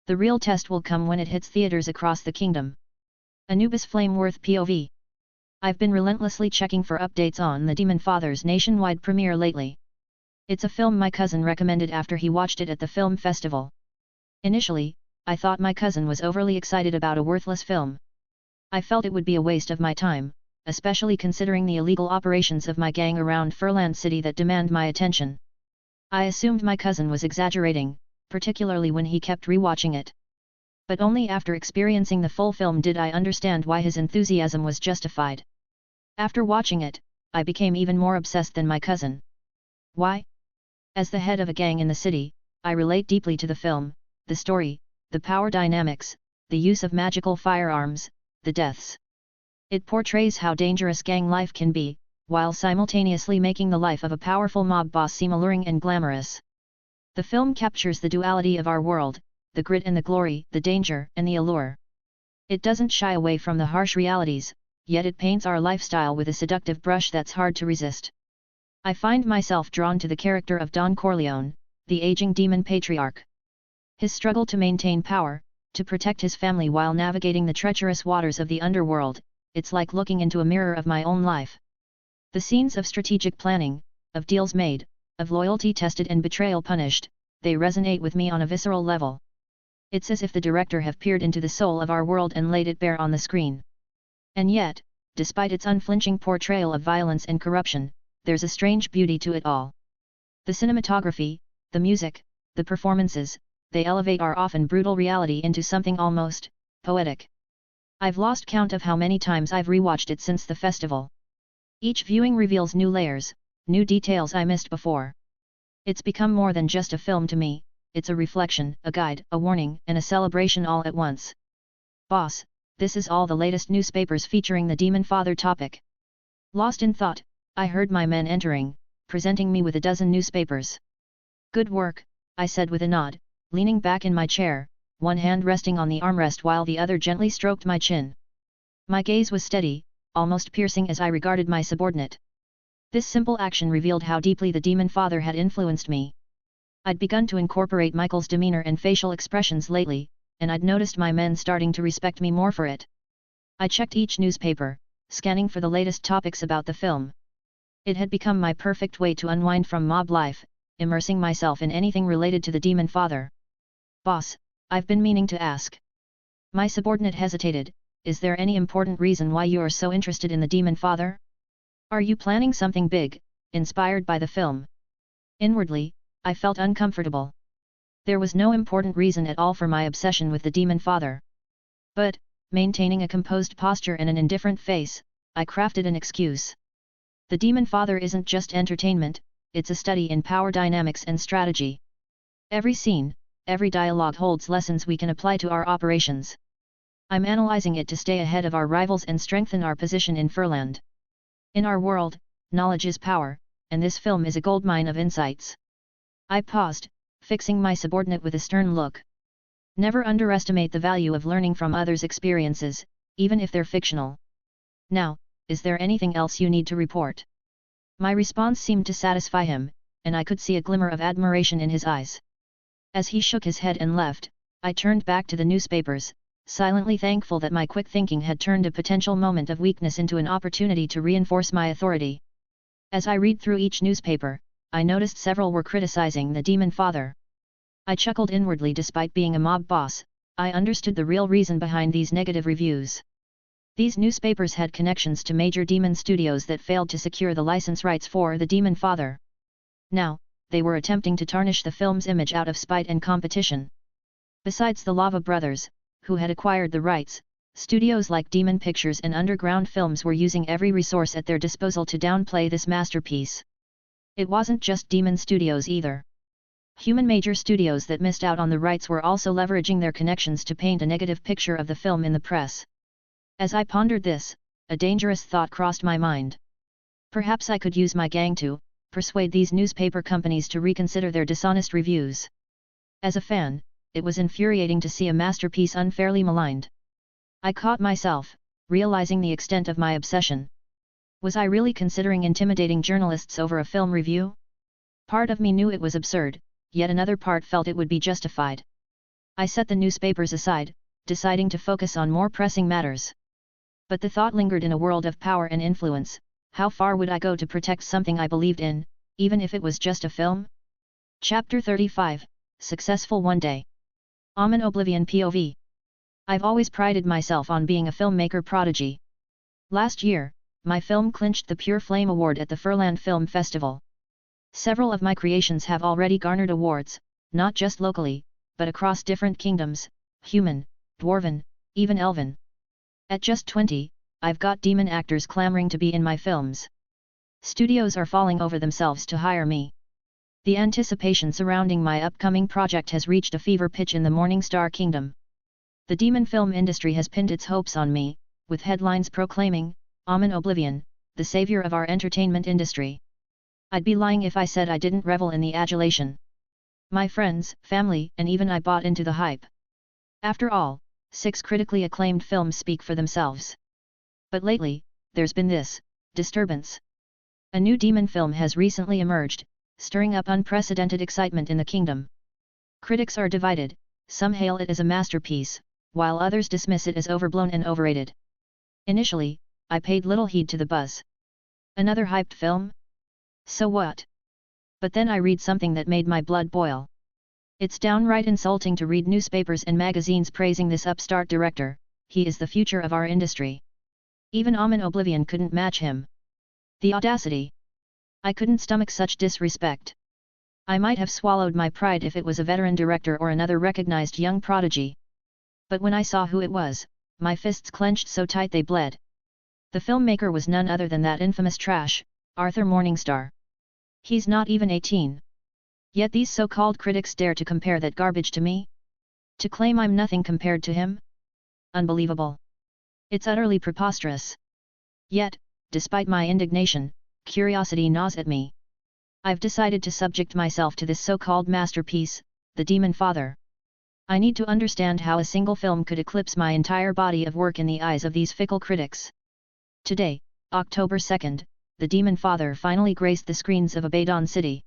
The real test will come when it hits theaters across the kingdom. Anubis Flameworth POV. I've been relentlessly checking for updates on The Demonfather's nationwide premiere lately. It's a film my cousin recommended after he watched it at the film festival. Initially, I thought my cousin was overly excited about a worthless film. I felt it would be a waste of my time, especially considering the illegal operations of my gang around Furland City that demand my attention. I assumed my cousin was exaggerating, particularly when he kept rewatching it. But only after experiencing the full film did I understand why his enthusiasm was justified. After watching it, I became even more obsessed than my cousin. Why? As the head of a gang in the city, I relate deeply to the film, the story, the power dynamics, the use of magical firearms, the deaths. It portrays how dangerous gang life can be, while simultaneously making the life of a powerful mob boss seem alluring and glamorous. The film captures the duality of our world, the grit and the glory, the danger and the allure. It doesn't shy away from the harsh realities, yet it paints our lifestyle with a seductive brush that's hard to resist. I find myself drawn to the character of Don Corleone, the aging demon patriarch. His struggle to maintain power, to protect his family while navigating the treacherous waters of the underworld, it's like looking into a mirror of my own life. The scenes of strategic planning, of deals made, of loyalty tested and betrayal punished, they resonate with me on a visceral level. It's as if the director have peered into the soul of our world and laid it bare on the screen. And yet, despite its unflinching portrayal of violence and corruption, there's a strange beauty to it all. The cinematography, the music, the performances, they elevate our often brutal reality into something almost poetic. I've lost count of how many times I've rewatched it since the festival. Each viewing reveals new layers, new details I missed before. It's become more than just a film to me, it's a reflection, a guide, a warning, and a celebration all at once. Boss, this is all the latest newspapers featuring the Demonfather topic. Lost in thought, I heard my men entering, presenting me with a dozen newspapers. Good work, I said with a nod, leaning back in my chair, one hand resting on the armrest while the other gently stroked my chin. My gaze was steady, almost piercing as I regarded my subordinate. This simple action revealed how deeply the Demonfather had influenced me. I'd begun to incorporate Michael's demeanor and facial expressions lately, and I'd noticed my men starting to respect me more for it. I checked each newspaper, scanning for the latest topics about the film. It had become my perfect way to unwind from mob life, immersing myself in anything related to the Demonfather. Boss, I've been meaning to ask. My subordinate hesitated, is there any important reason why you are so interested in the Demonfather? Are you planning something big, inspired by the film? Inwardly, I felt uncomfortable. There was no important reason at all for my obsession with the Demonfather. But, maintaining a composed posture and an indifferent face, I crafted an excuse. The Demonfather isn't just entertainment, it's a study in power dynamics and strategy. Every scene, every dialogue holds lessons we can apply to our operations. I'm analyzing it to stay ahead of our rivals and strengthen our position in Furland. In our world, knowledge is power, and this film is a goldmine of insights. I paused, fixing my subordinate with a stern look. Never underestimate the value of learning from others' experiences, even if they're fictional. Now, is there anything else you need to report? My response seemed to satisfy him, and I could see a glimmer of admiration in his eyes. As he shook his head and left, I turned back to the newspapers, silently thankful that my quick thinking had turned a potential moment of weakness into an opportunity to reinforce my authority. As I read through each newspaper, I noticed several were criticizing the Demonfather. I chuckled inwardly. Despite being a mob boss, I understood the real reason behind these negative reviews. These newspapers had connections to major demon studios that failed to secure the license rights for the Demonfather. Now, they were attempting to tarnish the film's image out of spite and competition. Besides the Lava Brothers, who had acquired the rights, studios like Demon Pictures and Underground Films were using every resource at their disposal to downplay this masterpiece. It wasn't just Demon Studios either. Human major studios that missed out on the rights were also leveraging their connections to paint a negative picture of the film in the press. As I pondered this, a dangerous thought crossed my mind. Perhaps I could use my gang to persuade these newspaper companies to reconsider their dishonest reviews. As a fan, it was infuriating to see a masterpiece unfairly maligned. I caught myself, realizing the extent of my obsession. Was I really considering intimidating journalists over a film review? Part of me knew it was absurd, yet another part felt it would be justified. I set the newspapers aside, deciding to focus on more pressing matters. But the thought lingered. In a world of power and influence, how far would I go to protect something I believed in, even if it was just a film? Chapter 35, Successful One Day. Amen. Oblivion POV. I've always prided myself on being a filmmaker prodigy. Last year, my film clinched the Pure Flame Award at the Furland Film Festival. Several of my creations have already garnered awards, not just locally, but across different kingdoms, human, dwarven, even elven. At just 20, I've got demon actors clamoring to be in my films. Studios are falling over themselves to hire me. The anticipation surrounding my upcoming project has reached a fever pitch in the Morningstar Kingdom. The demon film industry has pinned its hopes on me, with headlines proclaiming, Amen. Oblivion, the savior of our entertainment industry. I'd be lying if I said I didn't revel in the adulation. My friends, family, and even I bought into the hype. After all, 6 critically acclaimed films speak for themselves. But lately, there's been this disturbance. A new demon film has recently emerged, stirring up unprecedented excitement in the kingdom. Critics are divided, some hail it as a masterpiece, while others dismiss it as overblown and overrated. Initially, I paid little heed to the buzz. Another hyped film? So what? But then I read something that made my blood boil. It's downright insulting to read newspapers and magazines praising this upstart director. He is the future of our industry. Even Amen Oblivion couldn't match him. The audacity! I couldn't stomach such disrespect. I might have swallowed my pride if it was a veteran director or another recognized young prodigy. But when I saw who it was, my fists clenched so tight they bled. The filmmaker was none other than that infamous trash, Arthur Morningstar. He's not even 18. Yet these so-called critics dare to compare that garbage to me? To claim I'm nothing compared to him? Unbelievable. It's utterly preposterous. Yet, despite my indignation, curiosity gnaws at me. I've decided to subject myself to this so-called masterpiece, The Demonfather. I need to understand how a single film could eclipse my entire body of work in the eyes of these fickle critics. Today, October 2nd, The Demonfather finally graced the screens of Abaddon City.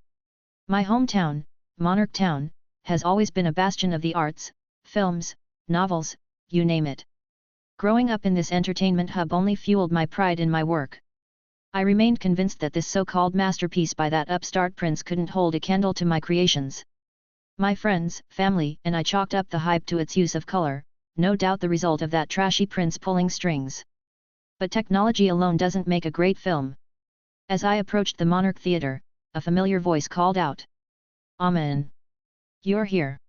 My hometown, Monarch Town, has always been a bastion of the arts, films, novels, you name it. Growing up in this entertainment hub only fueled my pride in my work. I remained convinced that this so-called masterpiece by that upstart prince couldn't hold a candle to my creations. My friends, family, and I chalked up the hype to its use of color, no doubt the result of that trashy prince pulling strings. But technology alone doesn't make a great film. As I approached the Monarch Theatre, a familiar voice called out. Amen. You're here.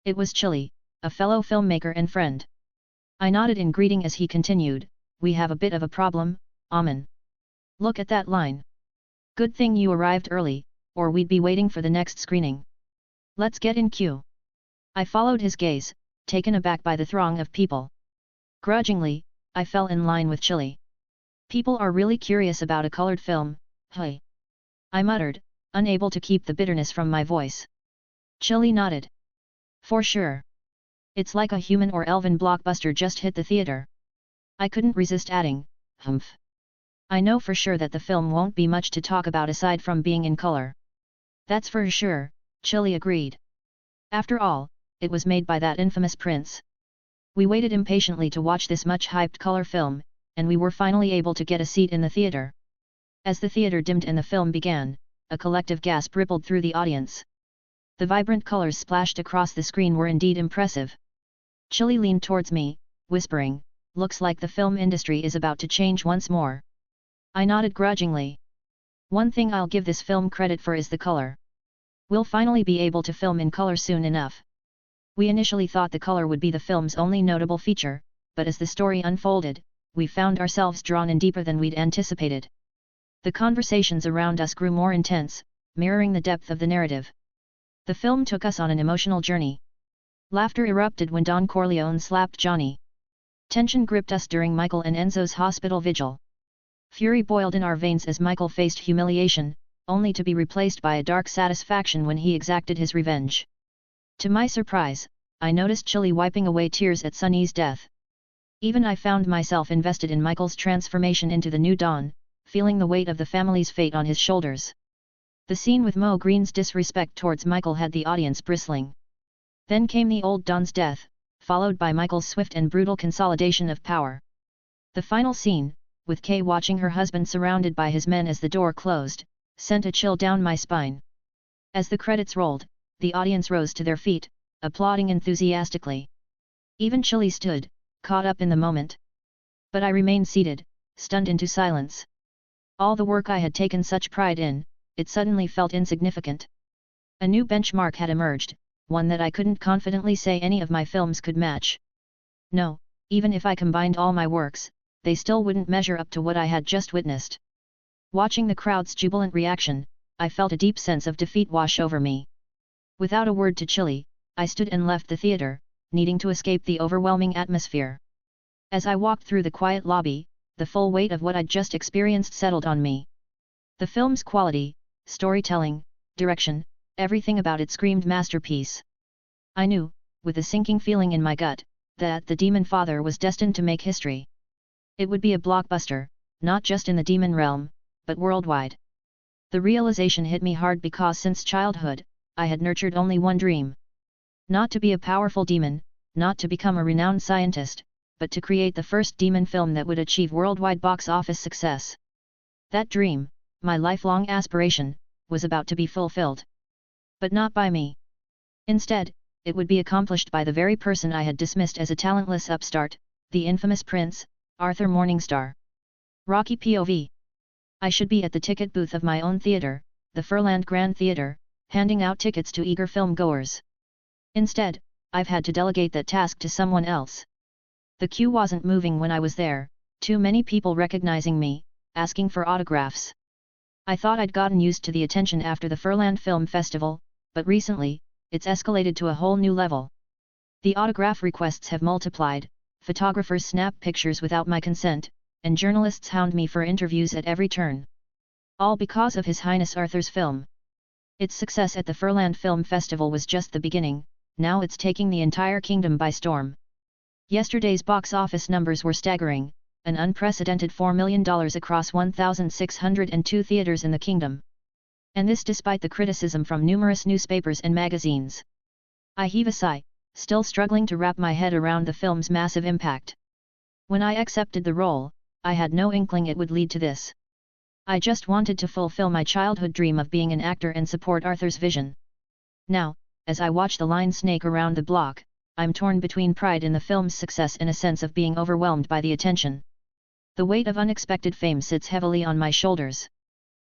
It was Chili, a fellow filmmaker and friend. I nodded in greeting as he continued, we have a bit of a problem, Amen. Look at that line. Good thing you arrived early, or we'd be waiting for the next screening. Let's get in queue. I followed his gaze, taken aback by the throng of people. Grudgingly, I fell in line with Chili. People are really curious about a colored film, hey. I muttered, unable to keep the bitterness from my voice. Chili nodded. For sure. It's like a human or elven blockbuster just hit the theater. I couldn't resist adding, humph. I know for sure that the film won't be much to talk about aside from being in color. That's for sure, Chili agreed. After all, it was made by that infamous prince. We waited impatiently to watch this much-hyped color film, and we were finally able to get a seat in the theater. As the theater dimmed and the film began, a collective gasp rippled through the audience. The vibrant colors splashed across the screen were indeed impressive. Chili leaned towards me, whispering, looks like the film industry is about to change once more. I nodded grudgingly. One thing I'll give this film credit for is the color. We'll finally be able to film in color soon enough. We initially thought the color would be the film's only notable feature, but as the story unfolded, we found ourselves drawn in deeper than we'd anticipated. The conversations around us grew more intense, mirroring the depth of the narrative. The film took us on an emotional journey. Laughter erupted when Don Corleone slapped Johnny. Tension gripped us during Michael and Enzo's hospital vigil. Fury boiled in our veins as Michael faced humiliation, only to be replaced by a dark satisfaction when he exacted his revenge. To my surprise, I noticed Chili wiping away tears at Sunny's death. Even I found myself invested in Michael's transformation into the new Don, feeling the weight of the family's fate on his shoulders. The scene with Mo Green's disrespect towards Michael had the audience bristling. Then came the old Don's death, followed by Michael's swift and brutal consolidation of power. The final scene, with Kay watching her husband surrounded by his men as the door closed, sent a chill down my spine. As the credits rolled, the audience rose to their feet, applauding enthusiastically. Even Chili stood, caught up in the moment. But I remained seated, stunned into silence. All the work I had taken such pride in, it suddenly felt insignificant. A new benchmark had emerged, one that I couldn't confidently say any of my films could match. No, even if I combined all my works, they still wouldn't measure up to what I had just witnessed. Watching the crowd's jubilant reaction, I felt a deep sense of defeat wash over me. Without a word to Chili, I stood and left the theater, needing to escape the overwhelming atmosphere. As I walked through the quiet lobby, the full weight of what I'd just experienced settled on me. The film's quality, storytelling, direction, everything about it screamed masterpiece. I knew, with a sinking feeling in my gut, that The Demonfather was destined to make history. It would be a blockbuster, not just in the demon realm, but worldwide. The realization hit me hard because since childhood, I had nurtured only one dream. Not to be a powerful demon, not to become a renowned scientist, but to create the first demon film that would achieve worldwide box office success. That dream, my lifelong aspiration, was about to be fulfilled. But not by me. Instead, it would be accomplished by the very person I had dismissed as a talentless upstart, the infamous Prince, Arthur Morningstar. Rocky POV. I should be at the ticket booth of my own theatre, the Furland Grand Theatre, handing out tickets to eager film goers. Instead, I've had to delegate that task to someone else. The queue wasn't moving when I was there, too many people recognizing me, asking for autographs. I thought I'd gotten used to the attention after the Furland Film Festival, but recently, it's escalated to a whole new level. The autograph requests have multiplied, photographers snap pictures without my consent, and journalists hound me for interviews at every turn. All because of His Highness Arthur's film. Its success at the Furland Film Festival was just the beginning, now it's taking the entire kingdom by storm. Yesterday's box office numbers were staggering, an unprecedented $4 million across 1,602 theaters in the kingdom. And this despite the criticism from numerous newspapers and magazines. I heave a sigh, still struggling to wrap my head around the film's massive impact. When I accepted the role, I had no inkling it would lead to this. I just wanted to fulfill my childhood dream of being an actor and support Arthur's vision. Now, as I watch the line snake around the block, I'm torn between pride in the film's success and a sense of being overwhelmed by the attention. The weight of unexpected fame sits heavily on my shoulders.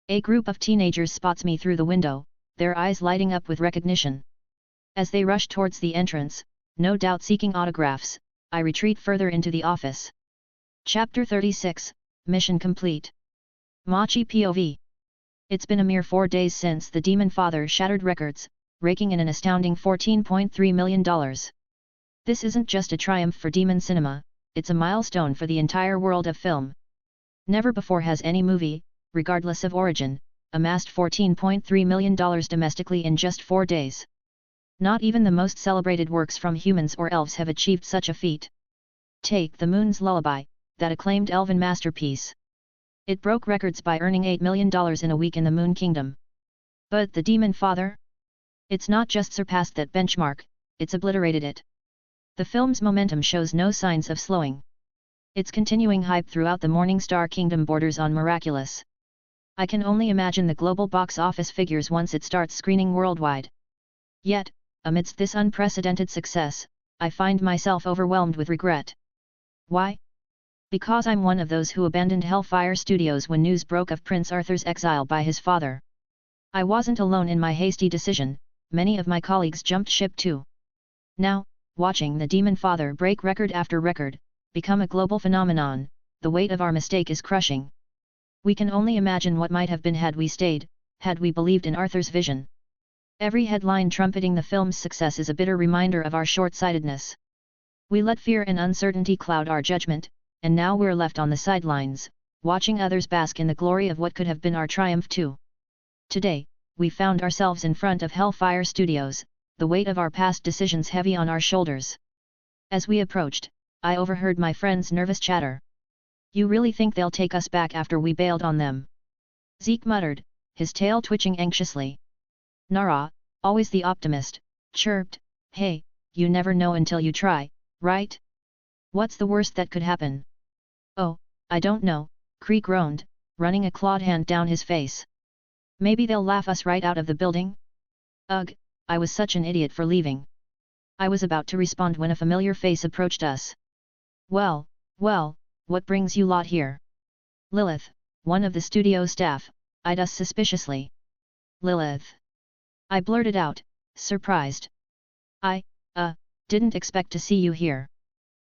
A group of teenagers spots me through the window, their eyes lighting up with recognition. As they rush towards the entrance, no doubt seeking autographs, I retreat further into the office. Chapter 36, Mission Complete. Machi POV. It's been a mere 4 days since The Demonfather shattered records, raking in an astounding $14.3 million. This isn't just a triumph for demon cinema, it's a milestone for the entire world of film. Never before has any movie, regardless of origin, amassed $14.3 million domestically in just 4 days. Not even the most celebrated works from humans or elves have achieved such a feat. Take The Moon's Lullaby, that acclaimed elven masterpiece. It broke records by earning $8 million in a week in the Moon Kingdom. But The Demonfather? It's not just surpassed that benchmark, it's obliterated it. The film's momentum shows no signs of slowing. Its continuing hype throughout the Morningstar Kingdom borders on miraculous. I can only imagine the global box office figures once it starts screening worldwide. Yet, amidst this unprecedented success, I find myself overwhelmed with regret. Why? Because I'm one of those who abandoned Hellfire Studios when news broke of Prince Arthur's exile by his father. I wasn't alone in my hasty decision, many of my colleagues jumped ship too. Now, watching The Demonfather break record after record, become a global phenomenon, the weight of our mistake is crushing. We can only imagine what might have been had we stayed, had we believed in Arthur's vision. Every headline trumpeting the film's success is a bitter reminder of our short-sightedness. We let fear and uncertainty cloud our judgment, and now we're left on the sidelines, watching others bask in the glory of what could have been our triumph too. Today, we found ourselves in front of Hellfire Studios, the weight of our past decisions heavy on our shoulders. As we approached, I overheard my friend's nervous chatter. "You really think they'll take us back after we bailed on them?" Zeke muttered, his tail twitching anxiously. Nara, always the optimist, chirped, "Hey, you never know until you try, right? What's the worst that could happen?" "Oh, I don't know," Cree groaned, running a clawed hand down his face. "Maybe they'll laugh us right out of the building?" Ugh, I was such an idiot for leaving. I was about to respond when a familiar face approached us. Well, what brings you lot here?" Lilith, one of the studio staff, eyed us suspiciously. "Lilith?" I blurted out, surprised. I didn't expect to see you here."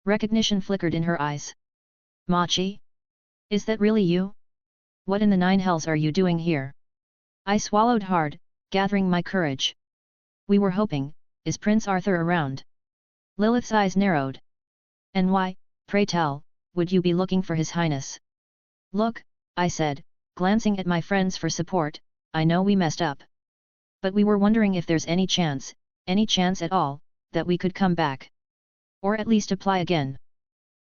Recognition flickered in her eyes. "Machi? Is that really you? What in the nine hells are you doing here?" I swallowed hard, gathering my courage. "We were hoping, is Prince Arthur around?" Lilith's eyes narrowed. "And why, pray tell, would you be looking for His Highness? Look, I said, glancing at my friends for support, I know we messed up. But we were wondering if there's any chance at all, that we could come back. Or at least apply again.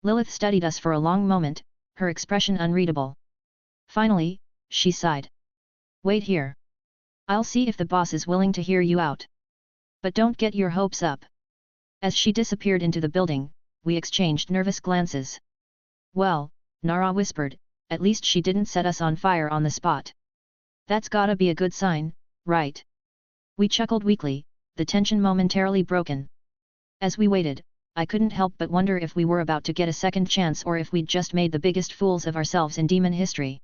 Lilith studied us for a long moment, her expression unreadable. Finally, she sighed. Wait here. I'll see if the boss is willing to hear you out. But don't get your hopes up. As she disappeared into the building, we exchanged nervous glances. Well, Nara whispered, at least she didn't set us on fire on the spot. That's gotta be a good sign, right? We chuckled weakly, the tension momentarily broken. As we waited, I couldn't help but wonder if we were about to get a second chance or if we'd just made the biggest fools of ourselves in demon history.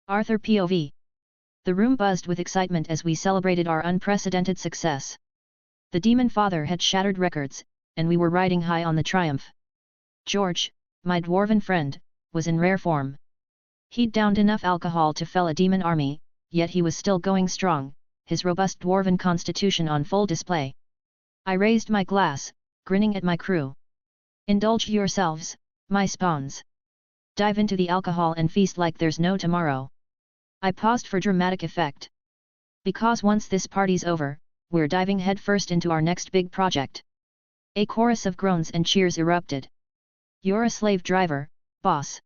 Arthur POV. The room buzzed with excitement as we celebrated our unprecedented success. The Demonfather had shattered records, and we were riding high on the triumph. George, my dwarven friend, was in rare form. He'd downed enough alcohol to fell a demon army, yet he was still going strong, his robust dwarven constitution on full display. I raised my glass, grinning at my crew. Indulge yourselves, my spawns. Dive into the alcohol and feast like there's no tomorrow. I paused for dramatic effect. Because once this party's over, we're diving headfirst into our next big project. A chorus of groans and cheers erupted. You're a slave driver, boss.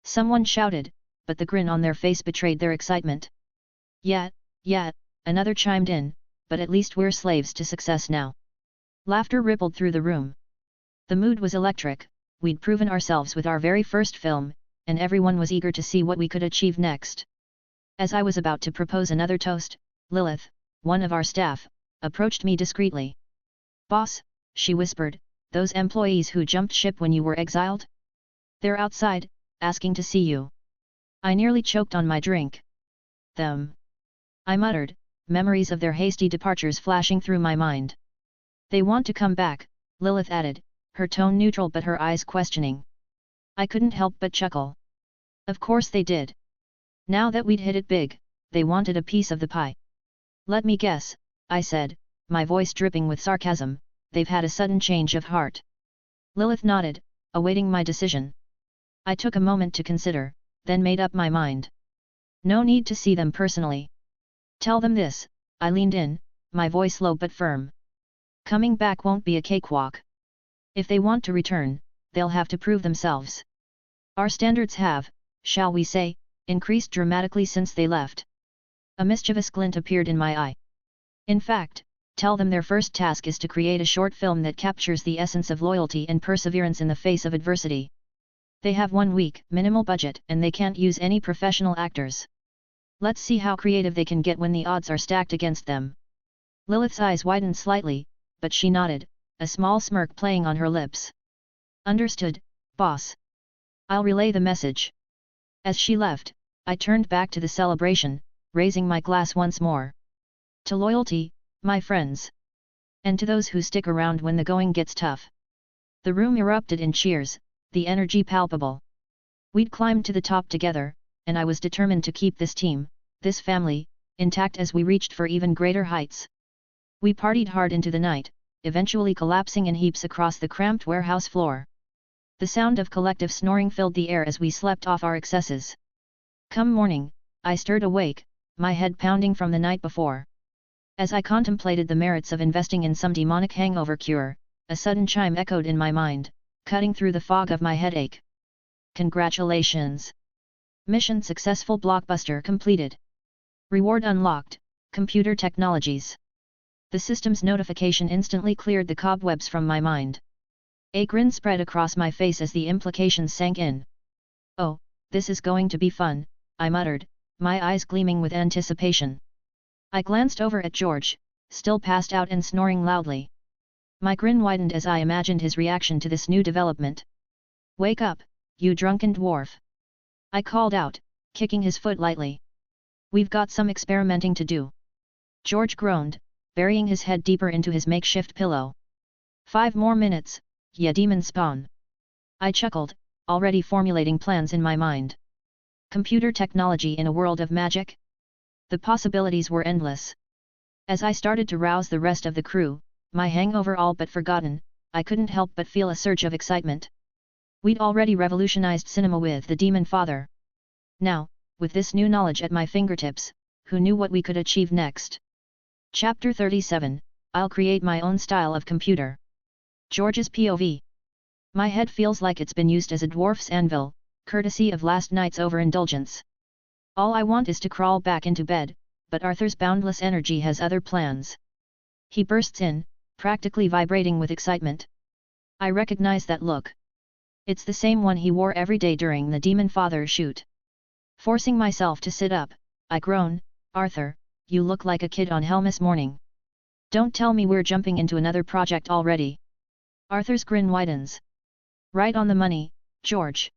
Someone shouted, but the grin on their face betrayed their excitement. Yeah, another chimed in, but at least we're slaves to success now. Laughter rippled through the room. The mood was electric, we'd proven ourselves with our very first film, and everyone was eager to see what we could achieve next. As I was about to propose another toast, Lilith, one of our staff, approached me discreetly. Boss, she whispered, those employees who jumped ship when you were exiled? They're outside, asking to see you. I nearly choked on my drink. Them. I muttered, memories of their hasty departures flashing through my mind. They want to come back, Lilith added, her tone neutral but her eyes questioning. I couldn't help but chuckle. Of course they did. Now that we'd hit it big, they wanted a piece of the pie. Let me guess, I said, my voice dripping with sarcasm, they've had a sudden change of heart. Lilith nodded, awaiting my decision. I took a moment to consider, then made up my mind. No need to see them personally. Tell them this, I leaned in, my voice low but firm. Coming back won't be a cakewalk. If they want to return, they'll have to prove themselves. Our standards have, shall we say, increased dramatically since they left. A mischievous glint appeared in my eye. In fact, tell them their first task is to create a short film that captures the essence of loyalty and perseverance in the face of adversity. They have 1 week, minimal budget, and they can't use any professional actors. Let's see how creative they can get when the odds are stacked against them. Lilith's eyes widened slightly, but she nodded, a small smirk playing on her lips. Understood, boss. I'll relay the message. As she left, I turned back to the celebration, raising my glass once more. To loyalty, my friends. And to those who stick around when the going gets tough. The room erupted in cheers, the energy palpable. We'd climbed to the top together, and I was determined to keep this team, this family, intact as we reached for even greater heights. We partied hard into the night, eventually collapsing in heaps across the cramped warehouse floor. The sound of collective snoring filled the air as we slept off our excesses. Come morning, I stirred awake, my head pounding from the night before. As I contemplated the merits of investing in some demonic hangover cure, a sudden chime echoed in my mind, cutting through the fog of my headache. Congratulations! Mission successful, blockbuster completed. Reward unlocked, computer technologies. The system's notification instantly cleared the cobwebs from my mind. A grin spread across my face as the implications sank in. Oh, this is going to be fun, I muttered, my eyes gleaming with anticipation. I glanced over at George, still passed out and snoring loudly. My grin widened as I imagined his reaction to this new development. Wake up, you drunken dwarf! I called out, kicking his foot lightly. We've got some experimenting to do. George groaned, burying his head deeper into his makeshift pillow. 5 more minutes, ya demon spawn. I chuckled, already formulating plans in my mind. Computer technology in a world of magic? The possibilities were endless. As I started to rouse the rest of the crew, my hangover all but forgotten, I couldn't help but feel a surge of excitement. We'd already revolutionized cinema with The Demonfather. Now, with this new knowledge at my fingertips, who knew what we could achieve next? Chapter 37, I'll create my own style of computer. George's POV. My head feels like it's been used as a dwarf's anvil, courtesy of last night's overindulgence. All I want is to crawl back into bed, but Arthur's boundless energy has other plans. He bursts in, practically vibrating with excitement. I recognize that look. It's the same one he wore every day during the Demonfather shoot. Forcing myself to sit up, I groan, Arthur, you look like a kid on Hellmas morning. Don't tell me we're jumping into another project already. Arthur's grin widens. Right on the money, George.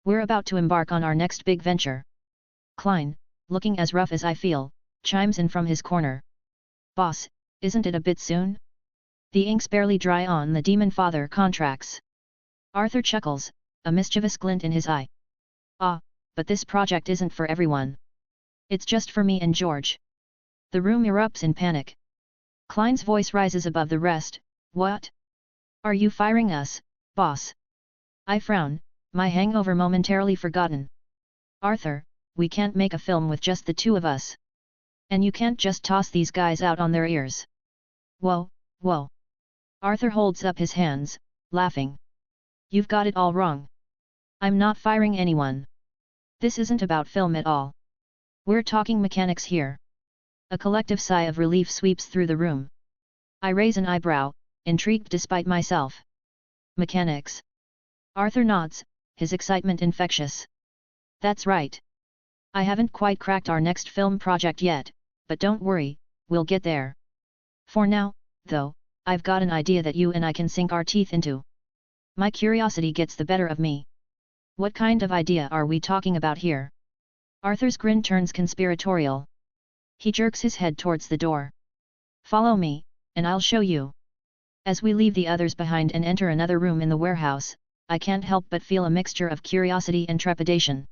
We're about to embark on our next big venture. Klein, looking as rough as I feel, chimes in from his corner. Boss, isn't it a bit soon? The ink's barely dry on the Demonfather contracts. Arthur chuckles, a mischievous glint in his eye. Ah, but this project isn't for everyone. It's just for me and George. The room erupts in panic. Klein's voice rises above the rest. What? Are you firing us, boss? I frown, my hangover momentarily forgotten. Arthur, we can't make a film with just the two of us. And you can't just toss these guys out on their ears. Whoa, whoa. Arthur holds up his hands, laughing. You've got it all wrong. I'm not firing anyone. This isn't about film at all. We're talking mechanics here. A collective sigh of relief sweeps through the room. I raise an eyebrow, intrigued despite myself. Mechanics. Arthur nods, his excitement infectious. That's right. I haven't quite cracked our next film project yet, but don't worry, we'll get there. For now, though, I've got an idea that you and I can sink our teeth into. My curiosity gets the better of me. What kind of idea are we talking about here? Arthur's grin turns conspiratorial. He jerks his head towards the door. Follow me, and I'll show you. As we leave the others behind and enter another room in the warehouse, I can't help but feel a mixture of curiosity and trepidation.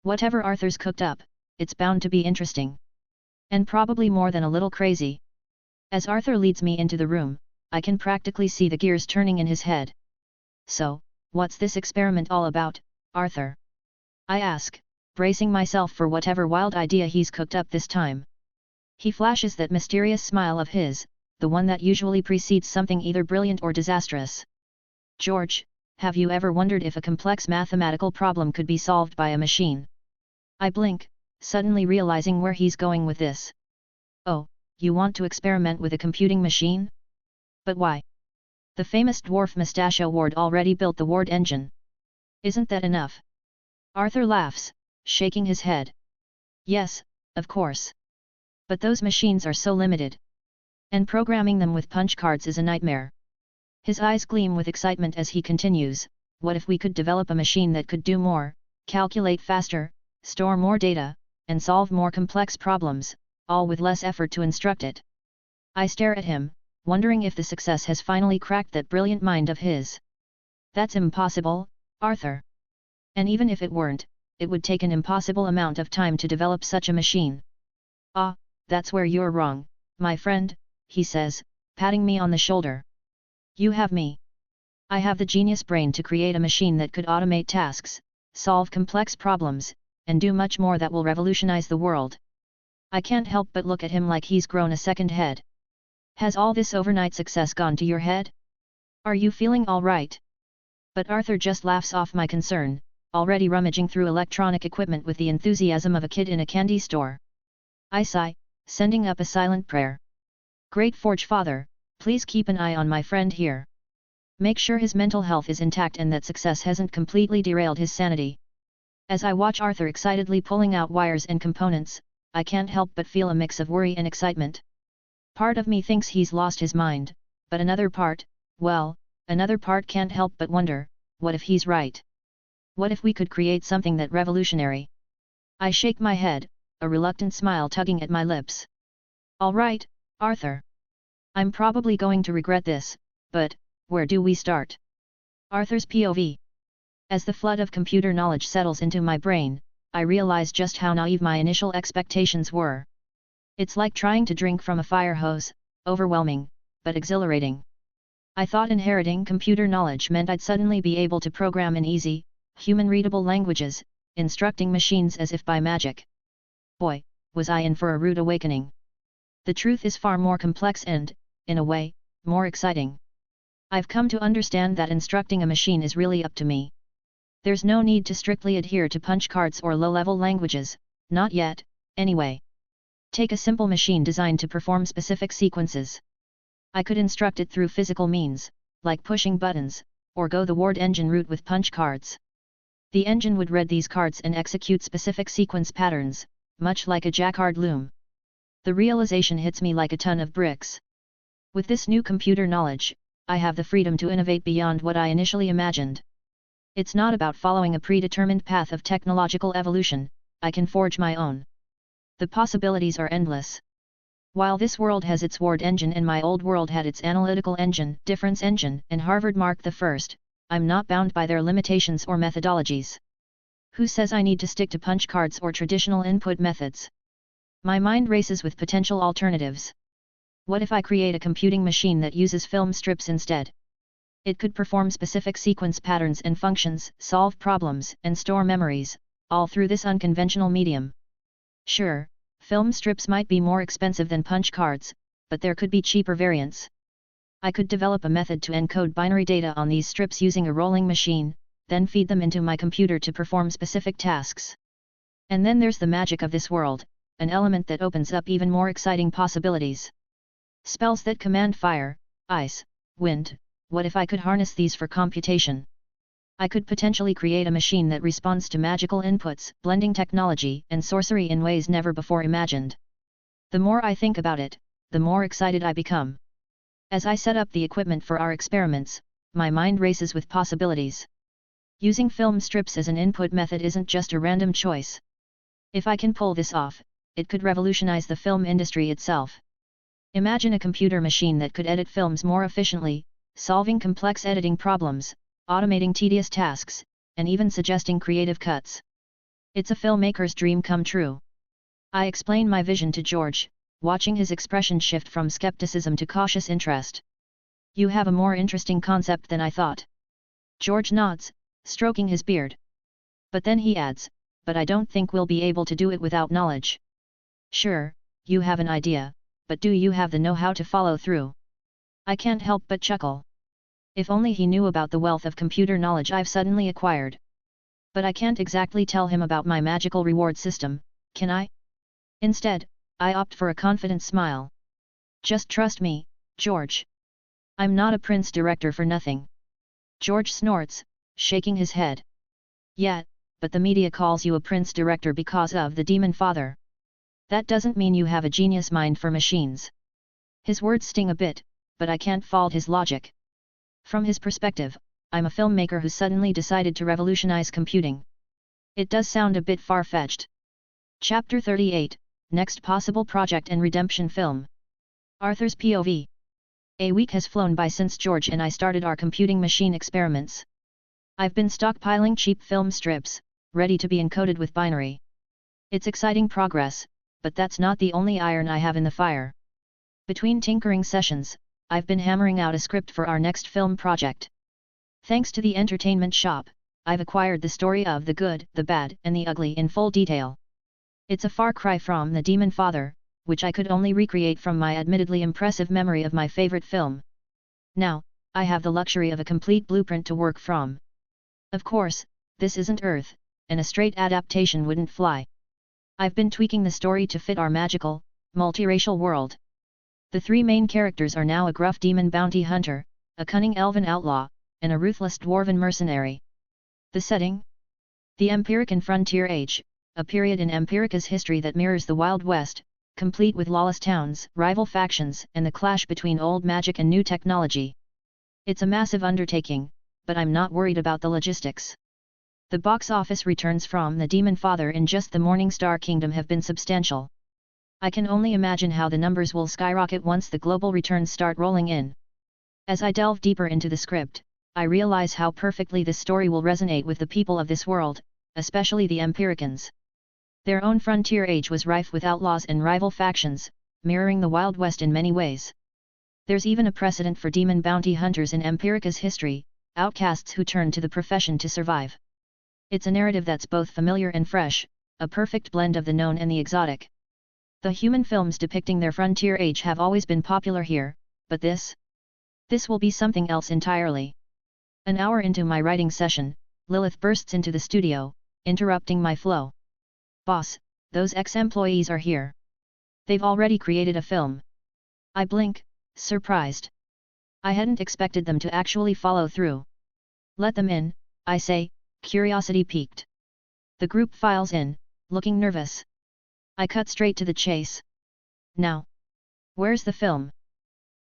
Whatever Arthur's cooked up, it's bound to be interesting. And probably more than a little crazy. As Arthur leads me into the room, I can practically see the gears turning in his head. So, what's this experiment all about, Arthur? I ask, bracing myself for whatever wild idea he's cooked up this time. He flashes that mysterious smile of his, the one that usually precedes something either brilliant or disastrous. George, have you ever wondered if a complex mathematical problem could be solved by a machine? I blink, suddenly realizing where he's going with this. Oh, you want to experiment with a computing machine? But why? The famous dwarf Mustachio Ward already built the Ward engine. Isn't that enough? Arthur laughs, shaking his head. Yes, of course. But those machines are so limited. And programming them with punch cards is a nightmare. His eyes gleam with excitement as he continues, what if we could develop a machine that could do more, calculate faster, store more data, and solve more complex problems, all with less effort to instruct it? I stare at him, wondering if the success has finally cracked that brilliant mind of his. That's impossible, Arthur. And even if it weren't, it would take an impossible amount of time to develop such a machine. Ah, that's where you're wrong, my friend, he says, patting me on the shoulder. You have me. I have the genius brain to create a machine that could automate tasks, solve complex problems, and do much more that will revolutionize the world. I can't help but look at him like he's grown a second head. Has all this overnight success gone to your head? Are you feeling all right? But Arthur just laughs off my concern, already rummaging through electronic equipment with the enthusiasm of a kid in a candy store. I sigh, sending up a silent prayer. Great Forge Father, please keep an eye on my friend here. Make sure his mental health is intact and that success hasn't completely derailed his sanity. As I watch Arthur excitedly pulling out wires and components, I can't help but feel a mix of worry and excitement. Part of me thinks he's lost his mind, but another part can't help but wonder, what if he's right? What if we could create something that revolutionary? I shake my head, a reluctant smile tugging at my lips. All right, Arthur. I'm probably going to regret this, but where do we start? Arthur's POV. As the flood of computer knowledge settles into my brain, I realize just how naive my initial expectations were. It's like trying to drink from a fire hose, overwhelming, but exhilarating. I thought inheriting computer knowledge meant I'd suddenly be able to program in easy, human-readable languages, instructing machines as if by magic. Boy, was I in for a rude awakening. The truth is far more complex and, in a way, more exciting. I've come to understand that instructing a machine is really up to me. There's no need to strictly adhere to punch cards or low-level languages, not yet, anyway. Take a simple machine designed to perform specific sequences. I could instruct it through physical means, like pushing buttons, or go the word engine route with punch cards. The engine would read these cards and execute specific sequence patterns, much like a jacquard loom. The realization hits me like a ton of bricks. With this new computer knowledge, I have the freedom to innovate beyond what I initially imagined. It's not about following a predetermined path of technological evolution, I can forge my own. The possibilities are endless. While this world has its word engine and my old world had its analytical engine, difference engine, and Harvard Mark I, I'm not bound by their limitations or methodologies. Who says I need to stick to punch cards or traditional input methods? My mind races with potential alternatives. What if I create a computing machine that uses film strips instead? It could perform specific sequence patterns and functions, solve problems, and store memories, all through this unconventional medium. Sure, film strips might be more expensive than punch cards, but there could be cheaper variants. I could develop a method to encode binary data on these strips using a rolling machine, then feed them into my computer to perform specific tasks. And then there's the magic of this world, an element that opens up even more exciting possibilities. Spells that command fire, ice, wind. What if I could harness these for computation? I could potentially create a machine that responds to magical inputs, blending technology and sorcery in ways never before imagined. The more I think about it, the more excited I become. As I set up the equipment for our experiments, my mind races with possibilities. Using film strips as an input method isn't just a random choice. If I can pull this off, it could revolutionize the film industry itself. Imagine a computer machine that could edit films more efficiently, solving complex editing problems, automating tedious tasks, and even suggesting creative cuts. It's a filmmaker's dream come true. I explain my vision to George, watching his expression shift from skepticism to cautious interest. You have a more interesting concept than I thought. George nods, stroking his beard. But then he adds, but I don't think we'll be able to do it without knowledge. Sure, you have an idea, but do you have the know-how to follow through? I can't help but chuckle. If only he knew about the wealth of computer knowledge I've suddenly acquired. But I can't exactly tell him about my magical reward system, can I? Instead, I opt for a confident smile. Just trust me, George. I'm not a prince director for nothing. George snorts, shaking his head. Yeah, but the media calls you a prince director because of the Demonfather. That doesn't mean you have a genius mind for machines. His words sting a bit, but I can't fault his logic. From his perspective, I'm a filmmaker who suddenly decided to revolutionize computing. It does sound a bit far-fetched. Chapter 38, Next Possible Project and Redemption Film. Arthur's POV. A week has flown by since George and I started our computing machine experiments. I've been stockpiling cheap film strips, ready to be encoded with binary. It's exciting progress, but that's not the only iron I have in the fire. Between tinkering sessions, I've been hammering out a script for our next film project. Thanks to the entertainment shop, I've acquired the story of the good, the bad, and the ugly in full detail. It's a far cry from the Demonfather, which I could only recreate from my admittedly impressive memory of my favorite film. Now, I have the luxury of a complete blueprint to work from. Of course, this isn't Earth, and a straight adaptation wouldn't fly. I've been tweaking the story to fit our magical, multiracial world. The three main characters are now a gruff demon bounty hunter, a cunning elven outlaw, and a ruthless dwarven mercenary. The setting? The Empirican Frontier Age, a period in Empirica's history that mirrors the Wild West, complete with lawless towns, rival factions, and the clash between old magic and new technology. It's a massive undertaking, but I'm not worried about the logistics. The box office returns from the Demonfather in just the Morningstar Kingdom have been substantial. I can only imagine how the numbers will skyrocket once the global returns start rolling in. As I delve deeper into the script, I realize how perfectly this story will resonate with the people of this world, especially the Empiricans. Their own frontier age was rife with outlaws and rival factions, mirroring the Wild West in many ways. There's even a precedent for demon bounty hunters in Empirica's history, outcasts who turn to the profession to survive. It's a narrative that's both familiar and fresh, a perfect blend of the known and the exotic. The human films depicting their frontier age have always been popular here, but this will be something else entirely. An hour into my writing session, Lilith bursts into the studio, interrupting my flow. "Boss, those ex-employees are here. They've already created a film." I blink, surprised. I hadn't expected them to actually follow through. "Let them in," I say, curiosity piqued. The group files in, looking nervous. I cut straight to the chase. "Now, where's the film?"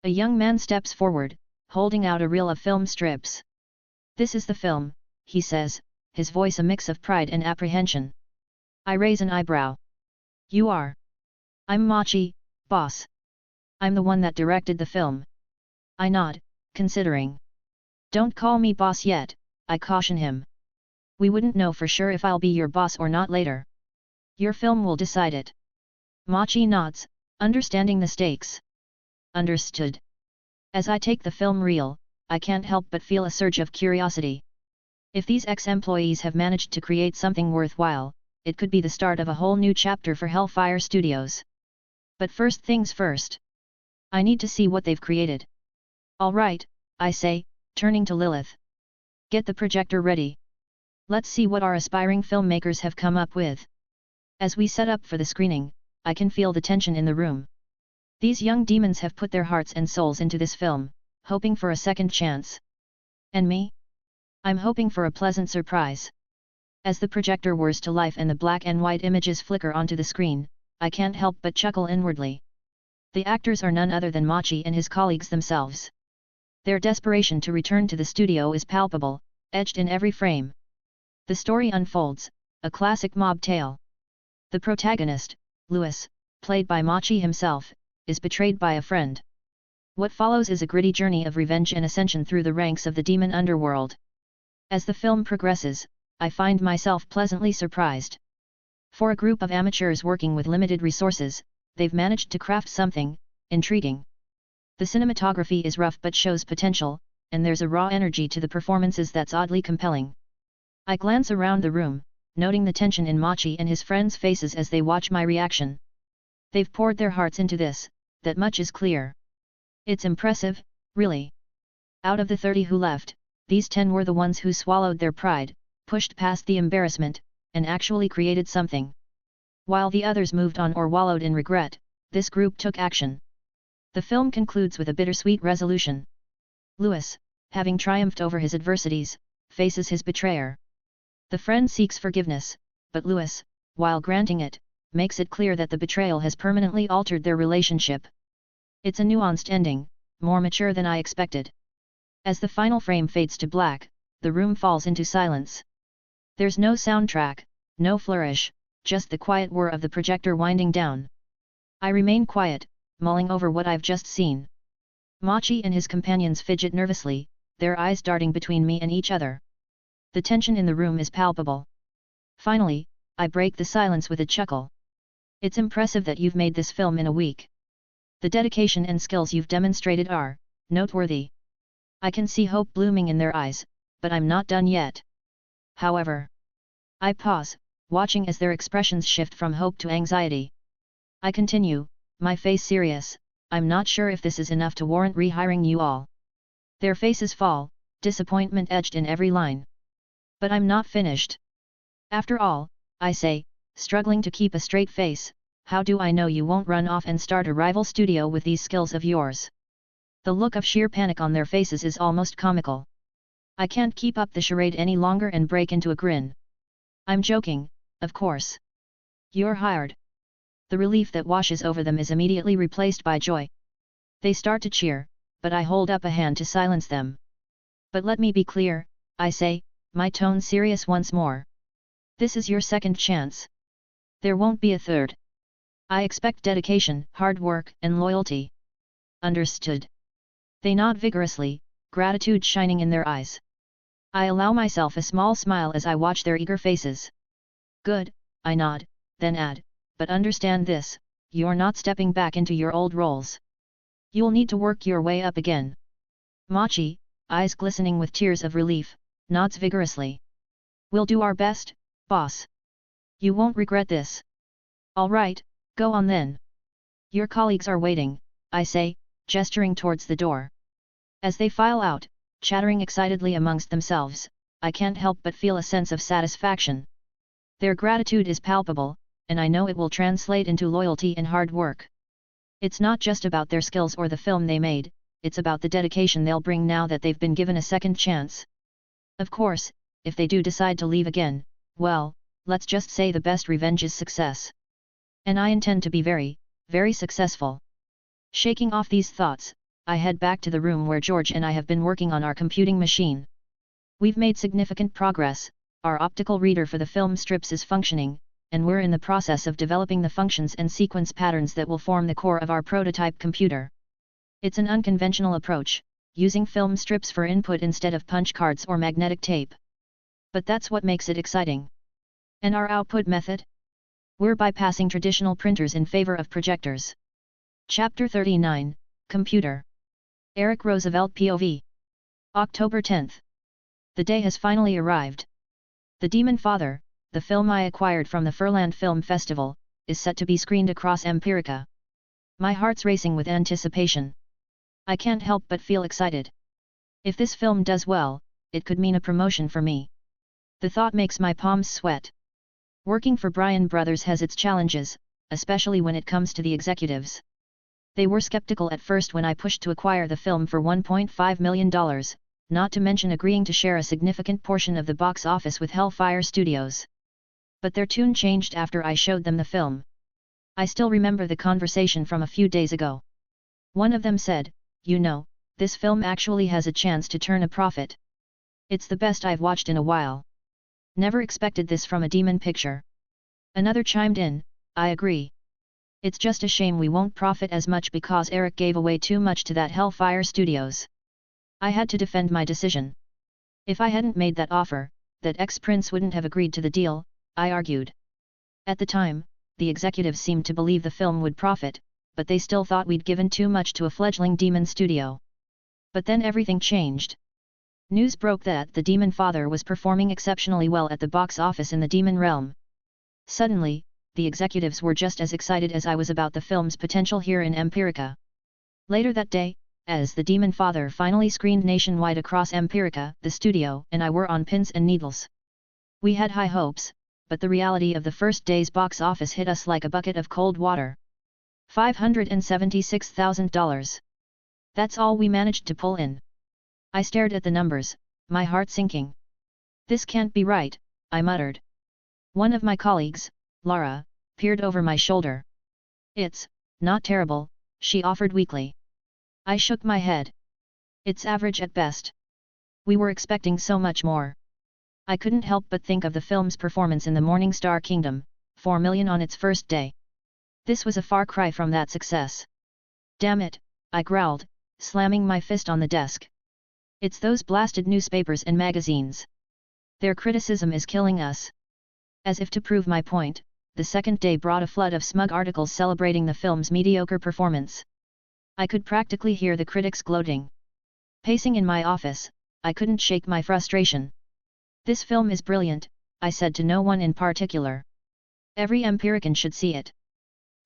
A young man steps forward, holding out a reel of film strips. "This is the film," he says, his voice a mix of pride and apprehension. I raise an eyebrow. "You are?" "I'm Machi, boss. I'm the one that directed the film." I nod, considering. "Don't call me boss yet," I caution him. "We wouldn't know for sure if I'll be your boss or not later. Your film will decide it." Machi nods, understanding the stakes. "Understood." As I take the film reel, I can't help but feel a surge of curiosity. If these ex-employees have managed to create something worthwhile, it could be the start of a whole new chapter for Hellfire Studios. But first things first. I need to see what they've created. "All right," I say, turning to Lilith. "Get the projector ready. Let's see what our aspiring filmmakers have come up with." As we set up for the screening, I can feel the tension in the room. These young demons have put their hearts and souls into this film, hoping for a second chance. And me? I'm hoping for a pleasant surprise. As the projector whirs to life and the black and white images flicker onto the screen, I can't help but chuckle inwardly. The actors are none other than Machi and his colleagues themselves. Their desperation to return to the studio is palpable, etched in every frame. The story unfolds, a classic mob tale. The protagonist, Louis, played by Machi himself, is betrayed by a friend. What follows is a gritty journey of revenge and ascension through the ranks of the demon underworld. As the film progresses, I find myself pleasantly surprised. For a group of amateurs working with limited resources, they've managed to craft something intriguing. The cinematography is rough but shows potential, and there's a raw energy to the performances that's oddly compelling. I glance around the room, noting the tension in Machi and his friends' faces as they watch my reaction. They've poured their hearts into this, that much is clear. It's impressive, really. Out of the 30 who left, these 10 were the ones who swallowed their pride, pushed past the embarrassment, and actually created something. While the others moved on or wallowed in regret, this group took action. The film concludes with a bittersweet resolution. Louis, having triumphed over his adversities, faces his betrayer. The friend seeks forgiveness, but Louis, while granting it, makes it clear that the betrayal has permanently altered their relationship. It's a nuanced ending, more mature than I expected. As the final frame fades to black, the room falls into silence. There's no soundtrack, no flourish, just the quiet whir of the projector winding down. I remain quiet, mulling over what I've just seen. Machi and his companions fidget nervously, their eyes darting between me and each other. The tension in the room is palpable. Finally, I break the silence with a chuckle. It's impressive that you've made this film in a week. The dedication and skills you've demonstrated are noteworthy. I can see hope blooming in their eyes, but I'm not done yet. However, I pause, watching as their expressions shift from hope to anxiety. I continue, my face serious. I'm not sure if this is enough to warrant rehiring you all. Their faces fall, disappointment etched in every line. But I'm not finished. After all, I say, struggling to keep a straight face, how do I know you won't run off and start a rival studio with these skills of yours? The look of sheer panic on their faces is almost comical. I can't keep up the charade any longer and break into a grin. I'm joking, of course. You're hired. The relief that washes over them is immediately replaced by joy. They start to cheer, but I hold up a hand to silence them. But let me be clear, I say, my tone serious once more. This is your second chance. There won't be a third. I expect dedication, hard work, and loyalty. Understood. They nod vigorously, gratitude shining in their eyes. I allow myself a small smile as I watch their eager faces. Good, I nod, then add, but understand this, you're not stepping back into your old roles. You'll need to work your way up again. Machi, eyes glistening with tears of relief, nods vigorously. We'll do our best, boss. You won't regret this. All right, go on then. Your colleagues are waiting, I say, gesturing towards the door. As they file out, chattering excitedly amongst themselves, I can't help but feel a sense of satisfaction. Their gratitude is palpable, and I know it will translate into loyalty and hard work. It's not just about their skills or the film they made, it's about the dedication they'll bring now that they've been given a second chance. Of course, if they do decide to leave again, well, let's just say the best revenge is success. And I intend to be very, very successful. Shaking off these thoughts, I head back to the room where George and I have been working on our computing machine. We've made significant progress, our optical reader for the film strips is functioning, and we're in the process of developing the functions and sequence patterns that will form the core of our prototype computer. It's an unconventional approach, using film strips for input instead of punch cards or magnetic tape. But that's what makes it exciting. And our output method? We're bypassing traditional printers in favor of projectors. Chapter 39, Computer. Eric Roosevelt POV. October 10th. The day has finally arrived. The Demonfather, the film I acquired from the Furland Film Festival, is set to be screened across Empirica. My heart's racing with anticipation. I can't help but feel excited. If this film does well, it could mean a promotion for me. The thought makes my palms sweat. Working for Bryan Brothers has its challenges, especially when it comes to the executives. They were skeptical at first when I pushed to acquire the film for $1.5 million, not to mention agreeing to share a significant portion of the box office with Hellfire Studios. But their tune changed after I showed them the film. I still remember the conversation from a few days ago. One of them said, "You know, this film actually has a chance to turn a profit. It's the best I've watched in a while. Never expected this from a demon picture." Another chimed in, "I agree. It's just a shame we won't profit as much because Eric gave away too much to that Hellfire Studios." I had to defend my decision. If I hadn't made that offer, that ex-prince wouldn't have agreed to the deal, I argued. At the time, the executives seemed to believe the film would profit, but they still thought we'd given too much to a fledgling demon studio. But then everything changed. News broke that the Demonfather was performing exceptionally well at the box office in the demon realm. Suddenly, the executives were just as excited as I was about the film's potential here in Empirica. Later that day, as the Demonfather finally screened nationwide across Empirica, the studio and I were on pins and needles. We had high hopes, but the reality of the first day's box office hit us like a bucket of cold water. $576,000. That's all we managed to pull in. I stared at the numbers, my heart sinking. This can't be right, I muttered. One of my colleagues, Laura, peered over my shoulder. "It's not terrible," she offered weakly. I shook my head. "It's average at best. We were expecting so much more." I couldn't help but think of the film's performance in the Morningstar Kingdom, $4 million on its first day. This was a far cry from that success. "Damn it," I growled, slamming my fist on the desk. "It's those blasted newspapers and magazines. Their criticism is killing us." As if to prove my point, the second day brought a flood of smug articles celebrating the film's mediocre performance. I could practically hear the critics gloating. Pacing in my office, I couldn't shake my frustration. "This film is brilliant," I said to no one in particular. "Every Empirican should see it.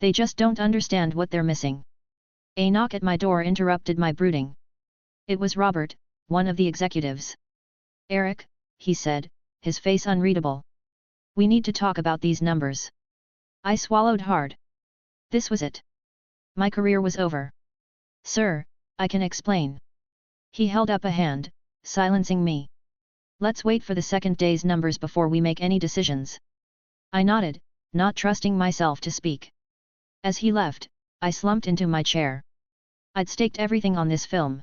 They just don't understand what they're missing." A knock at my door interrupted my brooding. It was Robert, one of the executives. "Eric," he said, his face unreadable. "We need to talk about these numbers." I swallowed hard. This was it. My career was over. "Sir, I can explain." He held up a hand, silencing me. "Let's wait for the second day's numbers before we make any decisions." I nodded, not trusting myself to speak. As he left, I slumped into my chair. I'd staked everything on this film.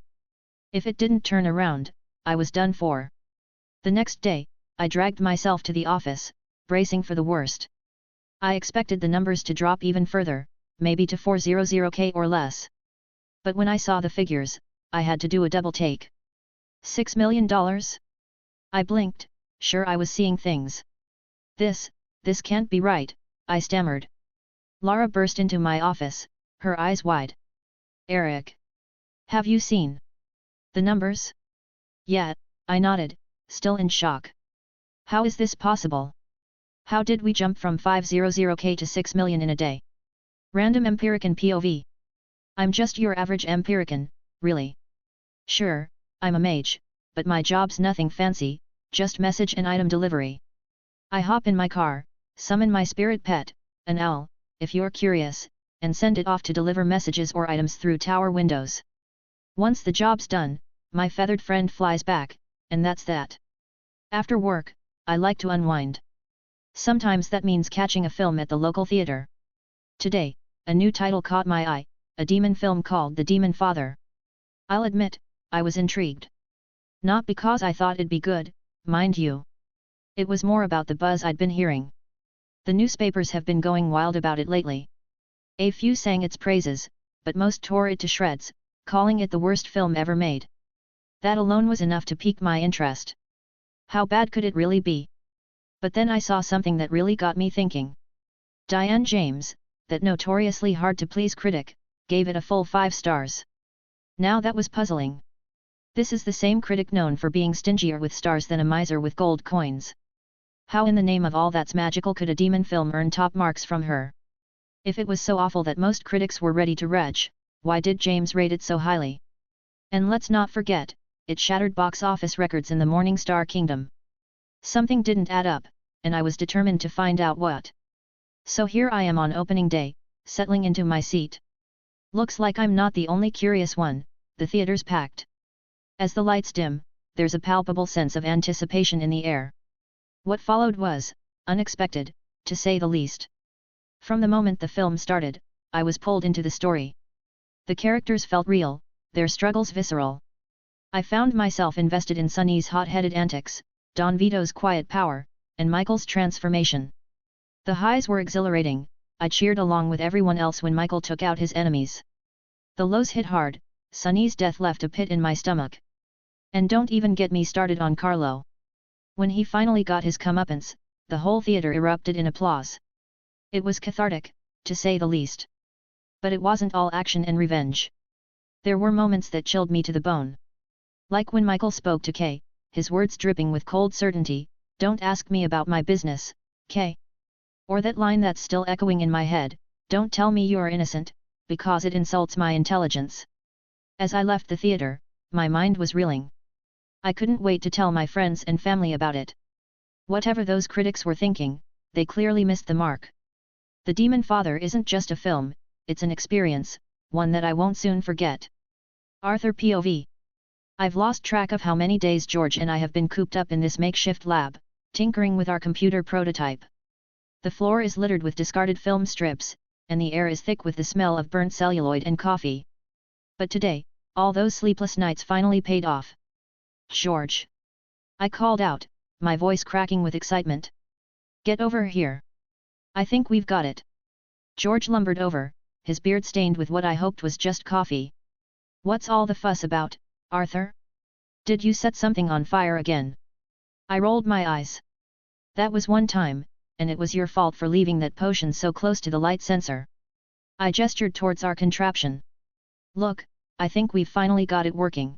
If it didn't turn around, I was done for. The next day, I dragged myself to the office, bracing for the worst. I expected the numbers to drop even further, maybe to 400K or less. But when I saw the figures, I had to do a double take. $6 million? I blinked, sure I was seeing things. This can't be right," I stammered. Laura burst into my office, her eyes wide. "Eric, Have you seen the numbers? Yeah, I nodded, still in shock. How is this possible? How did we jump from 500k to 6 million in a day? Random Empirican POV. I'm just your average Empirican, really. Sure, I'm a mage, but my job's nothing fancy, just message and item delivery. I hop in my car, summon my spirit pet, an owl, if you're curious, and send it off to deliver messages or items through tower windows. Once the job's done, my feathered friend flies back, and that's that. After work, I like to unwind. Sometimes that means catching a film at the local theater. Today, a new title caught my eye, a demon film called The Demonfather. I'll admit, I was intrigued. Not because I thought it'd be good, mind you. It was more about the buzz I'd been hearing. The newspapers have been going wild about it lately. A few sang its praises, but most tore it to shreds, calling it the worst film ever made. That alone was enough to pique my interest. How bad could it really be? But then I saw something that really got me thinking. Diane James, that notoriously hard-to-please critic, gave it a full 5 stars. Now that was puzzling. This is the same critic known for being stingier with stars than a miser with gold coins. How in the name of all that's magical could a demon film earn top marks from her? If it was so awful that most critics were ready to retch, why did James rate it so highly? And let's not forget, it shattered box office records in the Morningstar Kingdom. Something didn't add up, and I was determined to find out what. So here I am on opening day, settling into my seat. Looks like I'm not the only curious one, the theater's packed. As the lights dim, there's a palpable sense of anticipation in the air. What followed was unexpected, to say the least. From the moment the film started, I was pulled into the story. The characters felt real, their struggles visceral. I found myself invested in Sunny's hot-headed antics, Don Vito's quiet power, and Michael's transformation. The highs were exhilarating, I cheered along with everyone else when Michael took out his enemies. The lows hit hard, Sunny's death left a pit in my stomach. And don't even get me started on Carlo. When he finally got his comeuppance, the whole theater erupted in applause. It was cathartic, to say the least. But it wasn't all action and revenge. There were moments that chilled me to the bone. Like when Michael spoke to Kay, his words dripping with cold certainty, "Don't ask me about my business, Kay." Or that line that's still echoing in my head, "Don't tell me you're innocent, because it insults my intelligence." As I left the theater, my mind was reeling. I couldn't wait to tell my friends and family about it. Whatever those critics were thinking, they clearly missed the mark. The Demonfather isn't just a film, it's an experience, one that I won't soon forget. Arthur POV. I've lost track of how many days George and I have been cooped up in this makeshift lab, tinkering with our computer prototype. The floor is littered with discarded film strips, and the air is thick with the smell of burnt celluloid and coffee. But today, all those sleepless nights finally paid off. "George!" I called out, my voice cracking with excitement. "Get over here. I think we've got it." George lumbered over, his beard stained with what I hoped was just coffee. "What's all the fuss about, Arthur? Did you set something on fire again?" I rolled my eyes. "That was one time, and it was your fault for leaving that potion so close to the light sensor." I gestured towards our contraption. "Look, I think we've finally got it working."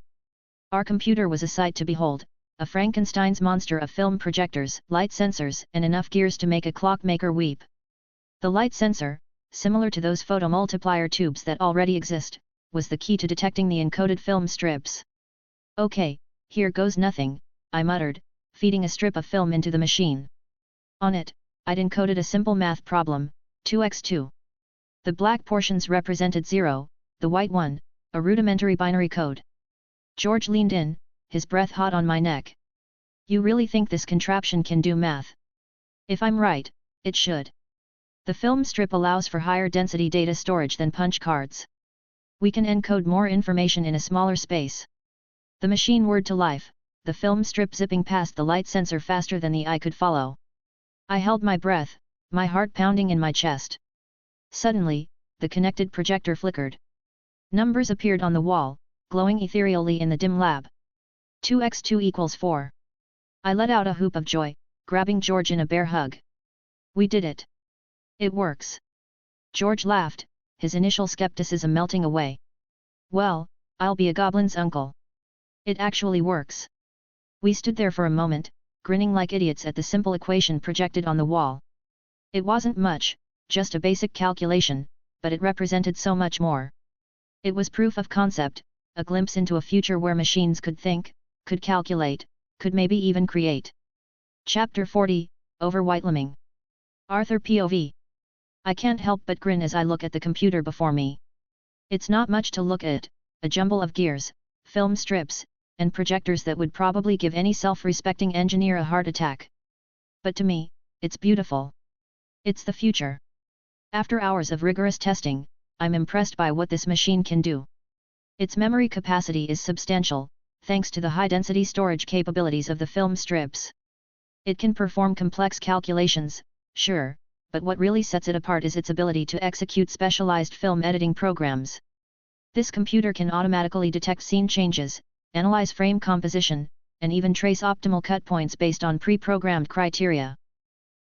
Our computer was a sight to behold, a Frankenstein's monster of film projectors, light sensors, and enough gears to make a clockmaker weep. The light sensor, similar to those photomultiplier tubes that already exist, was the key to detecting the encoded film strips. "Okay, here goes nothing," I muttered, feeding a strip of film into the machine. On it, I'd encoded a simple math problem, 2x2. The black portions represented 0, the white one, a rudimentary binary code. George leaned in, his breath hot on my neck. "You really think this contraption can do math?" "If I'm right, it should. The film strip allows for higher density data storage than punch cards. We can encode more information in a smaller space." The machine whirred to life, the film strip zipping past the light sensor faster than the eye could follow. I held my breath, my heart pounding in my chest. Suddenly, the connected projector flickered. Numbers appeared on the wall, glowing ethereally in the dim lab. 2x2 equals 4. I let out a whoop of joy, grabbing George in a bear hug. "We did it! It works!" George laughed, his initial skepticism melting away. "Well, I'll be a goblin's uncle. It actually works. We stood there for a moment, grinning like idiots at the simple equation projected on the wall. It wasn't much, just a basic calculation, but it represented so much more. It was proof of concept, a glimpse into a future where machines could think, could calculate, could maybe even create. Chapter 40, Overwhelming. Arthur POV. I can't help but grin as I look at the computer before me. It's not much to look at, a jumble of gears, film strips, and projectors that would probably give any self-respecting engineer a heart attack. But to me, it's beautiful. It's the future. After hours of rigorous testing, I'm impressed by what this machine can do. Its memory capacity is substantial, thanks to the high-density storage capabilities of the film strips. It can perform complex calculations, sure, but what really sets it apart is its ability to execute specialized film editing programs. This computer can automatically detect scene changes, analyze frame composition, and even trace optimal cut points based on pre-programmed criteria.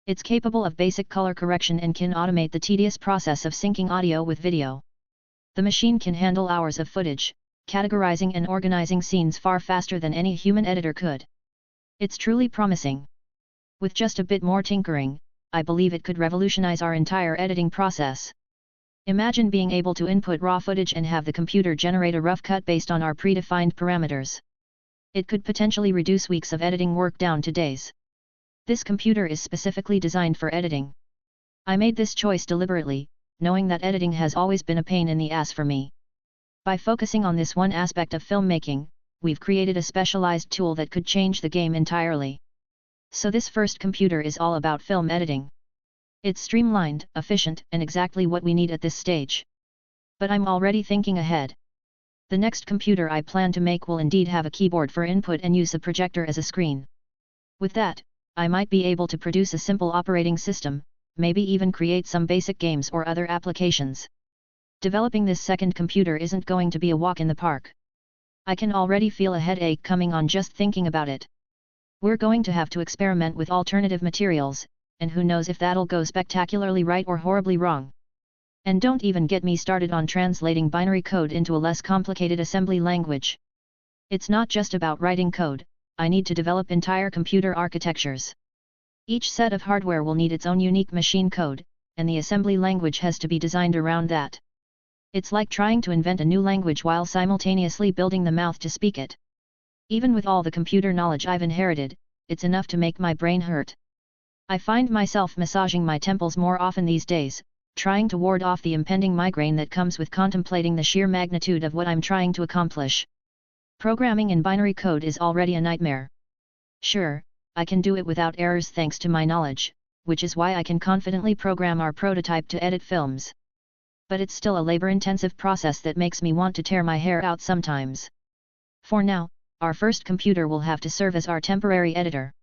It's capable of basic color correction and can automate the tedious process of syncing audio with video. The machine can handle hours of footage, categorizing and organizing scenes far faster than any human editor could. It's truly promising. With just a bit more tinkering, I believe it could revolutionize our entire editing process. Imagine being able to input raw footage and have the computer generate a rough cut based on our predefined parameters. It could potentially reduce weeks of editing work down to days. This computer is specifically designed for editing. I made this choice deliberately, knowing that editing has always been a pain in the ass for me. By focusing on this one aspect of filmmaking, we've created a specialized tool that could change the game entirely. So this first computer is all about film editing. It's streamlined, efficient, and exactly what we need at this stage. But I'm already thinking ahead. The next computer I plan to make will indeed have a keyboard for input and use a projector as a screen. With that, I might be able to produce a simple operating system, maybe even create some basic games or other applications. Developing this second computer isn't going to be a walk in the park. I can already feel a headache coming on just thinking about it. We're going to have to experiment with alternative materials, and who knows if that'll go spectacularly right or horribly wrong. And don't even get me started on translating binary code into a less complicated assembly language. It's not just about writing code, I need to develop entire computer architectures. Each set of hardware will need its own unique machine code, and the assembly language has to be designed around that. It's like trying to invent a new language while simultaneously building the mouth to speak it. Even with all the computer knowledge I've inherited, it's enough to make my brain hurt. I find myself massaging my temples more often these days, trying to ward off the impending migraine that comes with contemplating the sheer magnitude of what I'm trying to accomplish. Programming in binary code is already a nightmare. Sure, I can do it without errors thanks to my knowledge, which is why I can confidently program our prototype to edit films. But it's still a labor-intensive process that makes me want to tear my hair out sometimes. For now, our first computer will have to serve as our temporary editor.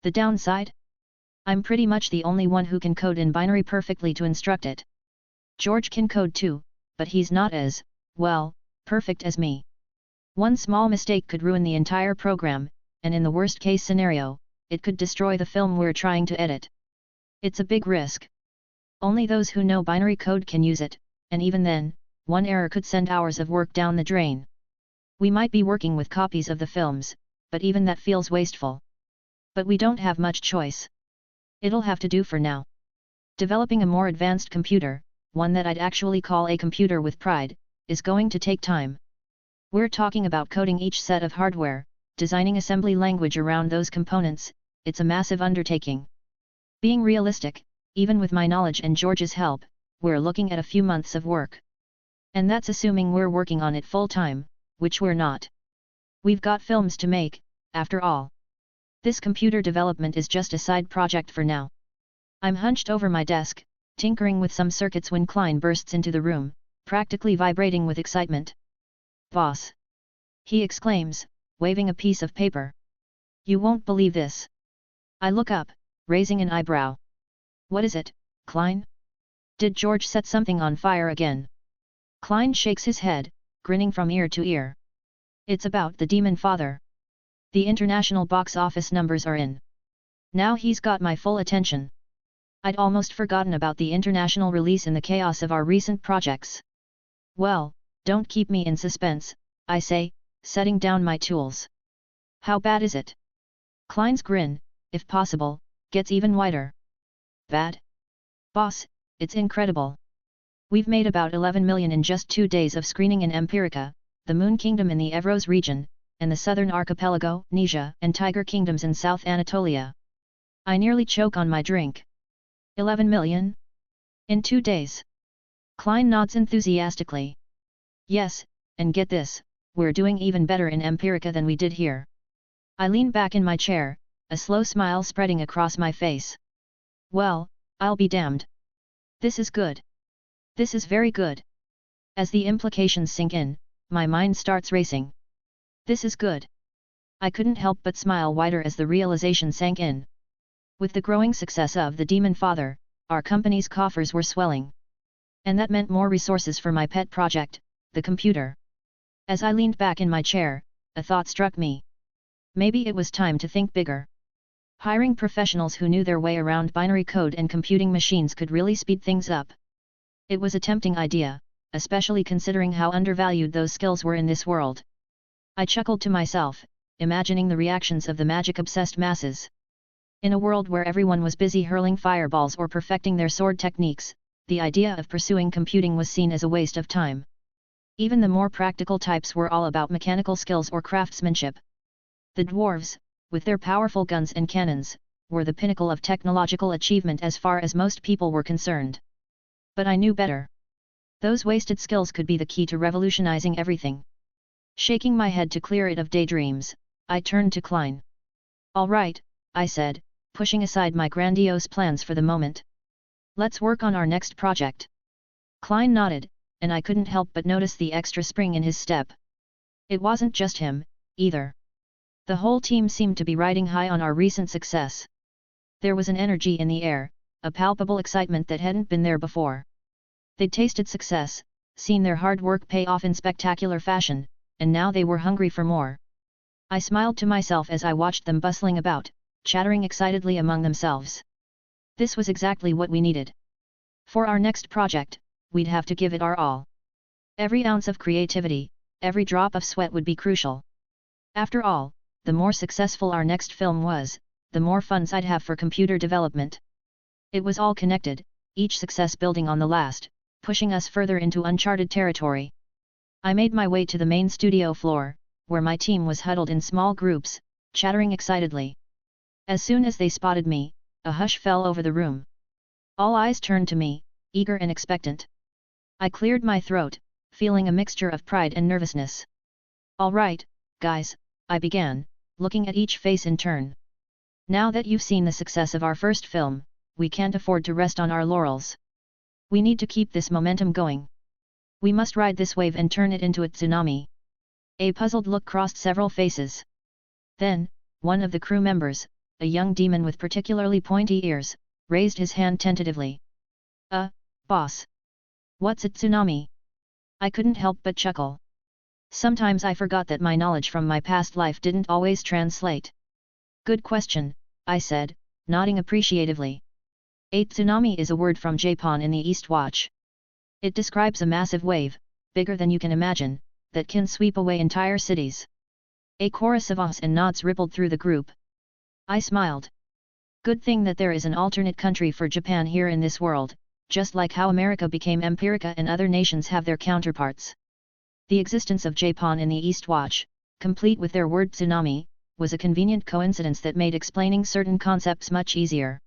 The downside? I'm pretty much the only one who can code in binary perfectly to instruct it. George can code too, but he's not as, well, perfect as me. One small mistake could ruin the entire program, and in the worst-case scenario, it could destroy the film we're trying to edit. It's a big risk. Only those who know binary code can use it, and even then, one error could send hours of work down the drain. We might be working with copies of the films, but even that feels wasteful. But we don't have much choice. It'll have to do for now. Developing a more advanced computer, one that I'd actually call a computer with pride, is going to take time. We're talking about coding each set of hardware, designing assembly language around those components. It's a massive undertaking. Being realistic, even with my knowledge and George's help, we're looking at a few months of work. And that's assuming we're working on it full-time, which we're not. We've got films to make, after all. This computer development is just a side project for now. I'm hunched over my desk, tinkering with some circuits when Klein bursts into the room, practically vibrating with excitement. "Boss!" he exclaims, waving a piece of paper. "You won't believe this." I look up, raising an eyebrow. "What is it, Klein? Did George set something on fire again?" Klein shakes his head, grinning from ear to ear. "It's about the Demonfather. The international box office numbers are in. Now he's got my full attention. I'd almost forgotten about the international release in the chaos of our recent projects." "Well, don't keep me in suspense," I say, setting down my tools. How bad is it? Klein's grin, if possible, gets even wider. Bad? Boss, it's incredible. We've made about 11 million in just 2 days of screening in Empirica, the Moon Kingdom in the Evros region, and the southern archipelago, Nisia, and Tiger Kingdoms in South Anatolia. I nearly choke on my drink. 11 million? In 2 days? Klein nods enthusiastically. Yes, and get this, we're doing even better in Empirica than we did here. I lean back in my chair, a slow smile spreading across my face. Well, I'll be damned. This is good. This is very good. As the implications sink in, my mind starts racing. This is good. I couldn't help but smile wider as the realization sank in. With the growing success of the Demonfather, our company's coffers were swelling. And that meant more resources for my pet project, the computer. As I leaned back in my chair, a thought struck me. Maybe it was time to think bigger. Hiring professionals who knew their way around binary code and computing machines could really speed things up. It was a tempting idea, especially considering how undervalued those skills were in this world. I chuckled to myself, imagining the reactions of the magic-obsessed masses. In a world where everyone was busy hurling fireballs or perfecting their sword techniques, the idea of pursuing computing was seen as a waste of time. Even the more practical types were all about mechanical skills or craftsmanship. The dwarves, with their powerful guns and cannons, were the pinnacle of technological achievement as far as most people were concerned. But I knew better. Those wasted skills could be the key to revolutionizing everything. Shaking my head to clear it of daydreams, I turned to Klein. All right, I said, pushing aside my grandiose plans for the moment. Let's work on our next project. Klein nodded, and I couldn't help but notice the extra spring in his step. It wasn't just him, either. The whole team seemed to be riding high on our recent success. There was an energy in the air, a palpable excitement that hadn't been there before. They'd tasted success, seen their hard work pay off in spectacular fashion, and now they were hungry for more. I smiled to myself as I watched them bustling about, chattering excitedly among themselves. This was exactly what we needed. For our next project, we'd have to give it our all. Every ounce of creativity, every drop of sweat would be crucial. After all, the more successful our next film was, the more funds I'd have for computer development. It was all connected, each success building on the last, pushing us further into uncharted territory. I made my way to the main studio floor, where my team was huddled in small groups, chattering excitedly. As soon as they spotted me, a hush fell over the room. All eyes turned to me, eager and expectant. I cleared my throat, feeling a mixture of pride and nervousness. All right, guys, I began, looking at each face in turn. Now that you've seen the success of our first film, we can't afford to rest on our laurels. We need to keep this momentum going. We must ride this wave and turn it into a tsunami. A puzzled look crossed several faces. Then, one of the crew members, a young demon with particularly pointy ears, raised his hand tentatively. Boss. What's a tsunami? I couldn't help but chuckle. Sometimes I forgot that my knowledge from my past life didn't always translate. Good question, I said, nodding appreciatively. A tsunami is a word from Japan in the East Watch. It describes a massive wave, bigger than you can imagine, that can sweep away entire cities. A chorus of ahs and nods rippled through the group. I smiled. Good thing that there is an alternate country for Japan here in this world, just like how America became Empirica and other nations have their counterparts. The existence of Japan in the East Watch, complete with their word tsunami, was a convenient coincidence that made explaining certain concepts much easier.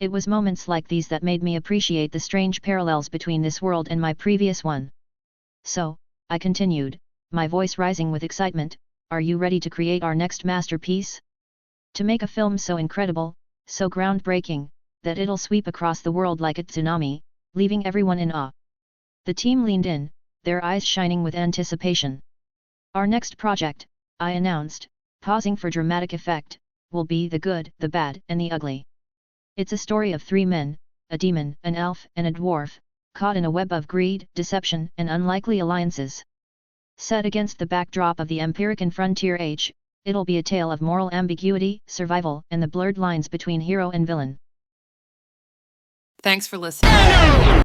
It was moments like these that made me appreciate the strange parallels between this world and my previous one. So, I continued, my voice rising with excitement, are you ready to create our next masterpiece? To make a film so incredible, so groundbreaking, that it'll sweep across the world like a tsunami, leaving everyone in awe. The team leaned in, their eyes shining with anticipation. Our next project, I announced, pausing for dramatic effect, will be the good, the bad, and the ugly. It's a story of 3 men, a demon, an elf, and a dwarf, caught in a web of greed, deception, and unlikely alliances. Set against the backdrop of the Empirican frontier age, it'll be a tale of moral ambiguity, survival, and the blurred lines between hero and villain. Thanks for listening.